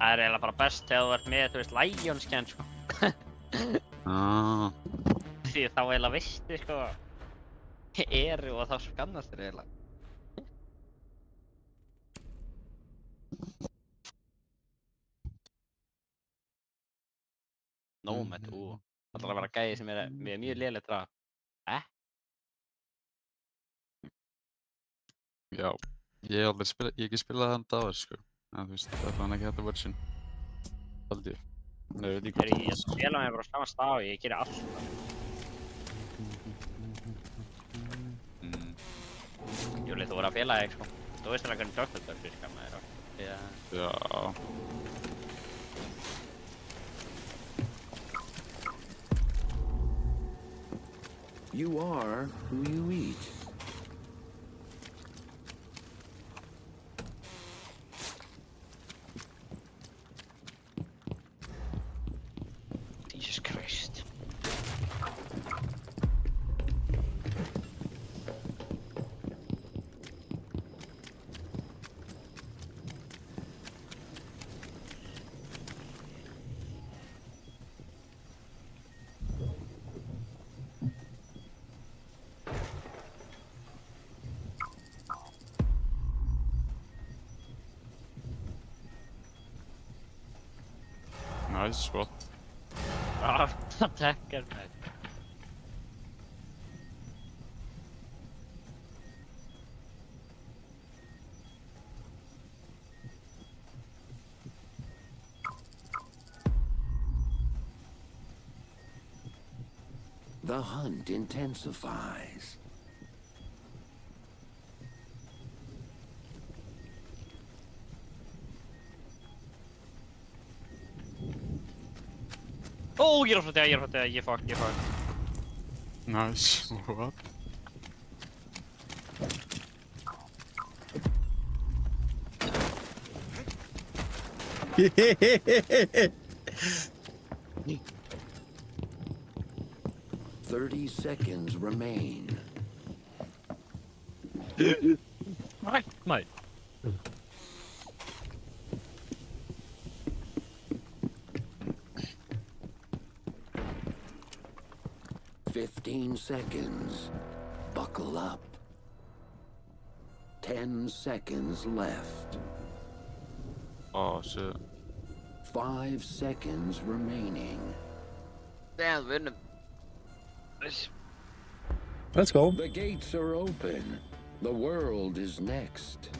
Það er eiginlega bara best þegar þú ert með, þú veist, Lion scan sko. Því þá eiginlega veistu sko eru og þá skannast þér eiginlega. Nomad, það ætlar að vera gæði sem er mjög lélegt draf. Já, ég hef ekki spilað þann dag sko. En þú veist, það var ekki þetta version. Haldi ég. Nei, ég veit ekki hvað Ég spila mig bara á sama stað og ég gerir allt. Júli, þú voru að fela þig sko. Þú veist alveg hvernig Dr. virkar með þér. Já. You are who you eat. Jesus Christ. Nice skot. Það tekkar mig. The hunt intensifies. Ó, ég er að fatta, ég fuck. Nice. What? Hehehehe 30 seconds remain. Mate. 15 seconds. Buckle up. 10 seconds left. Oh shit. 5 seconds remaining. Damn, við vinnum. Let's go. The gates are open. The world is next.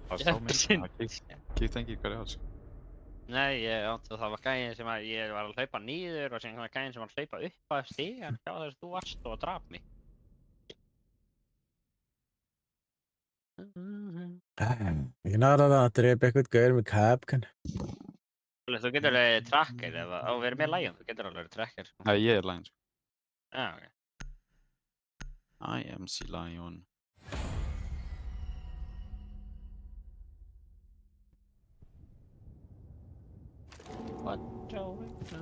Það sá mig. Kíkti ekki hvað ég sko. Nei, það var gæinn sem ég var að hlaupa niður og sem var gæinn sem var að hlaupa upp að stigann hjá þess að þú varst og draf mig. Ég náður að drepa eitthvað gaur með capgun. Þú getur alveg tracker ef þú verður með Lion, þú getur alveg tracker. Nei, ég er Lion sko. Já, ok. I am Sea Lion. What do we do?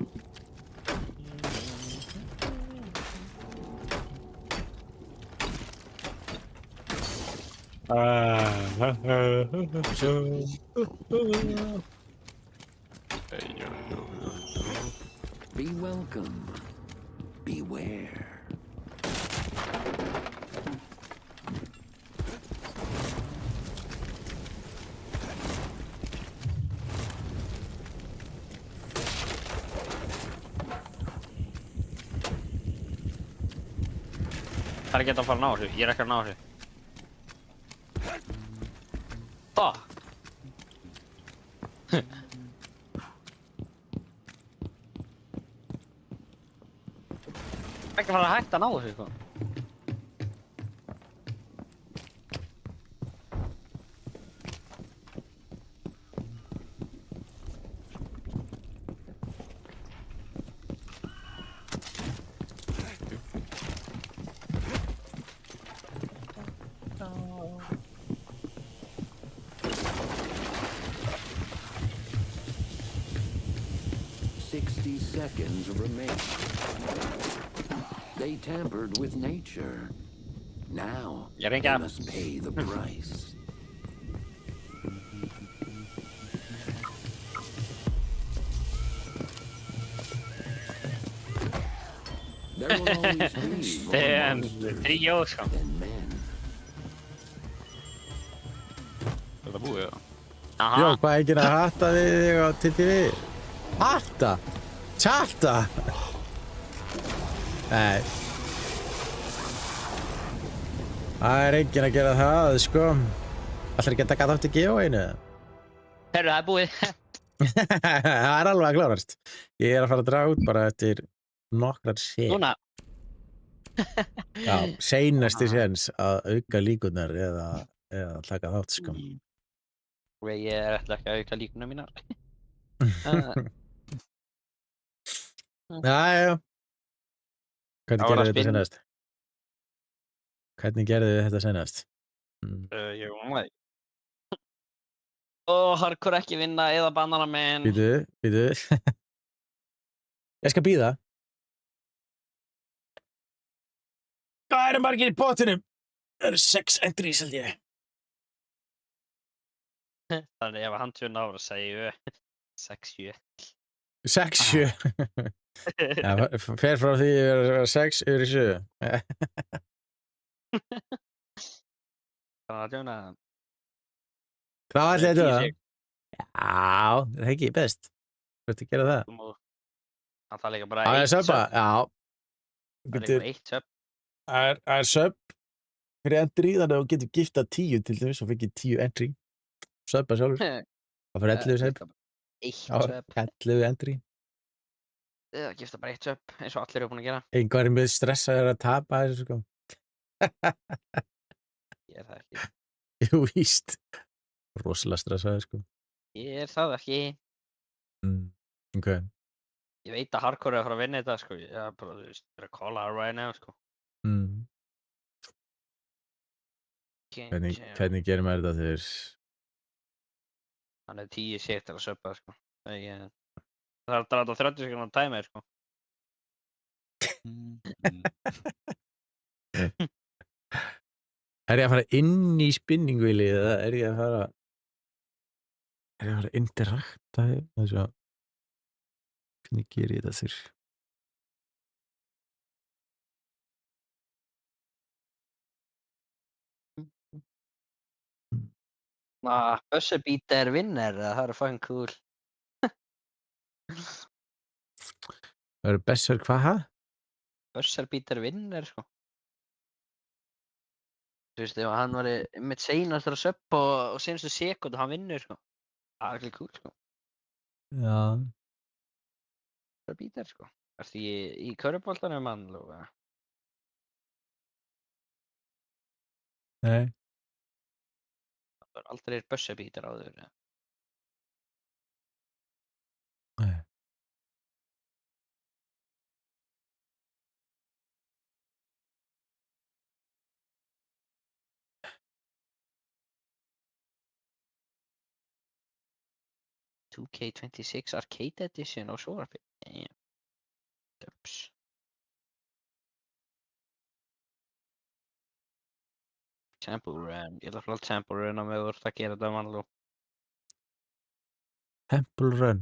Be welcome. Beware. Það er ekki að fara að ná þessu, ég er ekki að ná þessu. Fuck! Ekki að fara að hætta að ná þessu, sko. Seconds remain. They tampered with nature. Now they must pay the price. There will always be more monsters than men. Er það búið, Jó, hvað ekki að hatta við þig á TTV? Hatta? Tjata? Nei. Það er enginn að gera það, sko. Ætlar ekki að taka þátt í giveawayinu? Herru, það er búið. Það er alveg að klárast. Ég er að fara að draga út bara eftir nokkrar sér. Núna? Já, seinasti séns að auka líkurnar eða taka þátt, sko. Ég er ætla ekki að auka líkurnar mínar. Jæja. Hvernig gerðu þetta senast? Hvernig gerðu þetta senast? Ég vona það. Ó, hardcore ekki vinna eða banana man. Bídu. Ég skal bíða. Hvað eru margir í pottinum? Það eru 6 entries, held ég. Þannig ef hann 2 náður að segja 6-7. 6-7. Já, fer frá því að vera 6 yfir í 7. Þannig að tjóna. Hvað ætlaði þetta? Já, er það ekki best? Hvernig gera það? Það er líka bara Það er eitt söpa, sub. já. Það er líka bara eitt sub. Það er sub fyrir entry, þannig að þú getur giftað 10 til dæmis og fengið 10 entry. Suba sjálfur. Það fyrir 11 sub. Eitt Já, sub. 11 entry. Eða gifta bara eitt sub, eins og allir eru búin að gera. Einhver er mjög stressaður að tapa þessu, sko. Ég er það ekki. Jú, víst. Rosalega stressaður, sko. Ég er það ekki. Ok. Ég veit að hardcore er að fara að vinna þetta, sko. Ég er bara, þú veist, að calla það right now, sko. Hvernig gerir maður þetta þegar... Hann er 10 sér til að subba, sko. Það er að draga 30 sekundar timer, sko. Er ég að fara inn í spinningvíli eða er ég að fara interakta þessu að hvernig gerir ég þetta þurr? Buzzer beater vinner, það er fucking cool. Það eru Buzzer hvað, ha? Buzzer beater vinner, sko. Þú veist, ef hann var með seinastur að subba og senastu sekund og hann vinnur, sko. Það er ekki cool, sko. Já. Buzzer beater, sko. Ertu í körfuboltanum, mann, Lóa? Nei. Það var aldrei buzzer beater á þau. Nei. $2K26 Arcade Edition á sjónvarpi. Dubs. Temple Run. Ég ætla að fara Temple Run á mig úr það að gera þetta mannlú. Temple Run?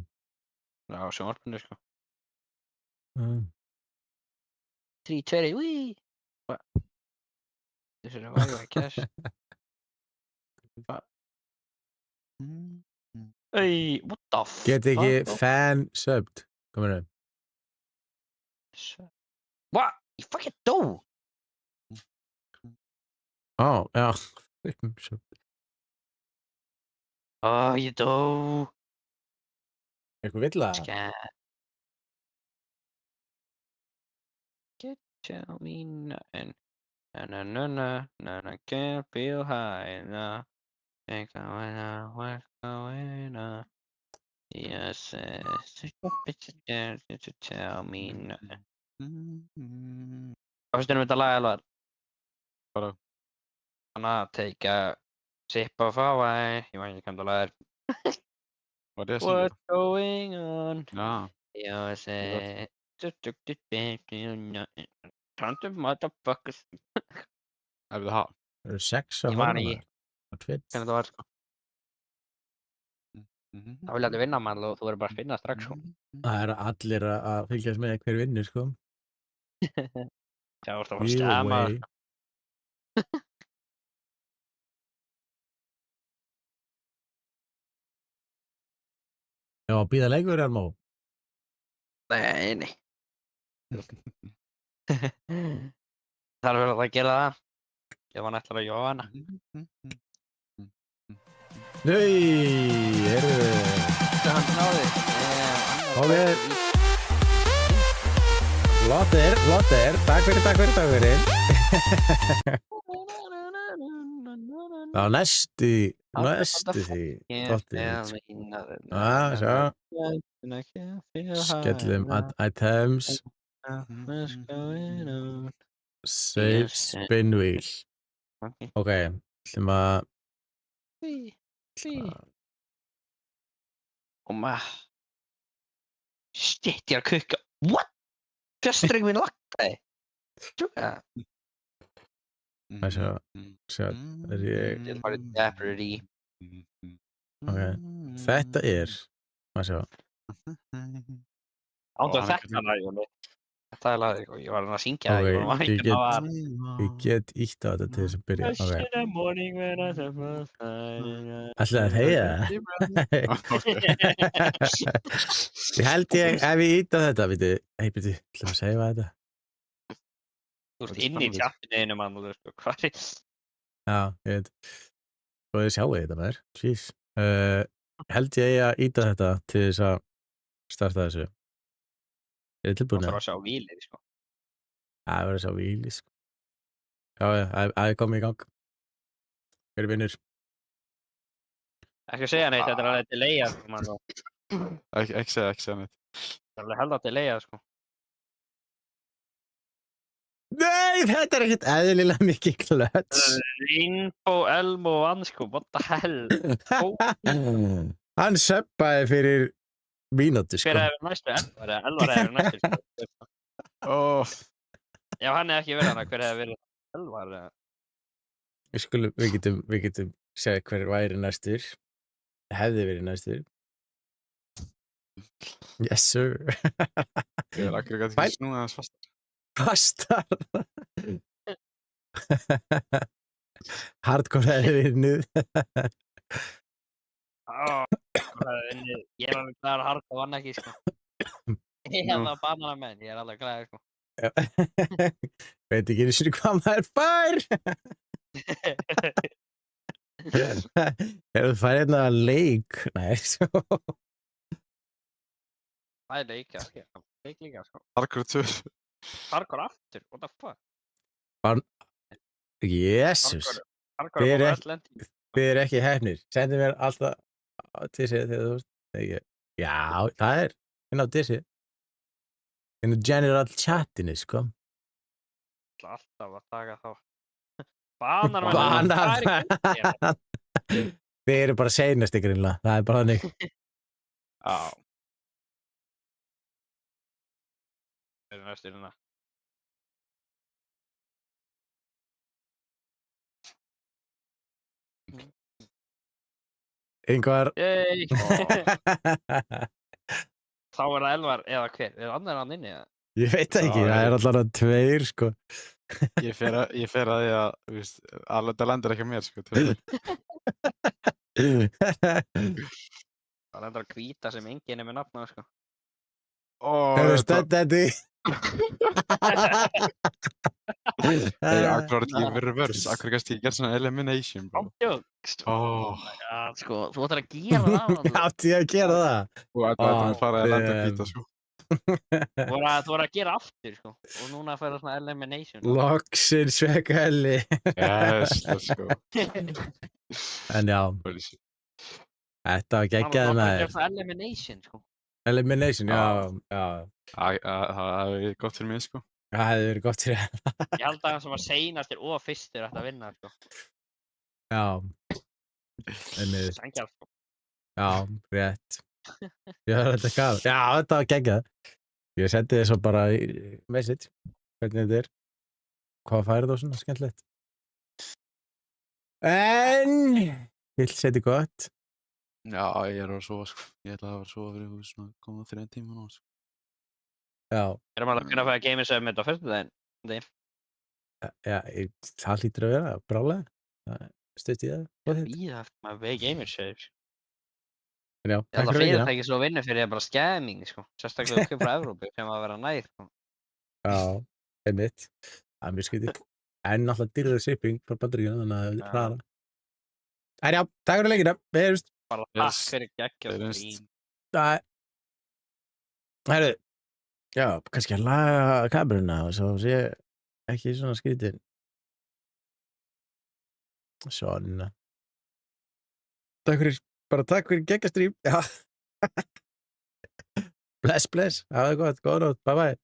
Já, á sjónvarpinu, sko. 3, 2, wii! What? This is why I guess. What? Hey, what the fuck? Get ekki fan subbed. Komur upp. What? You fucking dó! Já. Ég dó! Eitthvað vill það? Scat. Tell me nothing. Na, can't feel high enough. Think I wanna what's going on. Yes, to tell me nothing. Hvað finnst þér þetta lag, Elvar? Bara. Þannig að take a sip of Hawaii. Ég veit ekki hvað það lag er. Var det að syngja? What's going on? Já. Ég sé... Töntum motherfuckers. Ef það hafa. Það eru 6 að Ég man horfa ekki. á Twitch. Hvernig það var, sko. Það vilja allir vinna, mann, og þú verður bara að finna strax, sko. Það eru allir að fylgjast með hver vinnur, sko. Það vorst að fara að skæma. Já, býða leikur, Elmó. Nei. Það er vel að gera það. Ég var nættilega að jóa hana. Nei, heyrðu. Hann náði. Ok. Flottir. Takk fyrir. Það var næstu því. Flottir. Sjá. Skellum items. Save spin wheel. Ok, ætlum að... Og maður... Shit, ég er að kukka. What? Fjöstreng minn lagtaði. Tjóka. Sjá, er ég... Ég er bara Jeopardy. Ok, þetta er... Sjá. Ándu að þetta hana, Jóni. Þetta er lagið, ég var að syngja það, Ok, ég var ekki að ég get ítt á þetta til þess að byrja. Hush Ok. in the morning when I said first time. Ætlaði að þegja Ég held ef ég ít á þetta, veitu, byrju, ætlum að segja þetta. Þú ert inn í tjappinu mann og þú sko, hvað er Já, ég veit. Og þið sjáu þetta maður, jeez. Held ég að íta þetta til þess að starta þessu. Er þið tilbúin það að? að sjá vílið, sko. Það verður að sjá víli, sko. Já, það er komið í gang. Hver er vinnur? Ekki að segja neitt, þetta er alveg delayað, sko, mann og Ekki segja neitt. það er alveg held að delayað, sko. Nei, þetta er ekkert eðlilega mikið klöts. Rainbow Elmo One, sko, what the hell? Hann söppaði fyrir mínútu, sko. Hver hefur næstu Elvar, eða Elvar hefur næstu, sko. Já, hann hefði ekki verið hana, hver hefur verið Elvar, eða? Við getum segja hver væri næstur. Hefði verið næstur. Yes, sir. Ég er akkur ekki snúið aðeins fastar. Fastar. Hardcore hefði vinnið. Ég er alveg glæður að Hardcore vann ekki, sko. Ég er alveg að banana menn, ég er alveg glæður, sko. Veit ekki einu sinni hvað maður fær. Þú fær hérna leik. Nei, svo. Það er leik, já, leik líka, sko. Hardcore 2. Hardcore aftur, what the fuck? Jesus. Hardcore er bara öll lendi. Þið er ekki hefnir. Sendi mér alltaf á Dissi þegar þú veist. Já, það er inn á Dissi. Inn á general chatinu, sko. Alltaf að taka þá. Bananamenn. Þið eru bara seinast ykkur innlega. Það er bara þannig. Já. Það er næstur hérna. Yngvar. Yey! Þá er það Elvar eða hver? Er annar hann inni, eða? Ég veit ekki, það er allavega tveir, sko. Ég fer að því að, þú veist, þetta lendir ekki á mér, sko. Það lendir að hvíta sem enginn er með nafn á, sko. Hefur stöndandi. Hey, akkur var þetta ekki reverse, akkur gæst ég gert svona elimination, bro. Ándjókst. Oh. Já, sko, þú ættir að gera það. Átti ég að gera það? Þú ætti að fara að lenda hvíta, sko. Þú voru að gera aftur, sko. Og núna að færa svona elimination. Loksins sveka helli. Yes, let's go. En já. Þetta var geggjaði með þér. Það er elimination, sko. Elimination, já. Það hefði gott fyrir mig, sko. Það hefði verið gott fyrir það. Ég held að hann sem var seinastur og fyrstur ætti að vinna, sko. Já. Sanngjarnt, sko. Já, rétt. Já, þetta var geggjað. Ég sendi þið svo bara í message hvernig þetta er. Hvað færið þú svona skemmtilegt? En ég vil setja gott. Já, ég er að sofa, sko. Ég ætla að sofa fyrir svona koma 3 tíma nú, sko. Já. Erum við að kunna að fæða Gamers Summit á föstudaginn? Já, það hlýtur að vera brálega. Stutt í það. Bíða eftir maður við Gamers Summit. Já, Ég held að fyrirtæki svo vinnu fyrir bara scamming, sko. Sérstaklega okkur frá Evrópu sem að vera nær, sko. Já, einmitt. Það er mjög skrítið. En náttúrulega dýrðið shipping frá Bandaríkjunum, þannig að það er hraðara. En já, takk fyrir leikina. Við heyrumst. Bara takk fyrir geggjað grín. Herru, já, kannski að laga kameruna og svo sé ekki svona skrítið. Svona. Takk fyrir geggjastrím. Já. Bless. Hafa það gott. Góða nótt. Bye.